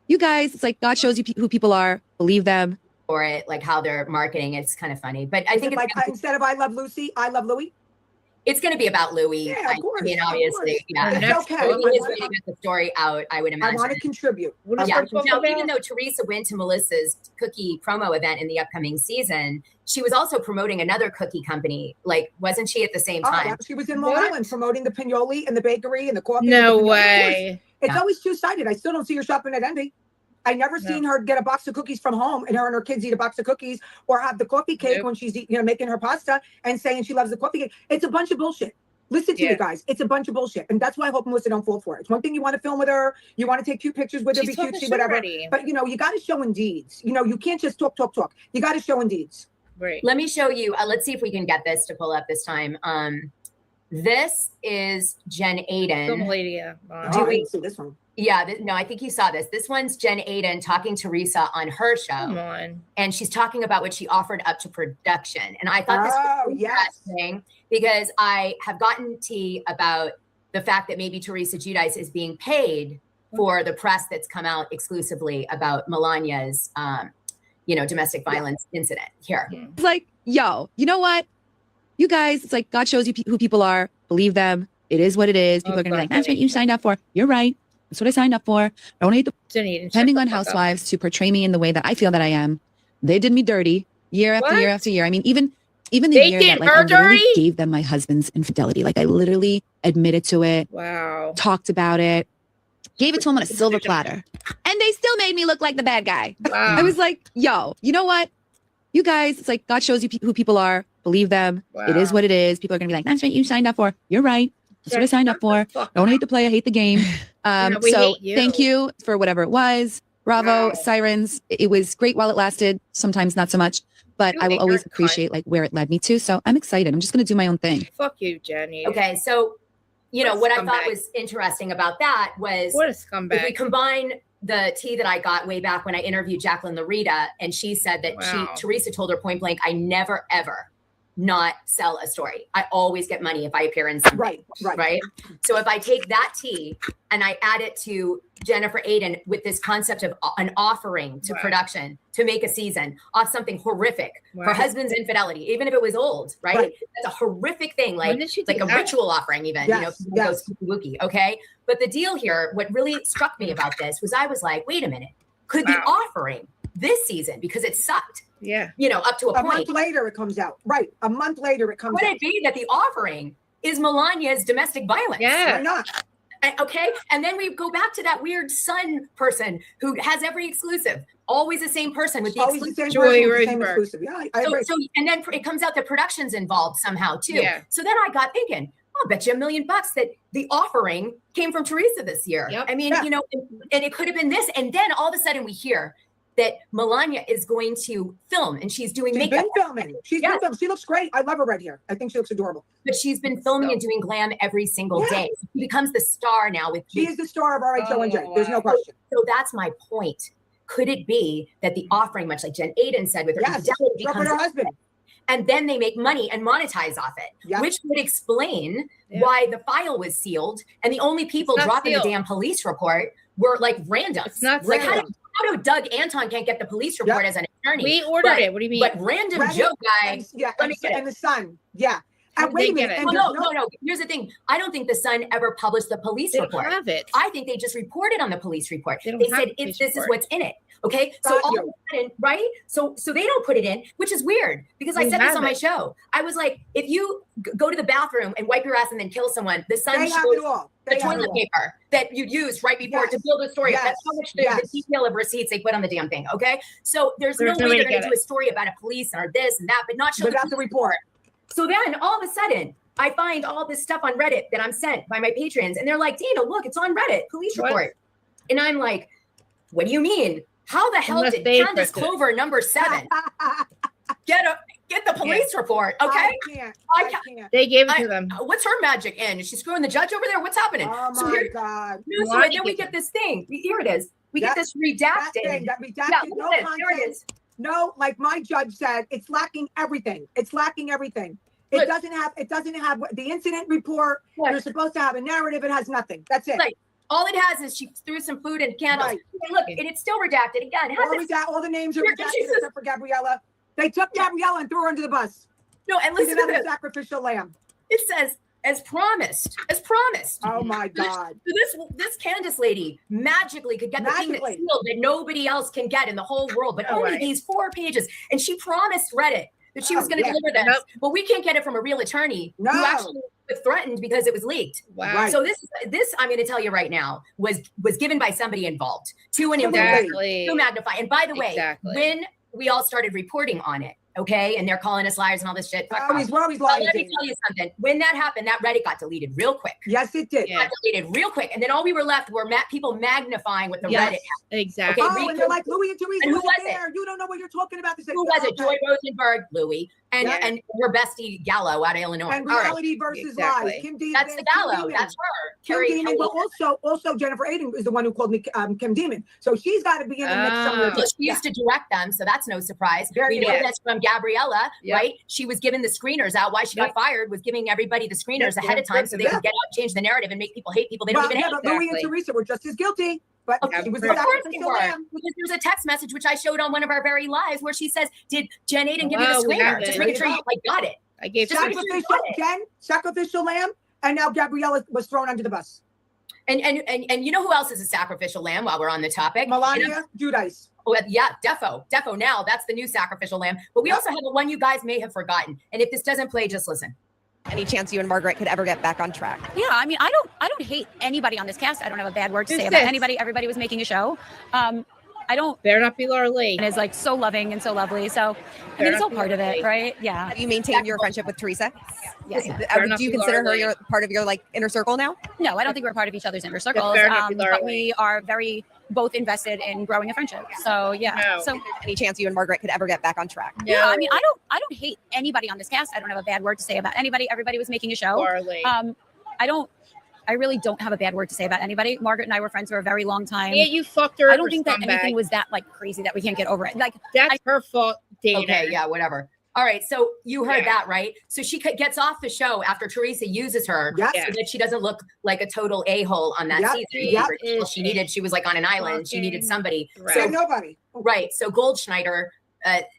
You guys, it's like God shows you who people are. Believe them. Or it, like how they're marketing. It's kind of funny. But I think it's like instead of I love Lucy, I love Louis. It's going to be about Louis. Yeah, of course. I mean, obviously, yeah. It's okay. Louis is going to get the story out, I would imagine. I want to contribute. Yeah. Now, even though Teresa went to Melissa's cookie promo event in the upcoming season, she was also promoting another cookie company. Like, wasn't she at the same time? Yeah, she was in Long Island promoting the Pinoli and the bakery and the coffee. No way. It's always two-sided. I still don't see her shopping at Envy. I never seen her get a box of cookies from home and her and her kids eat a box of cookies or have the coffee cake when she's making her pasta and saying she loves the coffee cake. It's a bunch of bullshit. Listen to me, guys. It's a bunch of bullshit. And that's why I hope Melissa don't fall for it. It's one thing you want to film with her. You want to take cute pictures with her, be cutesy, whatever. But, you got to show in deeds. You can't just talk. You got to show in deeds. Right. Let me show you. Let's see if we can get this to pull up this time. This is Jen Aiden. Do we see this one? Yeah, no, I think you saw this. This one's Jen Aiden talking to Teresa on her show. Come on. And she's talking about what she offered up to production. And I thought this was interesting because I have gotten tea about the fact that maybe Teresa Giudice is being paid for the press that's come out exclusively about Melania's, domestic violence incident here. It's like, yo, you know what? You guys, it's like God shows you who people are. Believe them. It is what it is. People are going to be like, that's what you signed up for. You're right. That's what I signed up for. I don't need depending on Housewives to portray me in the way that I feel that I am. They did me dirty year after year after year. I mean, even the year that I literally gave them my husband's infidelity. Like I literally admitted to it. Wow. Talked about it. Gave it to him on a silver platter. And they still made me look like the bad guy. Wow. I was like, yo, you know what? You guys, it's like God shows you who people are. Believe them. Wow. It is what it is. People are going to be like, that's what you signed up for. You're right. That's what I signed up for. I don't hate the play. I hate the game. So thank you for whatever it was. Bravo, Sirens. It was great while it lasted. Sometimes not so much, but I will always appreciate like where it led me to. So I'm excited. I'm just going to do my own thing. Fuck you, Jenny. Okay. So, what I thought was interesting about that was what a scumbag. If we combine the tea that I got way back when I interviewed Jacqueline Larita, and she said that Teresa told her point blank, I never, ever not sell a story. I always get money if I appear in something. Right. So if I take that tea and I add it to Jennifer Aiden with this concept of an offering to production to make a season off something horrific, her husband's infidelity, even if it was old, right? That's a horrific thing, like a ritual offering, even, you know, goes spooky, okay? But the deal here, what really struck me about this was I was like, wait a minute, could the offering this season, because it sucked, you know, up to a point. A month later it comes out. Right. A month later it comes out. Could it be that the offering is Melania's domestic violence? Why not? Okay. And then we go back to that weird Sun person who has every exclusive. Always the same person with the Always exclusive. the same person with the same exclusive. Yeah, I agree. So, and then it comes out that production's involved somehow too. So then I got thinking, I'll bet you $1 million that the offering came from Teresa this year. I mean, you know, and it could have been this. And then all of a sudden we hear that Melania is going to film and she's doing makeup. Been filming. She's been filming. She looks great. I love her right here. I think she looks adorable. But she's been filming and doing glam every single day. So she becomes the star now. She is the star of RHONJ. There's no question. So that's my point. Could it be that the offering, much like Jen Aiden said with her infidelity, becomes her husband? And then they make money and monetize off it, which would explain why the file was sealed and the only people dropping the damn police report were like random. It's not like sealed. how do Doug Anton can't get the police report as an attorney? We ordered it. What do you mean? But random Joe guy, and the Sun. Wait a minute. No. Here's the thing. I don't think the Sun ever published the police report. Have it. I think they just reported on the police report. They have said the police this is report. what's in it. Okay. So all of a sudden, right? So they don't put it in, which is weird because I said this on my show. I was like, if you go to the bathroom and wipe your ass and then kill someone, the Sun shows the toilet paper that you used right before to build a story. That's how much the detail of receipts they put on the damn thing. Okay. So there's no way they're going to do a story about a police or this and that, but not show the report. So then all of a sudden, I find all this stuff on Reddit that I'm sent by my patrons, and they're like, Dina, look, it's on Reddit, police report. And I'm like, what do you mean? How the hell did Candace Clover #7 get the police report? Okay. I can't. They gave it to them. What's her magic in? Is she screwing the judge over there? What's happening? Oh my God. So then we get this thing. Here it is. We get this redacted. That redacted. No content. Here it is. No, like my judge said, it's lacking everything. It's lacking everything. It doesn't have the incident report. You're supposed to have a narrative. It has nothing. That's it. Like, all it has is she threw some food and candles. Hey, look, and it's still redacted again. All the names are redacted except for Gabriella. They took Gabriella and threw her under the bus. No, and listen to this. Sacrificial lamb. It says, as promised. As promised. Oh my God. This Candace lady magically could get the thing that's sealed that nobody else can get in the whole world, but only these 4 pages. And she promised Reddit that she was going to deliver this. But we can't get it from a real attorney who actually was threatened because it was leaked. Wow. So this I'm going to tell you right now was given by somebody involved to magnify. And by the way, when we all started reporting on it, okay, and they're calling us liars and all this shit. We're always lying. Let me tell you something. When that happened, that Reddit got deleted real quick. Yes, it did. It got deleted real quick. And then all we were left were people magnifying what the Reddit had. Exactly. Okay, and they're like, Louis and Teresa, and who was there. You don't know what you're talking about. Who was it? Joy Rosenberg, Louis, and her bestie Gallo out of Illinois. And reality versus lies. Kim Demon. That's the Gallo. That's her. Kim Demon, but also Jennifer Aiden is the one who called me Kim Demon. So she's got to be in the mix somewhere. So she used to direct them, so that's no surprise. We know that's from Gabriella, right? She was giving the screeners out. Why she got fired was giving everybody the screeners ahead of time so they could get out, change the narrative, and make people hate people they don't even hate. But Louis and Teresa were just as guilty. But she was because there's a text message which I showed on one of our very lives where she says, "Did Jen Aiden give you the screener?" Just making sure you got it. I gave sacrificial lamb, and now Gabriella was thrown under the bus. And you know who else is a sacrificial lamb? While we're on the topic, Melania Giudice. Oh yeah, Defo. Now that's the new sacrificial lamb. But we also have one you guys may have forgotten. And if this doesn't play, just listen. Any chance you and Margaret could ever get back on track? Yeah, I mean, I don't hate anybody on this cast. I don't have a bad word to say about anybody. Everybody was making a show. I don't. Better not be Laura Lee. And is like so loving and so lovely. So I mean, it's all part of it, right? Yeah. Have you maintained your friendship with Teresa? Yes. Do you consider her part of your like inner circle now? No, I don't think we're part of each other's inner circles. But we are very both invested in growing a friendship. So yeah. So any chance you and Margaret could ever get back on track? Yeah, I mean, I don't hate anybody on this cast. I don't have a bad word to say about anybody. Everybody was making a show. I really don't have a bad word to say about anybody. Margaret and I were friends for a very long time. Yeah, you fucked her. I don't think that anything was that like crazy that we can't get over it. Like that's her fault, Dana. Okay, yeah, whatever. All right, so you heard that, right? So she gets off the show after Teresa uses her so that she doesn't look like a total a-hole on that season. She was like on an island. She needed somebody. So nobody. Right. So Goldschneider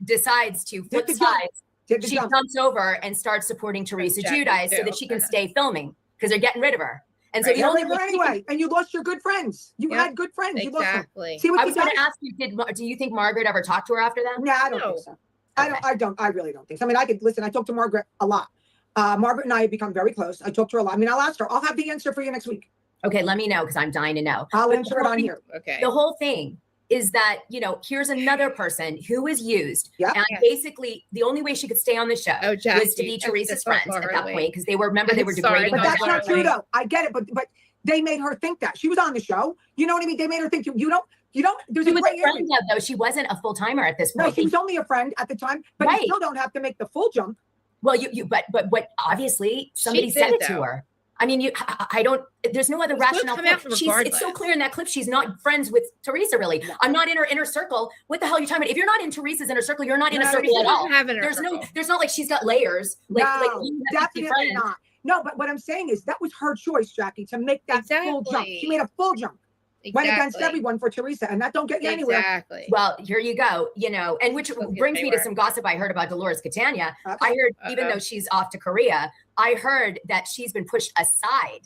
decides to flip sides. She jumps over and starts supporting Teresa Giudice so that she can stay filming because they're getting rid of her. And so the only way anyway, and you lost your good friends. You had good friends. You lost them. See what I was going to ask you, do you think Margaret ever talked to her after that? No, I don't think so. I really don't think so. I mean, I could listen. I talked to Margaret a lot. Margaret and I have become very close. I talked to her a lot. I mean, I'll ask her. I'll have the answer for you next week. Okay, let me know because I'm dying to know. I'll answer it on here. Okay. The whole thing is that, here's another person who was used. And basically, the only way she could stay on the show was to be Teresa's friends at that point because they were degrading But her. that's not true, though. I get it, but they made her think that. She was on the show. You know what I mean? They made her think you don't. There's She a was gray a friend area. though. She wasn't a full timer at this point. No, she was only a friend at the time, but you still don't have to make the full jump. Well, but what obviously somebody said it to her. I mean, I don't. There's no other rationale. It's so clear in that clip. She's not friends with Teresa. Really, I'm not in her inner circle. What the hell are you talking about? If you're not in Teresa's inner circle, you're not in a circle at all. There's not like she's got layers. No, definitely not. No, but what I'm saying is that was her choice, Jackie, to make that full jump. She made a full jump. Went against everyone for Teresa, and that don't get you anywhere. Exactly. Well, here you go. And which brings me to some gossip I heard about Dolores Catania. I heard, even though she's off to Korea, I heard that she's been pushed aside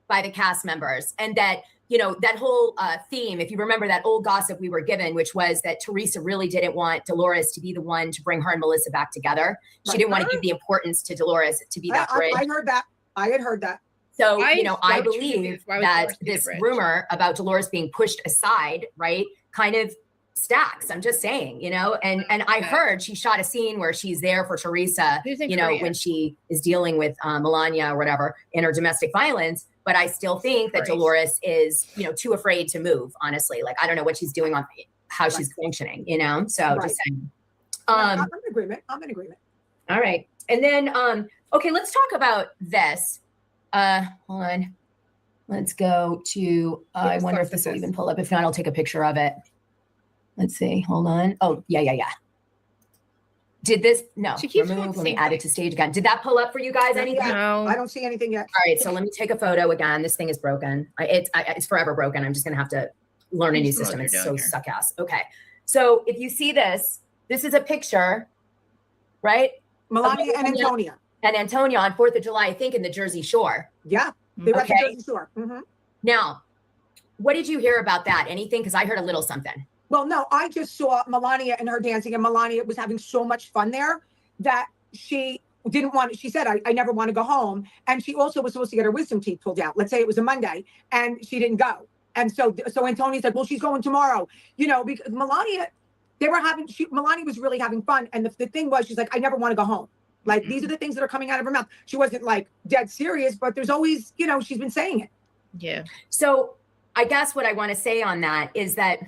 by the cast members, and that that whole theme. If you remember that old gossip we were given, which was that Teresa really didn't want Dolores to be the one to bring her and Melissa back together. She didn't want to give the importance to Dolores to be that bridge. I heard that. I had heard that. So, I believe that this rumor about Dolores being pushed aside, right, kind of stacks. I'm just saying, and I heard she shot a scene where she's there for Teresa, when she is dealing with Melania or whatever in her domestic violence. But I still think that Dolores is, too afraid to move, honestly. Like, I don't know what she's doing how she's functioning, So just saying. I'm in agreement. All right. And then, okay, let's talk about this. Hold on. Let's go to, I wonder if this will even pull up. If not, I'll take a picture of it. Let's see. Hold on. Oh, yeah. Did this? No. Remove. Let me add it to stage again. Did that pull up for you guys? Anything? No. I don't see anything yet. All right. So let me take a photo again. This thing is broken. It's forever broken. I'm just going to have to learn a new system. It's so suck ass. Okay. So if you see this is a picture, right? Melania and Antonia. And Antonia on 4th of July, I think in the Jersey Shore. Yeah. They were at the Jersey Shore. Mm-hmm. Now, what did you hear about that? Anything? Because I heard a little something. Well, no, I just saw Melania and her dancing, and Melania was having so much fun there that she didn't want to, she said, I never want to go home. And she also was supposed to get her wisdom teeth pulled out. Let's say it was a Monday, and she didn't go. And so Antonia said, well, she's going tomorrow, because Melania was really having fun. And the thing was, she's like, I never want to go home. Like, these are the things that are coming out of her mouth. She wasn't like dead serious, but there's always, she's been saying it. Yeah. So I guess what I want to say on that is that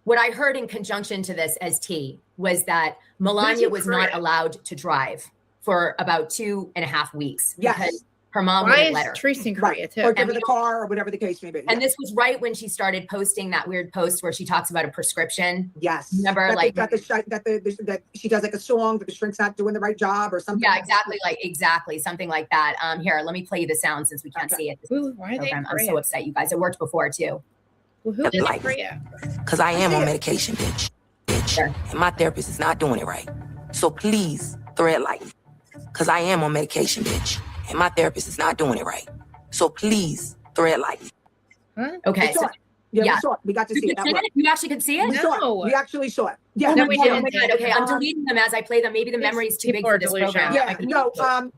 what I heard in conjunction to this as T was that Melania was not allowed to drive for about 2.5 weeks. Yes. Because her mom wouldn't let her. Teresa in Korea too. Or give her the car or whatever the case may be. And this was right when she started posting that weird post where she talks about a prescription. Yes. Remember, that she does like a song that the shrink's not doing the right job or something. Yeah, exactly. Something like that. Here, let me play you the sound since we can't see it. Why are they in I'm so upset, you guys. It worked before too. Well, who is Korea? Because I am on medication, bitch. Sure. And my therapist is not doing it right. So please tread lightly. Because I am on medication, bitch. And my therapist is not doing it right. So please tread lightly. Huh? Okay. We saw it. Yeah, we saw it. We got to see it. You actually could see it? We saw it. We actually saw it. Yeah. No, we didn't. Okay, I'm deleting them as I play them. Maybe the memory is too big for this program. Yeah. No.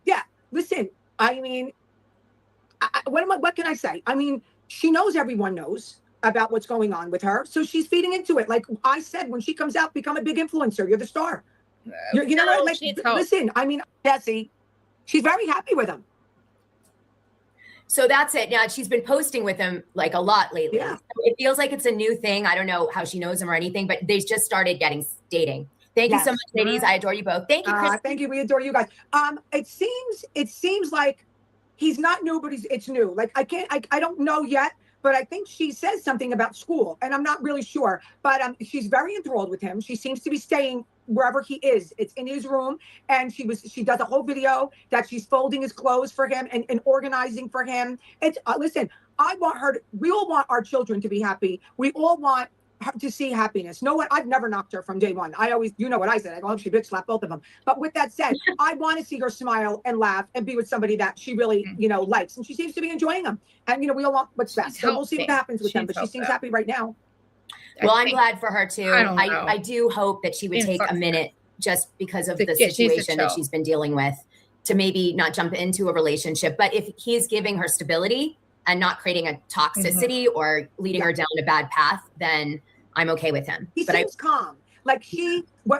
Yeah. Listen. I mean, what can I say? I mean, she knows everyone knows about what's going on with her, so she's feeding into it. Like I said, when she comes out, become a big influencer. You're the star. You know what? Like, listen. I mean, Jesse. She's very happy with him. So that's it. Now she's been posting with him like a lot lately. Yeah. So it feels like it's a new thing. I don't know how she knows him or anything, but they just started dating. Thank you so much, ladies. I adore you both. Thank you, Chris. Thank you. We adore you guys. It seems like he's not new, but it's new. Like I don't know yet, but I think she says something about school, and I'm not really sure. But she's very enthralled with him. She seems to be staying wherever he is. It's in his room, and she does a whole video that she's folding his clothes for him and organizing for him. It's listen, we all want our children to be happy. We all want her to see happiness. No one, I've never knocked her from day one. I always, you know what I said. I hope she bitch slap both of them. But with that said, I want to see her smile and laugh and be with somebody that she really, likes. And she seems to be enjoying them. And, we all want what's best. So we'll see what happens with them. But she seems happy right now. Well, I'm glad for her too. I do hope that she would take a minute just because of the situation that she's been dealing with to maybe not jump into a relationship. But if he's giving her stability and not creating a toxicity or leading her down a bad path, then I'm okay with him. He seems calm. Like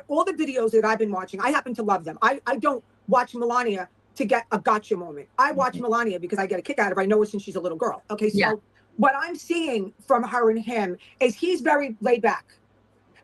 all the videos that I've been watching, I happen to love them. I don't watch Melania to get a gotcha moment. I watch Melania because I get a kick out of her. I know her since she's a little girl. Okay, so what I'm seeing from her and him is he's very laid back,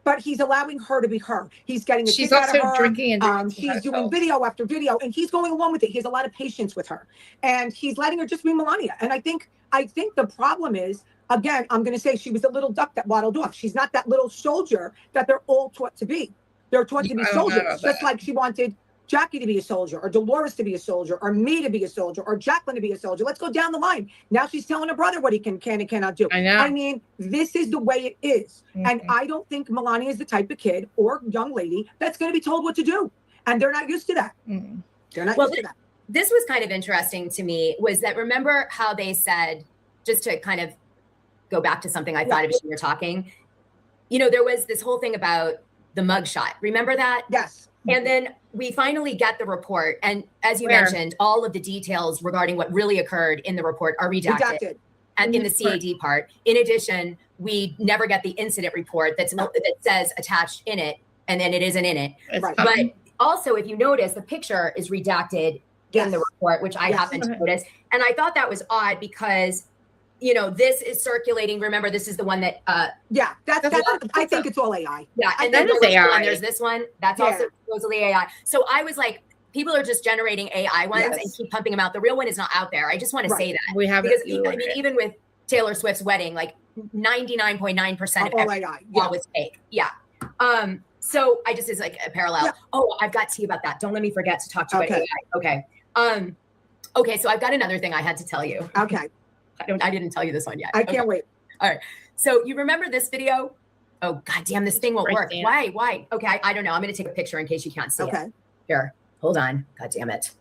but he's allowing her to be her. He's getting a kick out of her. She's also drinking and she's doing video after video, and he's going along with it. He has a lot of patience with her, and he's letting her just be Melania. And I think the problem is, again, I'm going to say she was a little duck that waddled off. She's not that little soldier that they're all taught to be. They're taught to be soldiers, just like she wanted Jackie to be a soldier, or Dolores to be a soldier, or me to be a soldier, or Jacqueline to be a soldier. Let's go down the line. Now she's telling her brother what he can and cannot do. I know. I mean, this is the way it is. And I don't think Melania is the type of kid or young lady that's going to be told what to do. And they're not used to that. They're not used to that. This was kind of interesting to me, was that, remember how they said, just to kind of go back to something I thought of as you were talking, there was this whole thing about the mugshot. Remember that? Yes. And then we finally get the report. And as you mentioned, all of the details regarding what really occurred in the report are redacted. And in the CAD part. In addition, we never get the incident report that says attached in it, and then it isn't in it. Right. But also, if you notice, the picture is redacted in the report, which I happened to notice. And I thought that was odd because, this is circulating. Remember, this is the one that I think it's all AI. Yeah, and then there's this one that's also supposedly AI. So I was like, people are just generating AI ones and keep pumping them out. The real one is not out there. I just want to say that. We have because even with Taylor Swift's wedding, like 99.9% of everything was fake. Yeah. So I just is like a parallel. Yeah. Oh, I've got tea about that. Don't let me forget to talk to you about AI. Okay. Okay. So I've got another thing I had to tell you. Okay. I didn't tell you this one yet. I can't wait. All right. So you remember this video? Oh, goddamn, this thing won't work. There. Why? Okay. I don't know. I'm going to take a picture in case you can't see it. Here, hold on. God damn it.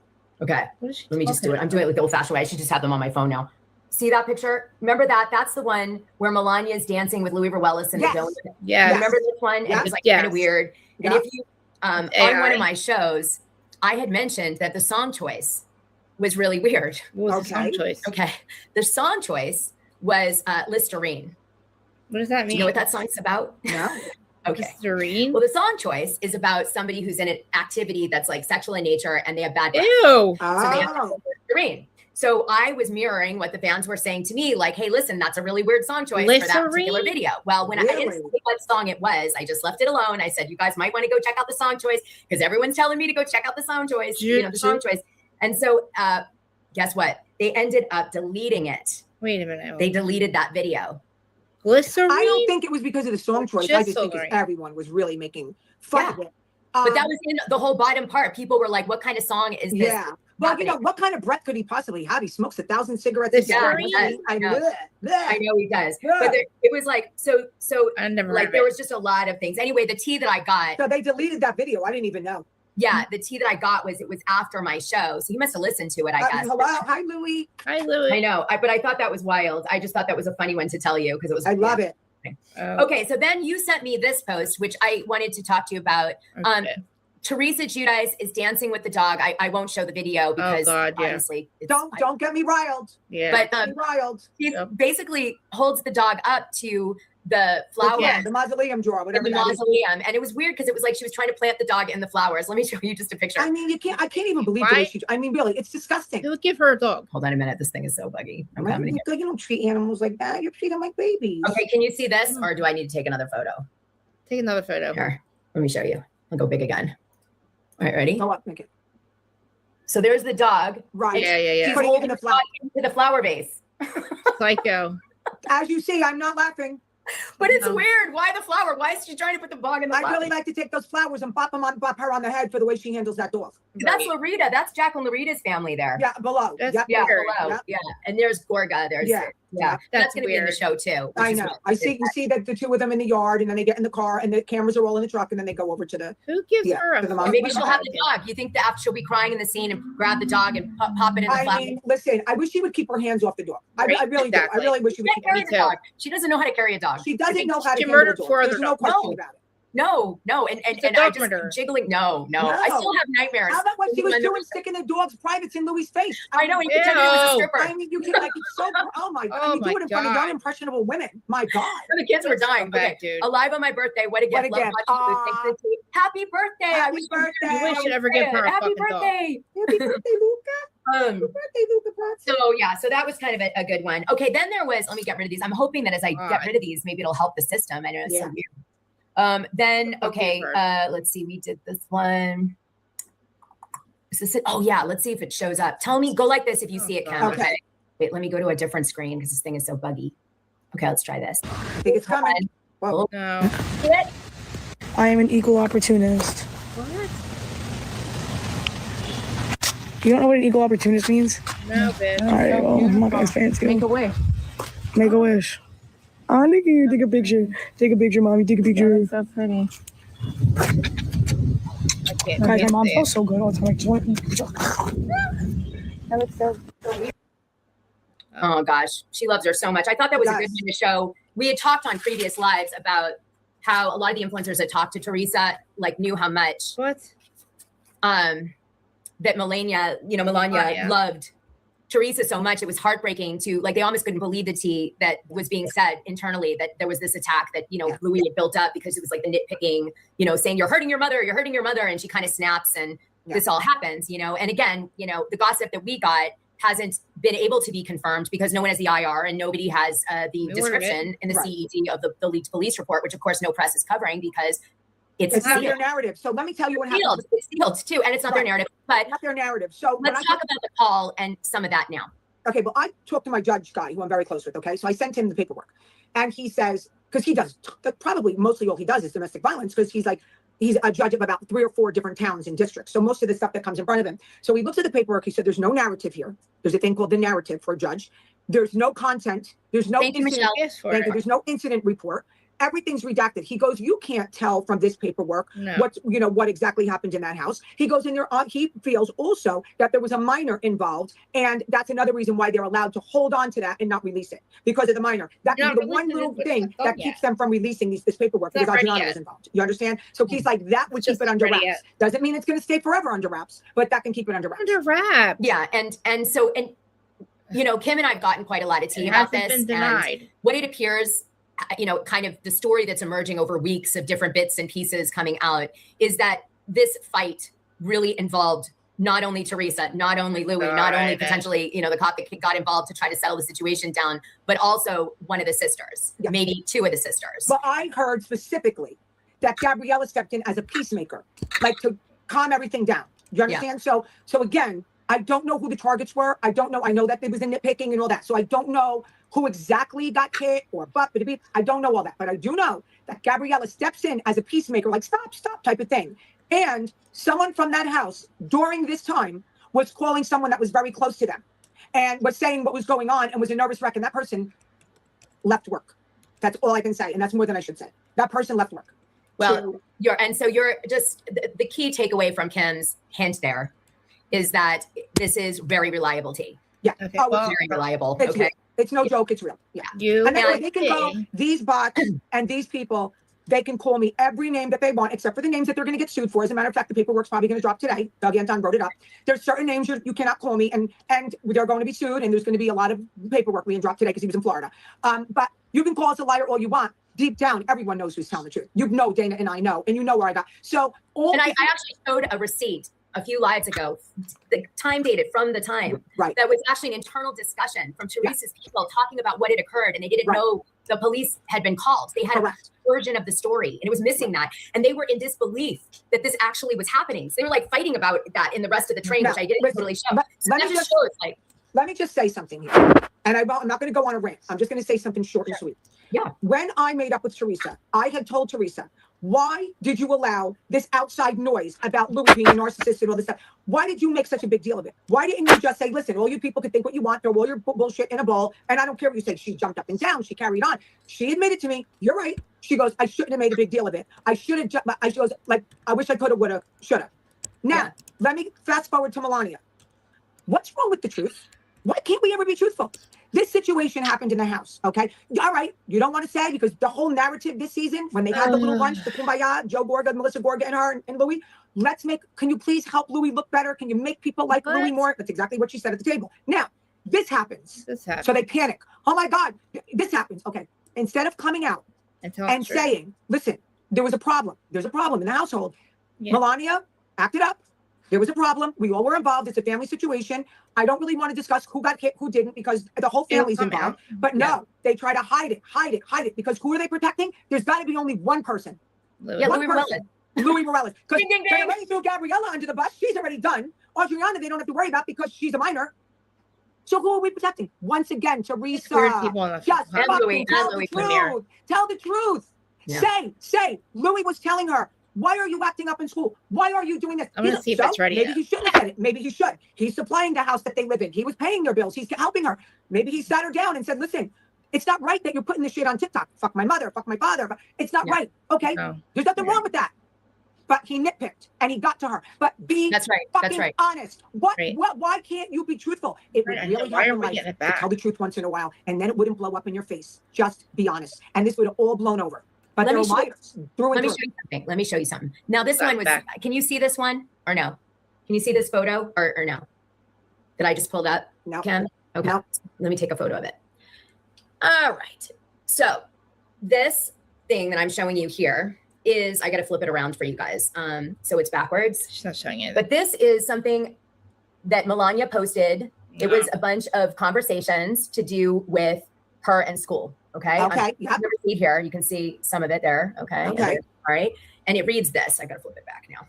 Okay. Let me just do it. I'm doing it with the old fashioned way. I should just have them on my phone now. See that picture? Remember that? That's the one where Melania is dancing with Louis Ruelas in the film. Yeah. Remember this one? And it was like kind of weird. And if you, on one of my shows, I had mentioned that the song choice was really weird. What was the song choice? Okay. The song choice was Listerine. What does that mean? Do you know what that song's about? No. Okay. Listerine? Well, the song choice is about somebody who's in an activity that's like sexual in nature and they have bad breath. Ew. So they have Listerine. So I was mirroring what the fans were saying to me, like, hey, listen, that's a really weird song choice for that particular video. Well, when I didn't say what song it was, I just left it alone. I said, you guys might want to go check out the song choice because everyone's telling me to go check out the song choice, the song choice. And so guess what? They ended up deleting it. Wait a minute. They deleted that video. Listerine? I don't think it was because of the song choice. I just think everyone was really making fun of it. But that was in the whole bottom part. People were like, what kind of song is this? Yeah. Well, what kind of breath could he possibly have? He smokes 1,000 cigarettes a day. I know he does. But it was like, so I never like there was just a lot of things. Anyway, the tea that I got. So they deleted that video. I didn't even know. Yeah, the tea that I got was after my show. So he must have listened to it, I guess. Hello. Hi, Louie. Hi, Louie. I know. But I thought that was wild. I just thought that was a funny one to tell you because it was. I love it. Okay, so then you sent me this post, which I wanted to talk to you about. Teresa Giudice is dancing with the dog. I won't show the video because honestly, don't get me riled. Yeah, but riled. She basically holds the dog up to the flower, the mausoleum drawer, whatever. The mausoleum, and it was weird because it was like she was trying to plant the dog in the flowers. Let me show you just a picture. I mean, I can't even believe the way she. I mean, really, it's disgusting. You'll give her a dog. Hold on a minute. This thing is so buggy. I'm coming You don't treat animals like that. You treat them like babies. Okay, can you see this, or do I need to take another photo? Take another photo. Here, let me show you. I'll go big again. All right, ready? Go up, make it. So there's the dog. Right. Yeah. She's holding the flower into the flower vase. Psycho. As you see, I'm not laughing. But it's weird. Why the flower? Why is she trying to put the bog in the I flower? really like to take those flowers and bop her on the head for the way she handles that dog. That's Larita. That's Jacqueline Larita's family there. Yeah, below. That's yeah, below. Yeah. Yeah. And there's Gorga. There's That's going to be in the show too. I know. You see that the two of them in the yard, and then they get in the car, and the cameras are all in the truck, and then they go over to the. Who gives her a? mom. Maybe she'll have the dog. You think that she'll be crying in the scene and grab the dog and pop it in the flower? I mean, listen. I wish she would keep her hands off the dog. I really do. I really wish she would keep her hands the dog. She doesn't know how to carry a dog. She doesn't know how to. She murdered 4 other dogs. No question about it. No, and I just jiggling. No. I still have nightmares. How about what she was doing, sticking the dog's privates in Louis' face? I know, he pretended he was a stripper. I mean, you can like it's so. Oh my God! You do it in front of young impressionable women. My God! The kids were dying. Okay, alive on my birthday. What a gift! Happy birthday! Happy birthday! I wish you'd ever give her a happy fucking dog. birthday! Happy birthday, Luca! Happy birthday, Luca! So that was kind of a good one. Okay, then there was. Let me get rid of these. I'm hoping that as I get rid of these, maybe it'll help the system. I know it's so weird. Then let's see, we did this one. Is this it? Oh yeah, let's see if it shows up. Tell me, go like this if you see it, Kim. Okay. Wait, let me go to a different screen because this thing is so buggy. Okay, let's try this. I think it's coming. No. I am an equal opportunist. What? You don't know what an equal opportunist means? No, bitch. All right, well, I'm not gonna fancy. Make a wish. Make a wish. Oh, look at you. Take a picture. Take a picture, mommy. Take a picture. Yeah, that's so pretty. Guys, my mom feels so good all the time. That looks so weird. Oh gosh, she loves her so much. I thought that was a good one to show. We had talked on previous lives about how a lot of the influencers that talked to Teresa knew how much that Melania loved Teresa so much. It was heartbreaking to they almost couldn't believe the tea that was being said internally, that there was this attack that Louis had built up because it was the nitpicking, saying you're hurting your mother, and she kind of snaps and this all happens, and again, the gossip that we got hasn't been able to be confirmed because no one has the IR and nobody has the description in the CED of the leaked police report, which of course no press is covering because it's not their narrative. So let me tell you what happened. It's sealed too, and it's not their narrative. But not their narrative. So let's talk about the call and some of that now. Okay, well, I talked to my judge guy, who I'm very close with. Okay, so I sent him the paperwork, and he says, because he does probably mostly all he does is domestic violence, because he's a judge of about 3 or 4 different towns and districts. So most of the stuff that comes in front of him. So he looks at the paperwork. He said, "There's no narrative here. There's a thing called the narrative for a judge. There's no content. There's no there's no incident report. Everything's redacted." He goes, "You can't tell from this paperwork what exactly happened in that house." He goes in there. He feels also that there was a minor involved, and that's another reason why they're allowed to hold on to that and not release it because of the minor. That can be the one little thing that keeps them from releasing this paperwork because Adriana was involved. You understand? So he's like, that would keep it under wraps. Doesn't mean it's going to stay forever under wraps, but that can keep it under wraps. Under wraps. Yeah, and Kim and I've gotten quite a lot of tea about this. Been denied. And what it appears, kind of the story that's emerging over weeks of different bits and pieces coming out is that this fight really involved not only Teresa, not only Louis, not only potentially, the cop that got involved to try to settle the situation down, but also one of the sisters, maybe 2 of the sisters. But I heard specifically that Gabriella stepped in as a peacemaker, to calm everything down. You understand? So again, I don't know who the targets were. I don't know. I know that there was a nitpicking and all that. So I don't know who exactly got hit or I don't know all that. But I do know that Gabriella steps in as a peacemaker, stop type of thing. And someone from that house during this time was calling someone that was very close to them and was saying what was going on and was a nervous wreck. And that person left work. That's all I can say. And that's more than I should say. That person left work. Well, you're just the key takeaway from Kim's hint there is that this is very reliable tea. Yeah. Okay. It's very reliable. It's real. It's no joke. It's real. Yeah. And then they can go, these bots and these people, they can call me every name that they want, except for the names that they're going to get sued for. As a matter of fact, the paperwork's probably going to drop today. Doug Anton wrote it up. There's certain names you cannot call me, and they're going to be sued, and there's going to be a lot of paperwork being dropped today because he was in Florida. But you can call us a liar all you want. Deep down, everyone knows who's telling the truth. Dana and I know, and you know where I got. So I actually showed a receipt a few lives ago, the time dated from the time that was actually an internal discussion from Teresa's people talking about what had occurred, and they didn't know the police had been called. They had a version of the story, and it was missing that, and they were in disbelief that this actually was happening. So they were fighting about that in the rest of the train, which I didn't totally show. Let me just say something here, and I'm not going to go on a rant. I'm just going to say something short and sweet. Yeah. When I made up with Teresa, I had told Teresa, why did you allow this outside noise about Louis being a narcissist and all this stuff? Why did you make such a big deal of it? Why didn't you just say, listen, all you people can think what you want, throw all your bullshit in a bowl, and I don't care what you say. She jumped up and down. She carried on. She admitted to me, you're right. She goes, I shouldn't have made a big deal of it. I should have, she goes, like, I wish I could have, would have, should have. Now, let me fast forward to Melania. What's wrong with the truth? Why can't we ever be truthful? This situation happened in the house, okay? All right, you don't want to say because the whole narrative this season, when they had the little lunch, the kumbaya, Joe Gorga, Melissa Gorga, and her, and Louis, can you please help Louis look better? Can you make people like Louis more? That's exactly what she said at the table. Now, this happens. So they panic. Oh my God, this happens. Okay, instead of coming out and saying, listen, there was a problem. There's a problem in the household. Melania acted up. There was a problem. We all were involved. It's a family situation. I don't really want to discuss who got hit, who didn't, because the whole family's involved. But no, they try to hide it. Because who are they protecting? There's got to be only one person. Louis Morales. Louis Morales. Because they already threw Gabriella under the bus. She's already done. Adriana, they don't have to worry about because she's a minor. So who are we protecting? Once again, Teresa. Just fucking tell the truth. Tell the truth. Say, Louis was telling her, why are you acting up in school? Why are you doing this? I'm going to see if it's ready. Maybe he shouldn't have said it. Maybe he should. He's supplying the house that they live in. He was paying their bills. He's helping her. Maybe he sat her down and said, listen, it's not right that you're putting this shit on TikTok. Fuck my mother. Fuck my father. It's not right. Okay. There's nothing wrong with that. But he nitpicked and he got to her. But be fucking honest. Why can't you be truthful? It would really help your life to tell the truth once in a while, and then it wouldn't blow up in your face. Just be honest. And this would have all blown over. But let me show you something. Let me show you something. Now, this one was, can you see this one or no? Can you see this photo or no? That I just pulled up? No. Kim? Okay. No. Let me take a photo of it. All right. So this thing that I'm showing you here is, I got to flip it around for you guys. So it's backwards. She's not showing it. But this is something that Melania posted. It was a bunch of conversations to do with her and school. Okay. Okay. You have the receipt here. You can see some of it there. Okay. Okay. All right. And it reads this. I gotta flip it back now.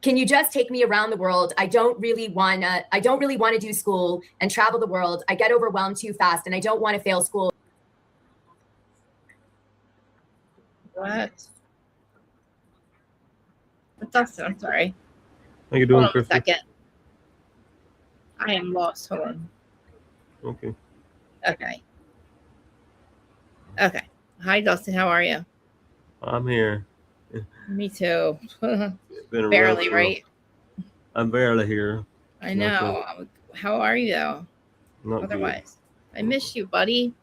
Can you just take me around the world? I don't really wanna do school and travel the world. I get overwhelmed too fast and I don't want to fail school. What? That's, I'm sorry. How you doing, Hold on a Kristen? second. I am lost. Hold on. Okay. Okay. Hi, Dustin. How are you? I'm here. Me too. Been a Barely, rough right? I'm barely here. I know. How are you, though? Not Otherwise, I miss you, buddy.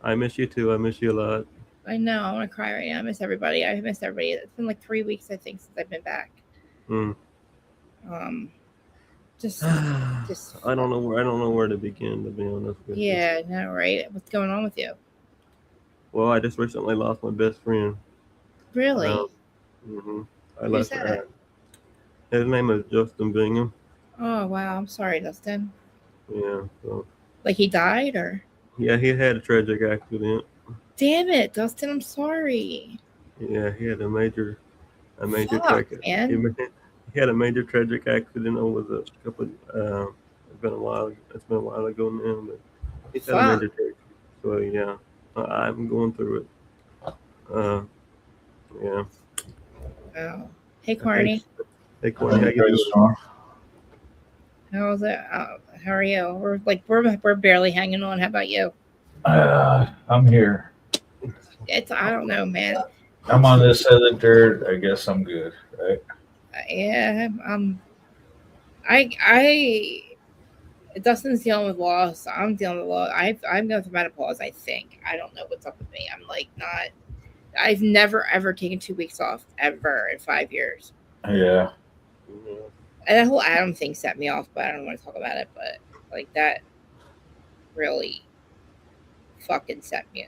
good. I miss you too. I miss you a lot. I know. I want to cry right now. I miss everybody. I miss everybody. It's been like 3 weeks, I think, since I've been back. Just I don't know where to begin, to be honest with you. yeah, no, right? What's going on with you? Well, I just recently lost my best friend. Really? I lost her. His name is Justin Bingham. Oh wow, I'm sorry, Dustin. Yeah. So. Like he died, or? Yeah, he had a tragic accident. Damn it, Dustin! I'm sorry. Yeah, he had a major Fuck, man. He had a major tragic accident over the couple. It's been a while ago now, but he's had a major tragic. So yeah, I'm going through it. Yeah. Oh. Hey, Corny. Hey, Corny. How you doing? How's it? How are you? We're barely hanging on. How about you? I'm here. I don't know, man. I'm on this southern third. I guess I'm good, right? Yeah. Dustin's dealing with loss. I'm dealing with loss. I'm going through menopause. I think. I don't know what's up with me. I'm like not. I've never ever taken 2 weeks off ever in 5 years. Yeah. And that whole Adam thing set me off, but I don't want to talk about it. But like that really fucking set me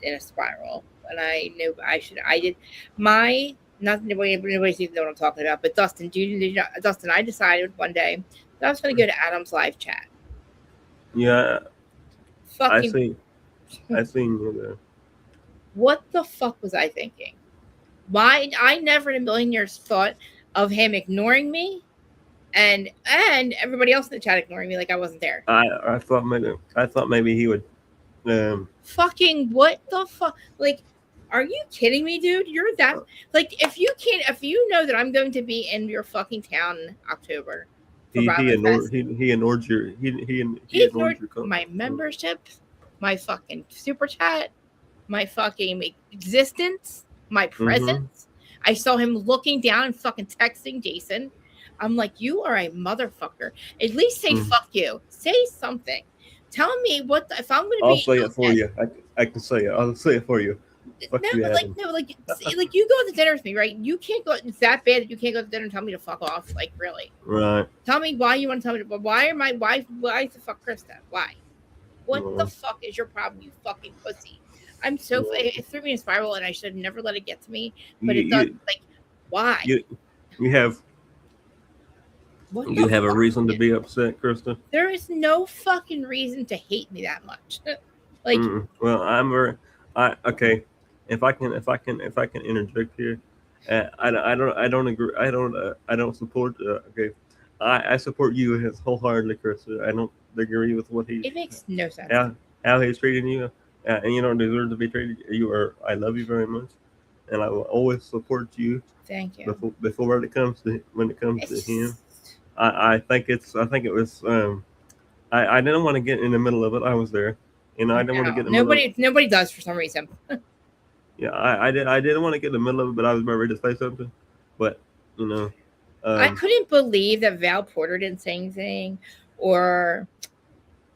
in a spiral. And I knew I did my. Not nobody's even know what I'm talking about. But Dustin, Dustin, I decided one day that I was going to go to Adam's live chat. Yeah. Fucking. I seen you there. What the fuck was I thinking? Why? I never in a million years thought of him ignoring me, and everybody else in the chat ignoring me like I wasn't there. I thought maybe he would Fucking what the fuck? Like, are you kidding me, dude? You're that like if you know that I'm going to be in your fucking town in October. He ignored your my membership, my fucking super chat, my fucking existence, my presence. I saw him looking down and fucking texting Jason. I'm like, you are a motherfucker. At least say fuck you. Say something. Tell me if I'm going to be. I'll say it for you. I can say it. I'll say it for you. Fuck you, like you go to dinner with me, right? You can't go. It's that bad that you can't go to dinner and tell me to fuck off. Like, really? Right. Tell me why you want to tell me. Why is the fuck Krista? Why? What the fuck is your problem, you fucking pussy? I'm so. It threw me in a spiral, and I should have never let it get to me. But it does. Like, why? You have a reason to be upset, Krista. There is no fucking reason to hate me that much. Like, well, okay. If I can interject here, I don't agree. I don't support. Okay, I support you wholeheartedly, Krista. I don't agree with what he. It makes no sense. How he's treating you, and you don't deserve to be treated. I love you very much, and I will always support you. Thank you. Before when it comes to him, I think it was. I didn't want to get in the middle of it. I was there. I didn't want to get in the middle. Nobody does for some reason. Yeah, I didn't want to get in the middle of it, but I was about ready to say something. But I couldn't believe that Val Porter didn't say anything, or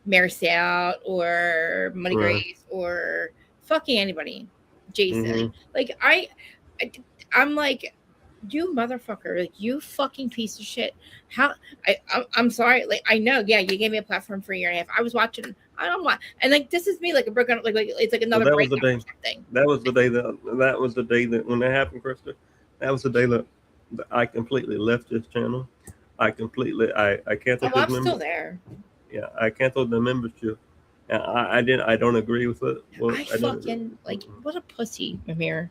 Maricel, or Money Grace, or fucking anybody, Jason. Like I'm like, you motherfucker, like you fucking piece of shit. I'm sorry. Like I know, yeah, you gave me a platform for a year and a half. I was watching. I don't want, and like this is me, like a break on, like it's like another break. That was the day that when that happened, Krista. That was the day that I completely left this channel. I canceled. I'm still there. Yeah, I canceled the membership. I don't agree with it. Well, I fucking like what a pussy, Amir.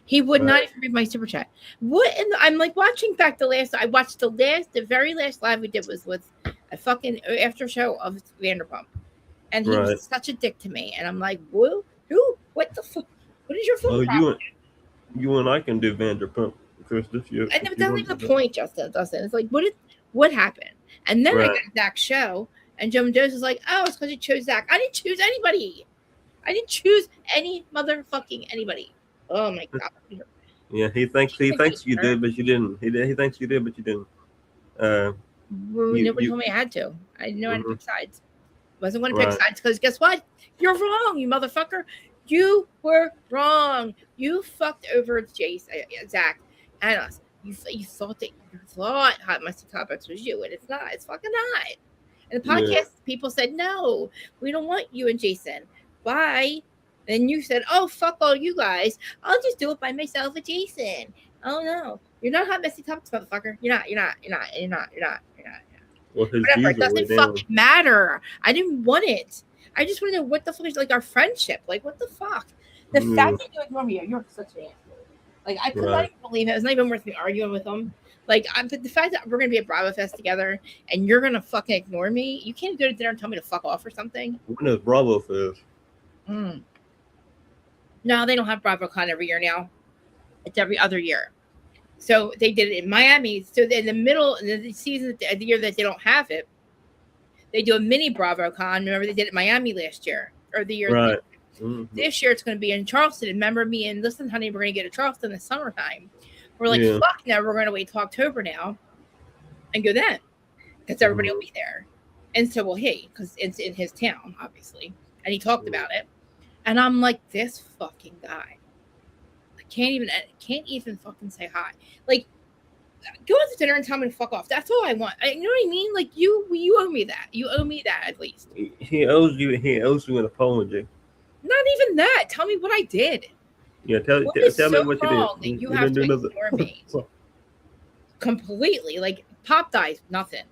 He would not even read my super chat. I'm like watching back I watched the very last live we did was with a fucking after show of Vanderpump. And he was such a dick to me. And I'm like, who? What the fuck? What is your phone problem? You and I can do Vanderpump, Chris. And that's not even the point, Justin. It's like, what happened? And then I got Zach's show, and Joe Mendoza was like, oh, it's because you chose Zach. I didn't choose anybody. I didn't choose any motherfucking anybody. Oh my god. Yeah, he thinks you did, but you didn't. He thinks you did, but you didn't. Nobody told me I had to. I didn't know how to pick sides. Wasn't going to pick sides because guess what? You're wrong, you motherfucker. You were wrong. You fucked over Zach and us. You thought Hot Messy Topics was you, and it's not. It's fucking not. And the podcast people said, no, we don't want you and Jason. Why? Then you said, oh, fuck all you guys. I'll just do it by myself with Jason. Oh no. You're not Hot Messy Topics, motherfucker. You're not. Well, whatever, it doesn't fucking matter. I didn't want it. I just want to know what the fuck is like our friendship. Like, what the fuck? The fact that you ignore me, you're such an asshole. Like, I could not even believe it. It was not even worth me arguing with them. Like, the fact that we're gonna be at Bravo Fest together and you're gonna fucking ignore me. You can't go to dinner and tell me to fuck off or something. When is Bravo Fest? No, they don't have BravoCon every year now. It's every other year. So they did it in Miami. So in the middle of the season, the year that they don't have it, they do a mini BravoCon. Remember, they did it in Miami last year or the year. Right. This year, it's going to be in Charleston. And remember me and listen, honey, we're going to get to Charleston in the summertime. We're like, fuck, now we're going to wait till October now and go then because everybody will be there. And so will he because it's in his town, obviously. And he talked about it. And I'm like, this fucking guy. Can't even fucking say hi. Like, go out to dinner and tell me to fuck off. That's all I want. You know what I mean? Like, you owe me that. You owe me that at least. He owes you an apology. Not even that. Tell me what I did. Yeah, tell me what you did. You have to ignore me completely. Like, Pop dies, nothing.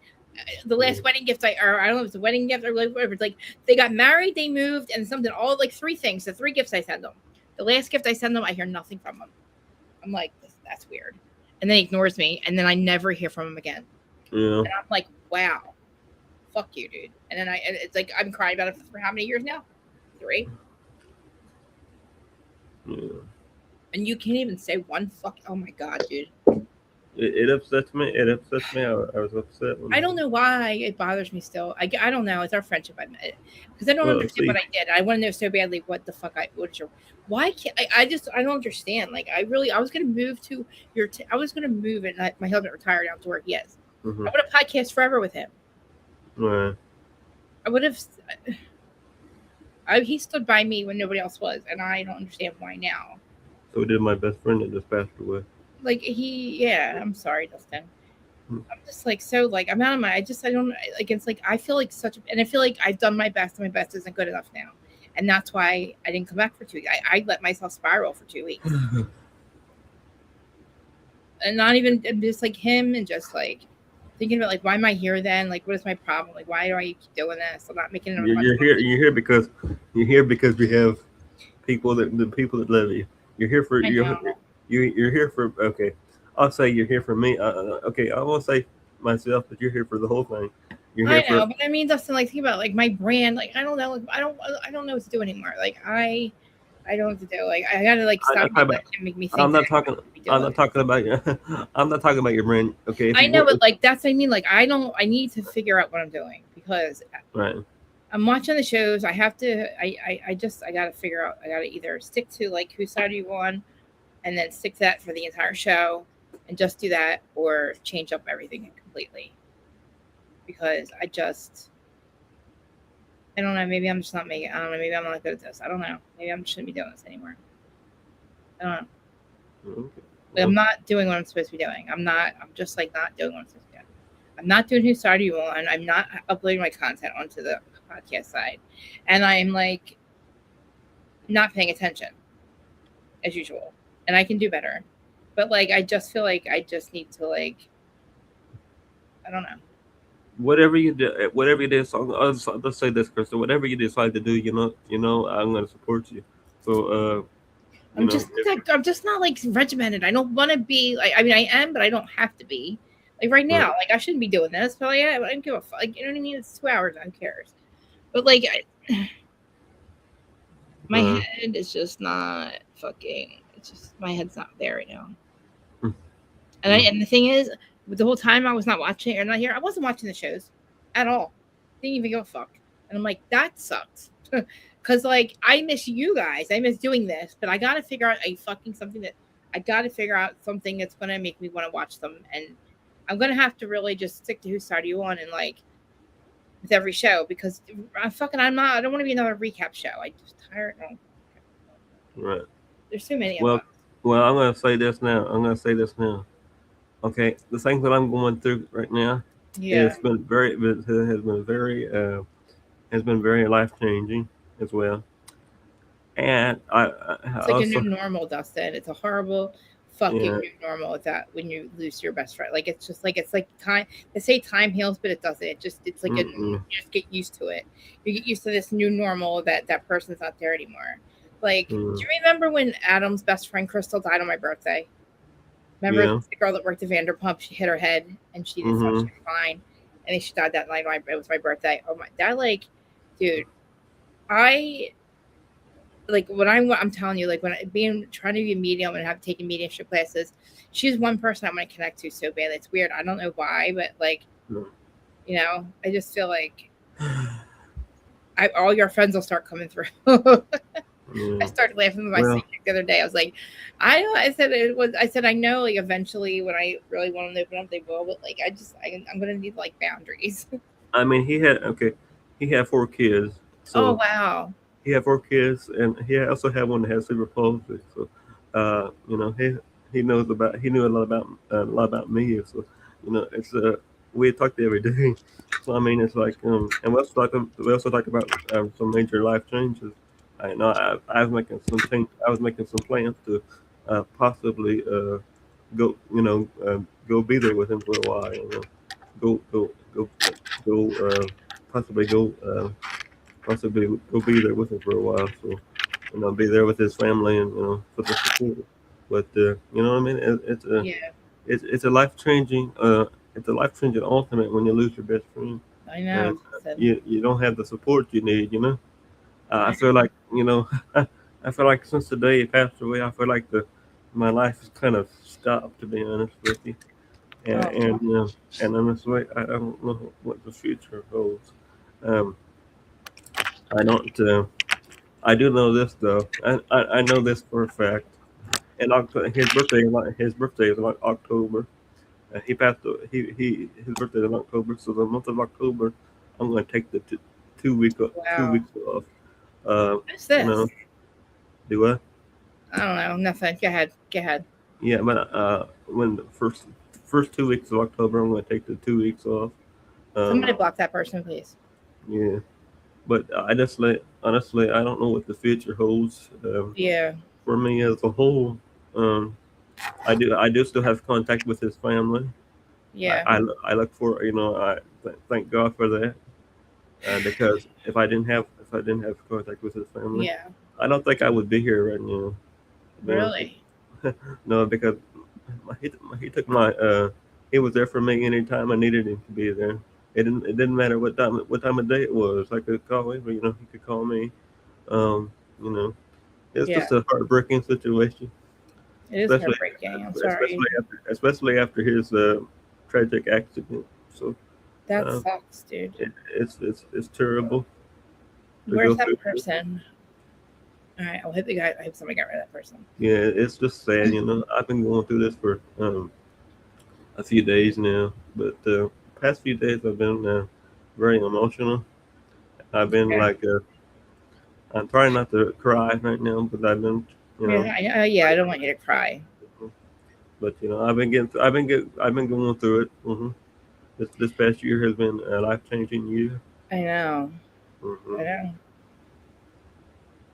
The last wedding gift I don't know if it's a wedding gift or whatever. It's like they got married, they moved, and something. All like 3 things. The 3 gifts I send them. The last gift I send them, I hear nothing from them. I'm like, that's weird. And then he ignores me, and then I never hear from him again. Yeah. And I'm like, wow, fuck you, dude. And then it's like I'm crying about it for how many years now? 3. Yeah. And you can't even say one fuck. Oh my god, dude. It upsets me. It upsets me. I was upset. I don't know why it bothers me still. I don't know. It's our friendship. I admit it because I don't understand what I did. I want to know so badly what the fuck why can't I don't understand. Like I was gonna move to I was gonna move and my husband retired out to where he is. Mm-hmm. I would have podcast forever with him. Right. I would have. He stood by me when nobody else was, and I don't understand why now. So did my best friend that just passed away. Like I'm sorry, Dustin. I'm just like so like I'm out of my. I don't like. It's like I feel like and I feel like I've done my best, and my best isn't good enough now, and that's why I didn't come back for 2 weeks. I let myself spiral for 2 weeks, and not even just like him, and just like thinking about like why am I here then? Like what is my problem? Like why do I keep doing this? I'm not making it. You're here because we have people that love you. You're here for you're here for okay. I'll say you're here for me. Okay, I won't say myself, but you're here for the whole thing. You're here but I mean, Dustin, like think about like my brand. Like I don't know. Like, I don't know what to do anymore. Like I don't know what to do. Like I gotta like stop make me think. I'm not talking about you. I'm not talking about your brand. Okay. I know, but like that's what I mean. Like I need to figure out what I'm doing because I'm watching the shows. I have to. I gotta figure out. I gotta either stick to like whose side are you on, and then stick to that for the entire show, and just do that, or change up everything completely. Because I don't know. Maybe I'm just not making. I don't know. Maybe I'm not good at this. I don't know. Maybe I shouldn't be doing this anymore. I don't know. Okay. Like, I'm not doing what I'm supposed to be doing. I'm just like not doing what I'm supposed to be doing. I'm not doing whose side are you on. I'm not uploading my content onto the podcast side, and I'm like not paying attention as usual. And I can do better, but like I just feel like I just need to like I don't know. Whatever you do, so let's say this, Krista. Whatever you decide to do, you know, I'm going to support you. So, I'm just not like regimented. I don't want to be like. I mean, I am, but I don't have to be. Like right now, like I shouldn't be doing this, but I don't give a fuck. Like, you know what I mean? It's 2 hours. Who cares? But like, my head is just not fucking. It's just my head's not there right now. And the thing is, the whole time I was not watching or not here, I wasn't watching the shows at all. Didn't even give a fuck. And I'm like, that sucks. Because like I miss you guys. I miss doing this, but I gotta figure out something that's gonna make me want to watch them. And I'm gonna have to really just stick to whose side are you on and like with every show because I don't want to be another recap show. I just tired. Right. There's too many. Well, I'm gonna say this now. Okay, the things that I'm going through right now, has been very life changing as well. And it's like a new normal, Dustin. It's a horrible fucking new normal. That when you lose your best friend, like it's like time. They say time heals, but it doesn't. It's like you just get used to it. You get used to this new normal that person's not there anymore. Like, do you remember when Adam's best friend Crystal died on my birthday? Remember the girl that worked at Vanderpump? She hit her head and she thought she was fine, and then she died that night. It was my birthday. Oh my! That like, dude, I'm telling you, like when trying to be a medium and have taken mediumship classes, she's one person I want to connect to so badly. It's weird. I don't know why, but like, you know, I just feel like all your friends will start coming through. I started laughing with my secret the other day. I was like, I said I know like eventually when I really want to open up they will, but like I'm gonna need like boundaries. I mean he had 4 kids. So oh wow. He had 4 kids and he also had one that had cerebral palsy. So you know, he knew a lot about me. So, you know, it's we talked every day. So I mean it's like and we also talk about some major life changes. I know I was making some plans to possibly go be there with him for a while. You know, possibly go be there with him for a while. So, you know, be there with his family and you know for the support. But you know what I mean? It's a life changing ultimate when you lose your best friend. I know. And, you don't have the support you need. You know. I feel like, you know, I feel like since the day he passed away, I feel like my life has kind of stopped, to be honest with you. And honestly, I don't know what the future holds. I don't. I do know this though. I know this for a fact. And his birthday is like October. He passed. His birthday is in October, so the month of October, I'm going to take the 2 weeks off. What's this? You know, do what? I don't know. Nothing. Go ahead. Yeah, but when the first 2 weeks of October, I'm going to take the 2 weeks off. Somebody block that person, please. Yeah, but honestly, I don't know what the future holds. For me as a whole, I do still have contact with his family. Yeah. I look for thank God for that, because if I didn't have contact with his family, I don't think I would be here right now. Really? No, because he took my he was there for me anytime I needed him to be there. It didn't matter what time of day it was. I could call him, he could call me. It's just a heartbreaking situation. It is heartbreaking. I'm sorry. Especially after his tragic accident. So that sucks, dude. It's terrible. Where's that person? All right, I hope somebody got rid of that person. Yeah, it's just sad. I've been going through this for a few days now, but the past few days I've been very emotional. I've been I'm trying not to cry right now, but I've been, I don't want you to cry. But I've been going through it. This past year has been a life-changing year. I know.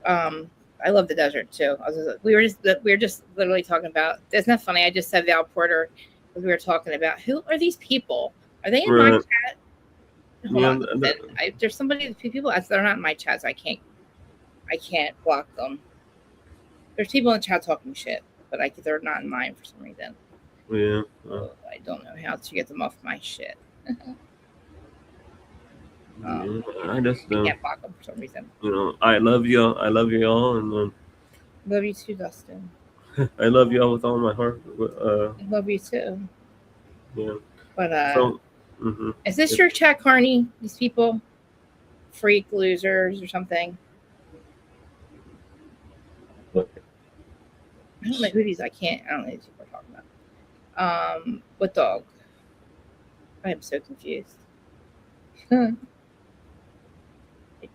I love the desert too. We were just literally talking about. Isn't that funny? I just said Val Porter because we were talking about who are these people? Are they in my chat? Hold on. There's people. They're not in my chat, so I can't block them. There's people in the chat talking shit, but they're not in mine for some reason. Yeah. I don't know how to get them off my shit. I just can't block them for some reason. I love y'all. I love y'all, and love you too, Dustin. I love y'all with all my heart. I love you too. Yeah. But is this your chat, Carney? These people, freak losers or something? I don't know who these. I don't know these people are talking about. What dog? I am so confused. I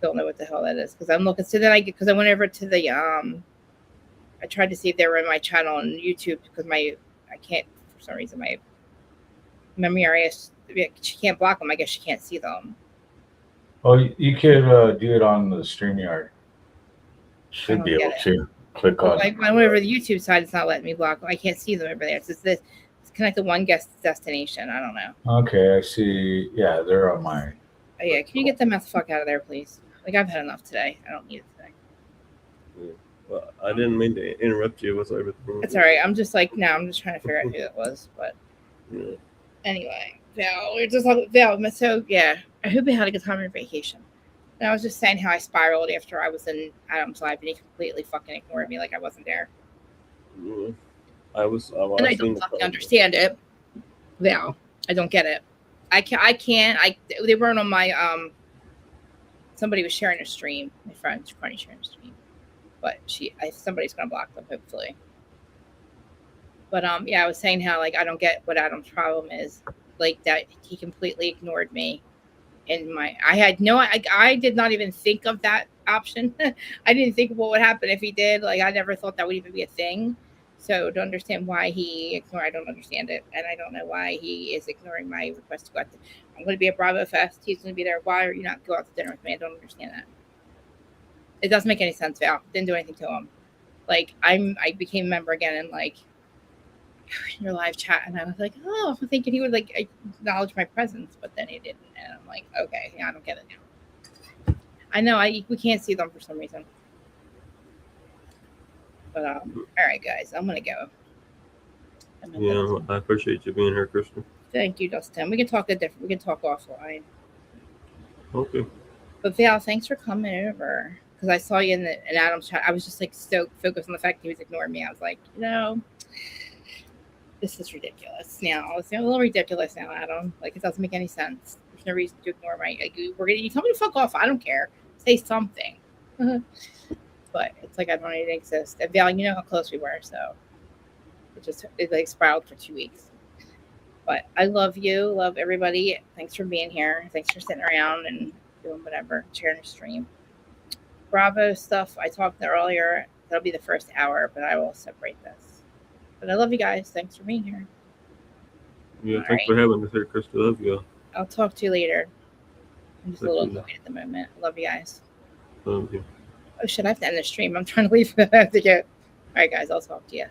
don't know what the hell that is because I'm looking. So then because I went over to the I tried to see if they were in my channel on YouTube because I can't for some reason my memory area she can't block them. I guess she can't see them. Oh, you could do it on the StreamYard. Should be able to click on. I went over the YouTube side. It's not letting me block them. I can't see them over there. It's connect to one guest destination. I don't know. Okay, I see. Yeah, they're on mine. Oh, yeah, can you get them the fuck out of there, please? I've had enough today. I don't need it today. Yeah. Well, I didn't mean to interrupt you with everything. It's all right. I'm just I'm just trying to figure out who that was. But anyway, Val, we're just talking Val. So yeah, I hope you had a good time on your vacation. And I was just saying how I spiraled after I was in Adam's live, and he completely fucking ignored me like I wasn't there. Yeah. I was and I don't fucking understand it, Val. I don't get it. I can't. They weren't on my somebody was sharing a stream. My friend's Carney sharing a stream, but somebody's gonna block them hopefully. But I was saying how I don't get what Adam's problem is, that he completely ignored me. I did not even think of that option. I didn't think of what would happen if he did. I never thought that would even be a thing. So to understand why he ignored, I don't understand it. And I don't know why he is ignoring my request to go out to, I'm going to be at Bravo Fest. He's going to be there. Why are you not go out to dinner with me? I don't understand that. It doesn't make any sense, Val. Didn't do anything to him. I became a member again and in your live chat. And I was I'm thinking he would acknowledge my presence, but then he didn't. And I'm okay, yeah, I don't get it now. I know we can't see them for some reason. But all right, guys, I'm gonna go. I appreciate you being here, Kristen. Thank you, Dustin. We can talk offline. Okay. But Val, thanks for coming over. because I saw you in Adam's chat. I was just like so focused on the fact that he was ignoring me. I was like, this is ridiculous. Now it's a little ridiculous now, Adam. Like, it doesn't make any sense. There's no reason to ignore my. Like, you tell me to fuck off. I don't care. Say something. But it's like I don't even exist. And Val, you know how close we were, so it like spiraled for 2 weeks. But I love you, love everybody. Thanks for being here. Thanks for sitting around and doing whatever, sharing the stream. Bravo stuff I talked there earlier. That'll be the first hour, but I will separate this. But I love you guys. Thanks for being here. Yeah, thanks for having us here, Chris. I love you. I'll talk to you later. I'm just a little annoyed at the moment. I love you guys. Love you. Oh shit, I have to end the stream. I'm trying to leave. I have to get. All right, guys, I'll talk to you.